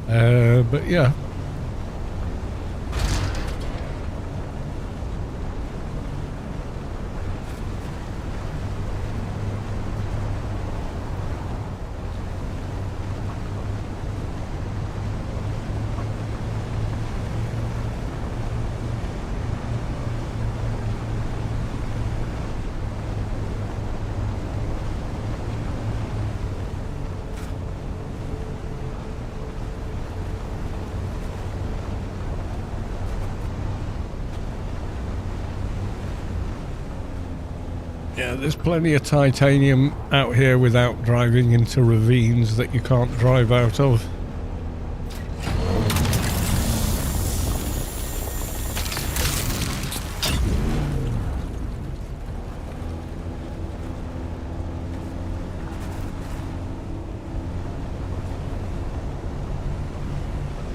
know. But yeah. Yeah, there's plenty of titanium out here without driving into ravines that you can't drive out of.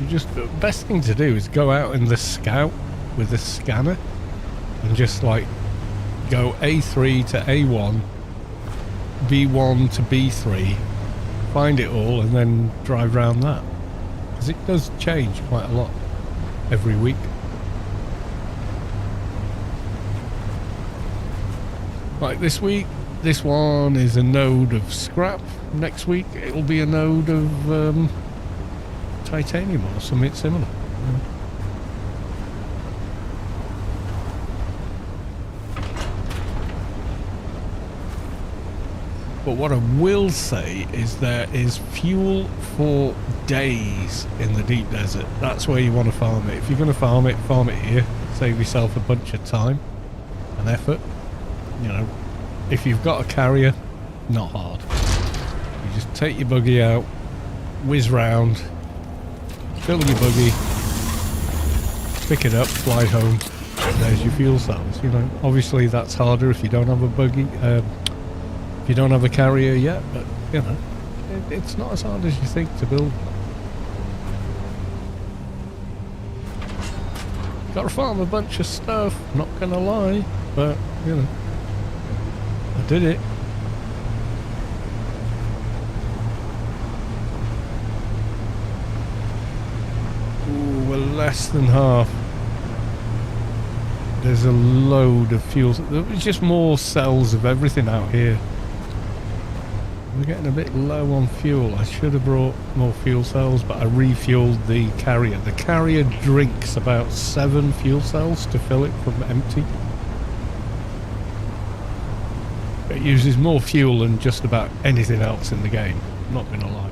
You just, the best thing to do is go out in the Scout with the scanner and just like go A3 to A1, B1 to B3, find it all and then drive around that. Because it does change quite a lot every week. Like this week, this one is a node of scrap. Next week it'll be a node of titanium or something similar. But what I will say is there is fuel for days in the deep desert. That's where you want to farm it. If you're going to farm it here. Save yourself a bunch of time and effort. You know, if you've got a carrier, not hard. You just take your buggy out, whiz round, fill your buggy, pick it up, fly home. There's your fuel cells. You know, obviously that's harder if you don't have a buggy. You don't have a carrier yet, but you know, it's not as hard as you think to build. Got to farm a bunch of stuff, not gonna lie, but you know, I did it. Ooh, we're less than half. There's a load of fuel. There's just more cells of everything out here. We're getting a bit low on fuel. I should have brought more fuel cells, but I refueled the carrier. The carrier drinks about 7 fuel cells to fill it from empty. It uses more fuel than just about anything else in the game, not gonna lie.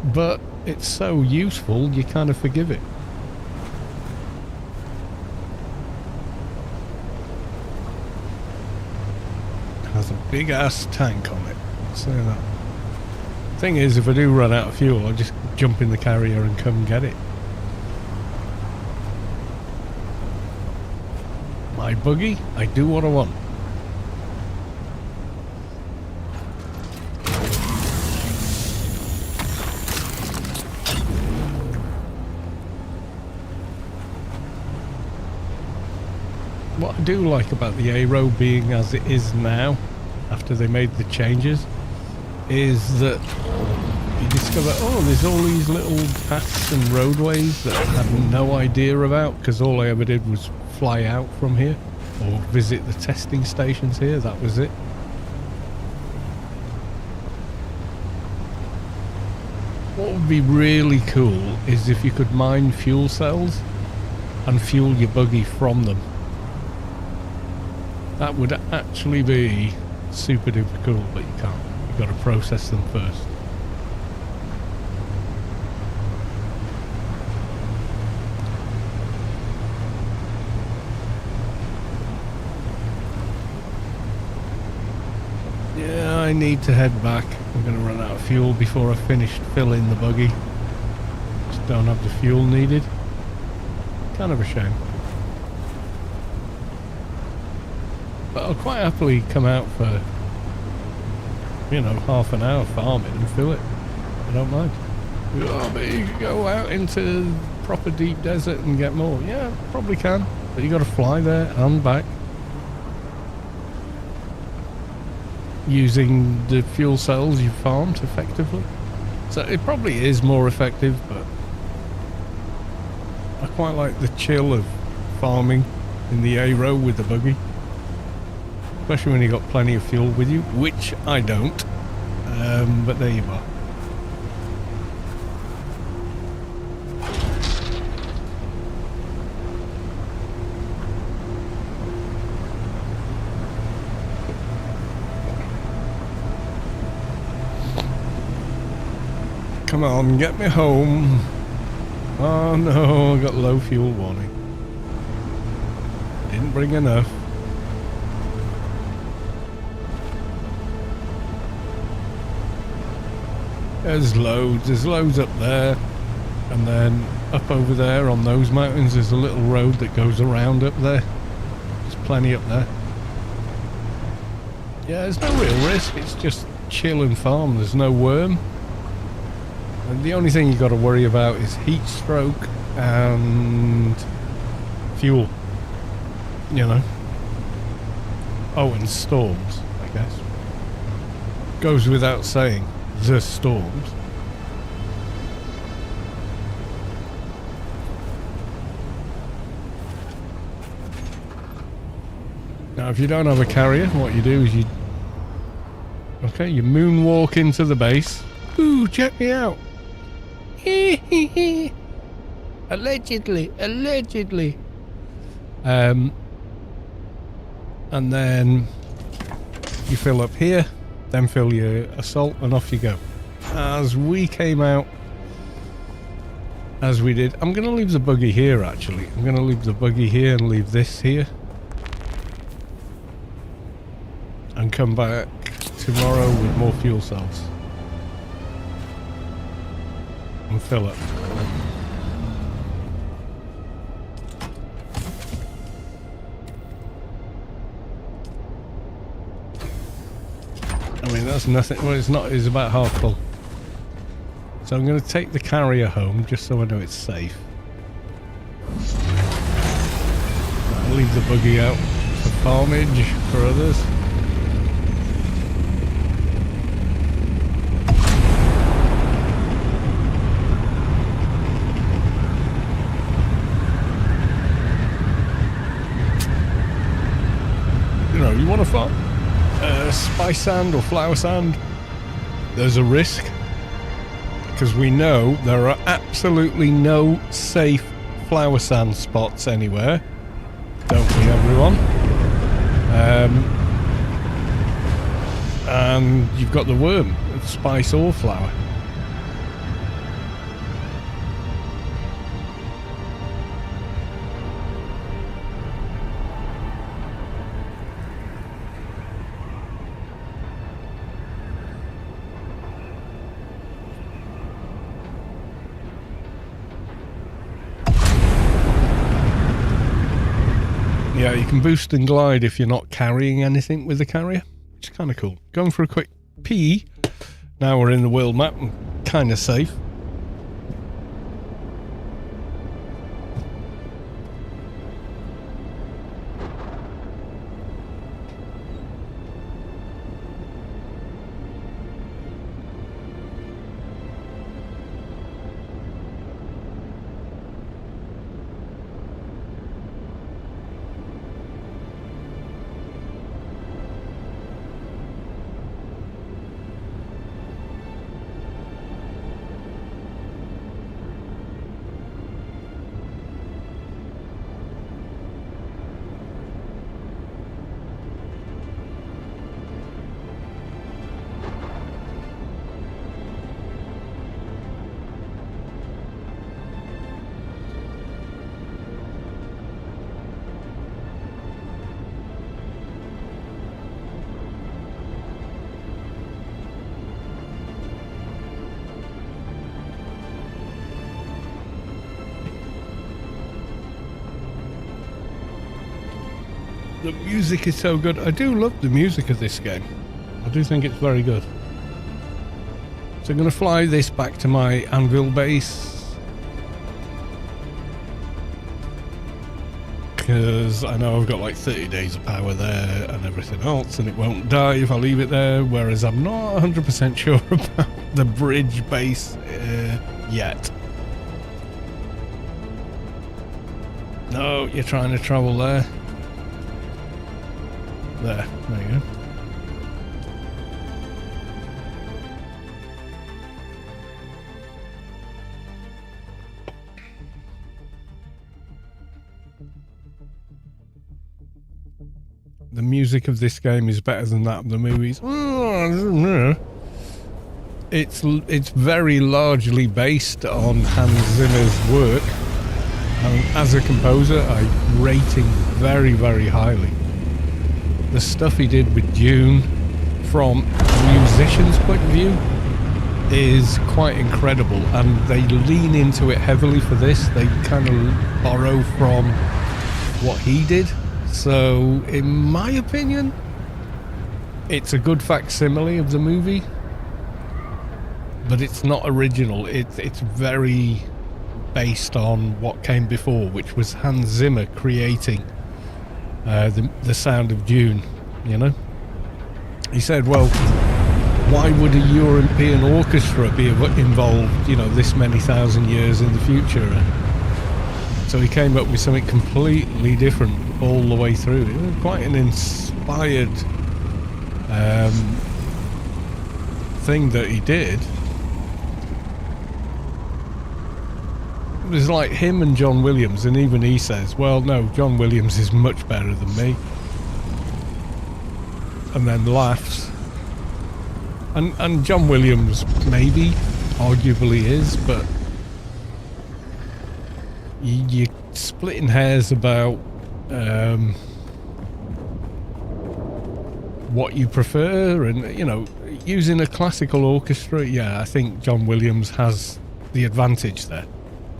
But it's so useful, you kind of forgive it. It has a big ass tank on it. Say that. Thing is, if I do run out of fuel, I'll just jump in the carrier and come get it. My buggy, I do what I want. What I do like about the A-row being as it is now, after they made the changes, is that you discover, oh, there's all these little paths and roadways that I had no idea about, because all I ever did was fly out from here or visit the testing stations here. That was it. What would be really cool is if you could mine fuel cells and fuel your buggy from them. That would actually be super duper cool, but you can't. You've got to process them first. Yeah, I need to head back. I'm going to run out of fuel before I finish filling the buggy. Just don't have the fuel needed. Kind of a shame. But I'll quite happily come out for, you know, half an hour farming and fill it. I don't mind. Oh, but you can go out into proper deep desert and get more. Yeah, probably can. But you got to fly there and back. Using the fuel cells you farmed effectively. So it probably is more effective, but I quite like the chill of farming in the A-row with the buggy. Especially when you got plenty of fuel with you, which I don't. But there you are. Come on, get me home. Oh no, I got low fuel warning. Didn't bring enough. There's loads up there, and then up over there on those mountains there's a little road that goes around up there. There's plenty up there. Yeah, there's no real risk, it's just chill and farm, there's no worm. And the only thing you got to worry about is heat stroke and fuel. You know. Oh, and storms, I guess. Goes without saying, the storms. Now, if you don't have a carrier, what you do is you... Okay, you moonwalk into the base. Ooh, check me out. Allegedly. And then you fill up here, then fill your assault, and off you go. As we came out, as we did, I'm going to leave the buggy here, actually. I'm going to leave the buggy here and leave this here. And come back tomorrow with more fuel cells. And fill up. I mean, that's nothing. Well, it's not. It's about half full. So I'm going to take the carrier home just so I know it's safe. I'll leave the buggy out for farmage for others. You know, you want to farm spice sand or flower sand, there's a risk, because we know there are absolutely no safe flower sand spots anywhere, don't we, everyone? And you've got the worm, spice or flower. Yeah, you can boost and glide if you're not carrying anything with the carrier, which is kind of cool. Going for a quick pee. Now we're in the world map and kind of safe. The music is so good. I do love the music of this game. I do think it's very good. So I'm going to fly this back to my Anvil base, because I know I've got like 30 days of power there and everything else, and it won't die if I leave it there, whereas I'm not 100% sure about the bridge base yet. No, you're trying to travel there. There you go. The music of this game is better than that of the movies. It's very largely based on Hans Zimmer's work. As a composer, I rate him very, very highly. The stuff he did with DUNE, from a musician's point of view, is quite incredible, and they lean into it heavily for this. They kind of borrow from what he did. So, in my opinion, it's a good facsimile of the movie. but it's not original. It's very based on what came before, which was Hans Zimmer creating the sound of Dune. You know, he said, well, why would a European orchestra be involved, you know, this many thousand years in the future? So he came up with something completely different all the way through. It was quite an inspired thing that he did. It was like him and John Williams, and even he says, well, no, John Williams is much better than me. And then laughs. And John Williams maybe, arguably is, but you're splitting hairs about what you prefer, and, you know, using a classical orchestra, yeah, I think John Williams has the advantage there.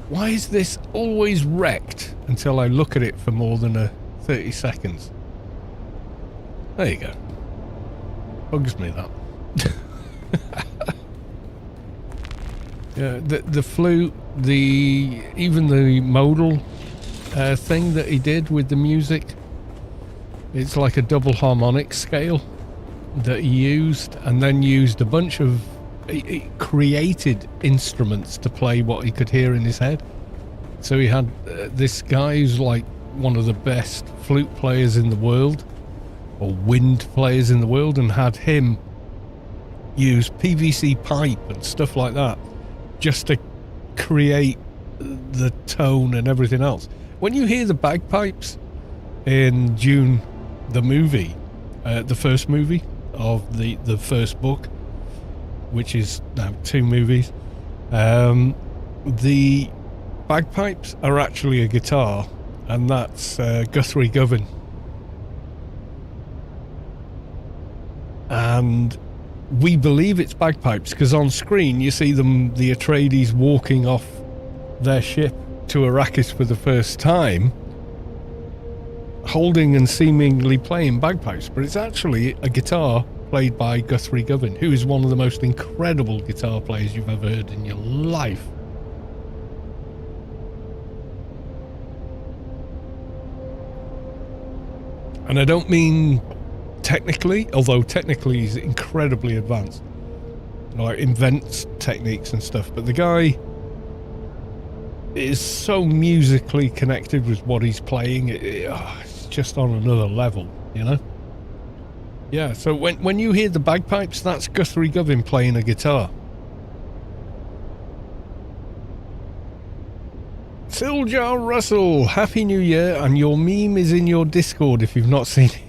Why is this always wrecked until I look at it for more than 30 seconds? There you go. Bugs me, that. Yeah, the flute, even the modal thing that he did with the music, it's like a double harmonic scale that he used, and then used a bunch of he created instruments to play what he could hear in his head. So he had this guy who's like one of the best flute players in the world, or wind players in the world, and had him use PVC pipe and stuff like that just to create the tone and everything else. When you hear the bagpipes in Dune, the movie, the first movie of the first book, which is now 2 movies, the bagpipes are actually a guitar, and that's Guthrie Govan. And we believe it's bagpipes because on screen you see them, the Atreides, walking off their ship to Arrakis for the first time, holding and seemingly playing bagpipes, but it's actually a guitar played by Guthrie Govan, who is one of the most incredible guitar players you've ever heard in your life. And I don't mean technically, although technically he's incredibly advanced, like invents techniques and stuff, but the guy is so musically connected with what he's playing, it's just on another level, you know? Yeah, so when you hear the bagpipes, that's Guthrie Govan playing a guitar. Siljar Russell, Happy New Year, and your meme is in your Discord if you've not seen it.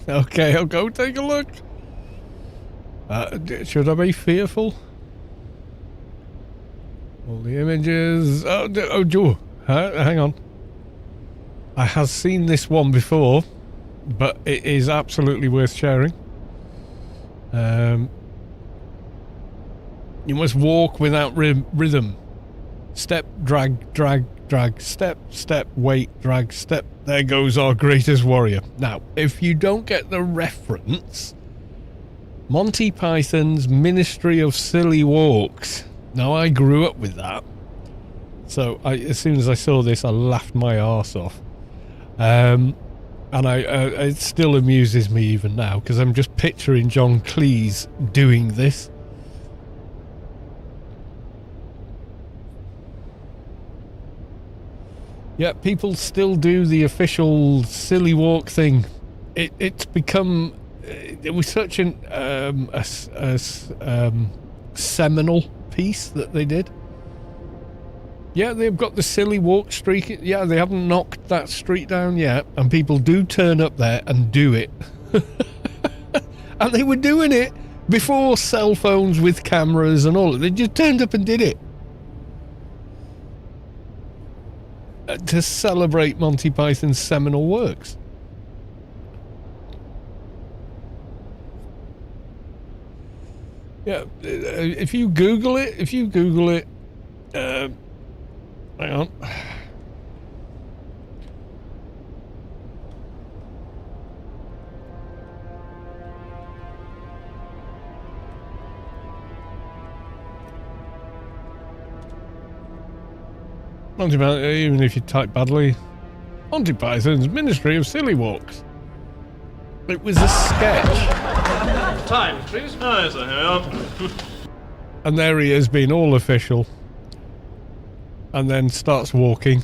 Okay, I'll go take a look. Should I be fearful? All the images. Oh, Joe, hang on. I have seen this one before, but it is absolutely worth sharing. You must walk without rhythm. Step, drag, drag, drag, step, step, wait, drag, step. There goes our greatest warrior. Now, if you don't get the reference, Monty Python's Ministry of Silly Walks. Now, I grew up with that. So, as soon as I saw this, I laughed my arse off. And it still amuses me even now, because I'm just picturing John Cleese doing this. Yeah, people still do the official silly walk thing. It's become, it was such an seminal piece that they did. Yeah, they've got the silly walk streak. Yeah, they haven't knocked that street down yet, and people do turn up there and do it. And they were doing it before cell phones with cameras and all. They just turned up and did it. To celebrate Monty Python's seminal works. Yeah, if you Google it, hang on. Monty Python, even if you type badly. Monty Python's Ministry of Silly Walks. It was a sketch. Time, please. Oh, yes, here we are. And there he is, being all official. And then starts walking.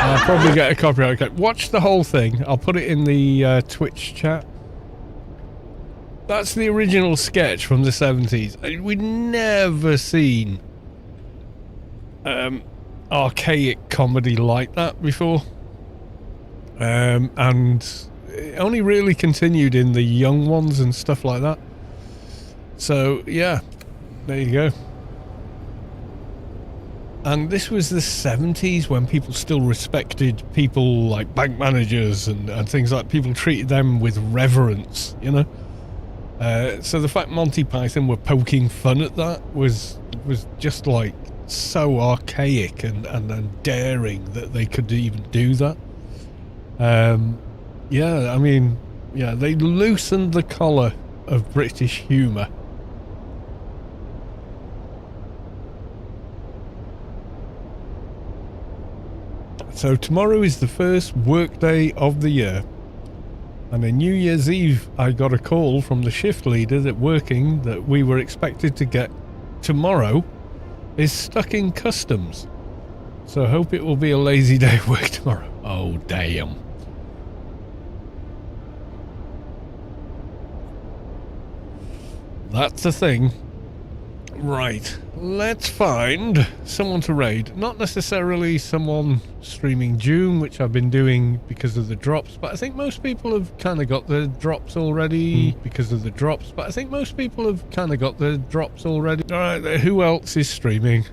I'll probably get a copyright. Okay, watch the whole thing. I'll put it in the Twitch chat. That's the original sketch from the 70s. We'd never seen archaic comedy like that before. And it only really continued in the young ones and stuff like that. So, yeah, there you go. And this was the 70s when people still respected people like bank managers and things like people treated them with reverence, you know? So the fact Monty Python were poking fun at that was just like so archaic and daring that they could even do that. Yeah, I mean, yeah, they loosened the collar of British humour. So tomorrow is the first work day of the year. And on New Year's Eve, I got a call from the shift leader that we were expected to get tomorrow is stuck in customs. So I hope it will be a lazy day of work tomorrow. Oh, damn. That's the thing. Right, let's find someone to raid. Not necessarily someone streaming DUNE, which I've been doing because of the drops, but I think most people have kind of got the drops already because of the drops, but I think most people have kind of got the drops already. Alright, who else is streaming?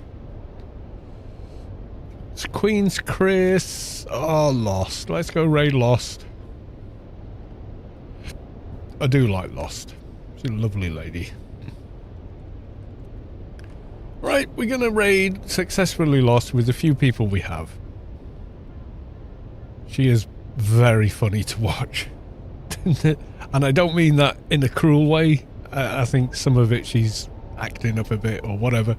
It's Queen's Chris. Oh, Lost. Let's go raid Lost. I do like Lost. She's a lovely lady. Right, we're going to raid Successfully Lost with the few people we have. She is very funny to watch. And I don't mean that in a cruel way. I think some of it she's acting up a bit or whatever.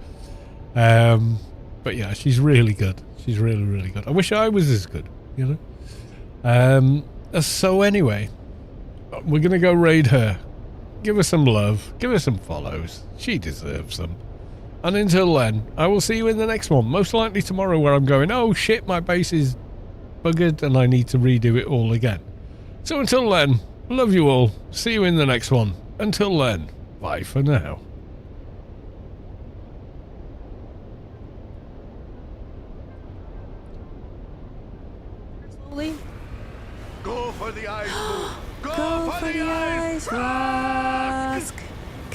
But yeah, she's really good. She's really, really good. I wish I was as good, you know? So anyway, we're going to go raid her. Give her some love. Give her some follows. She deserves them. And until then, I will see you in the next one. Most likely tomorrow where I'm going, oh shit, my base is buggered and I need to redo it all again. So until then, love you all. See you in the next one. Until then, bye for now. Slowly. Go for the eyes, Go, Go for the eyes, right.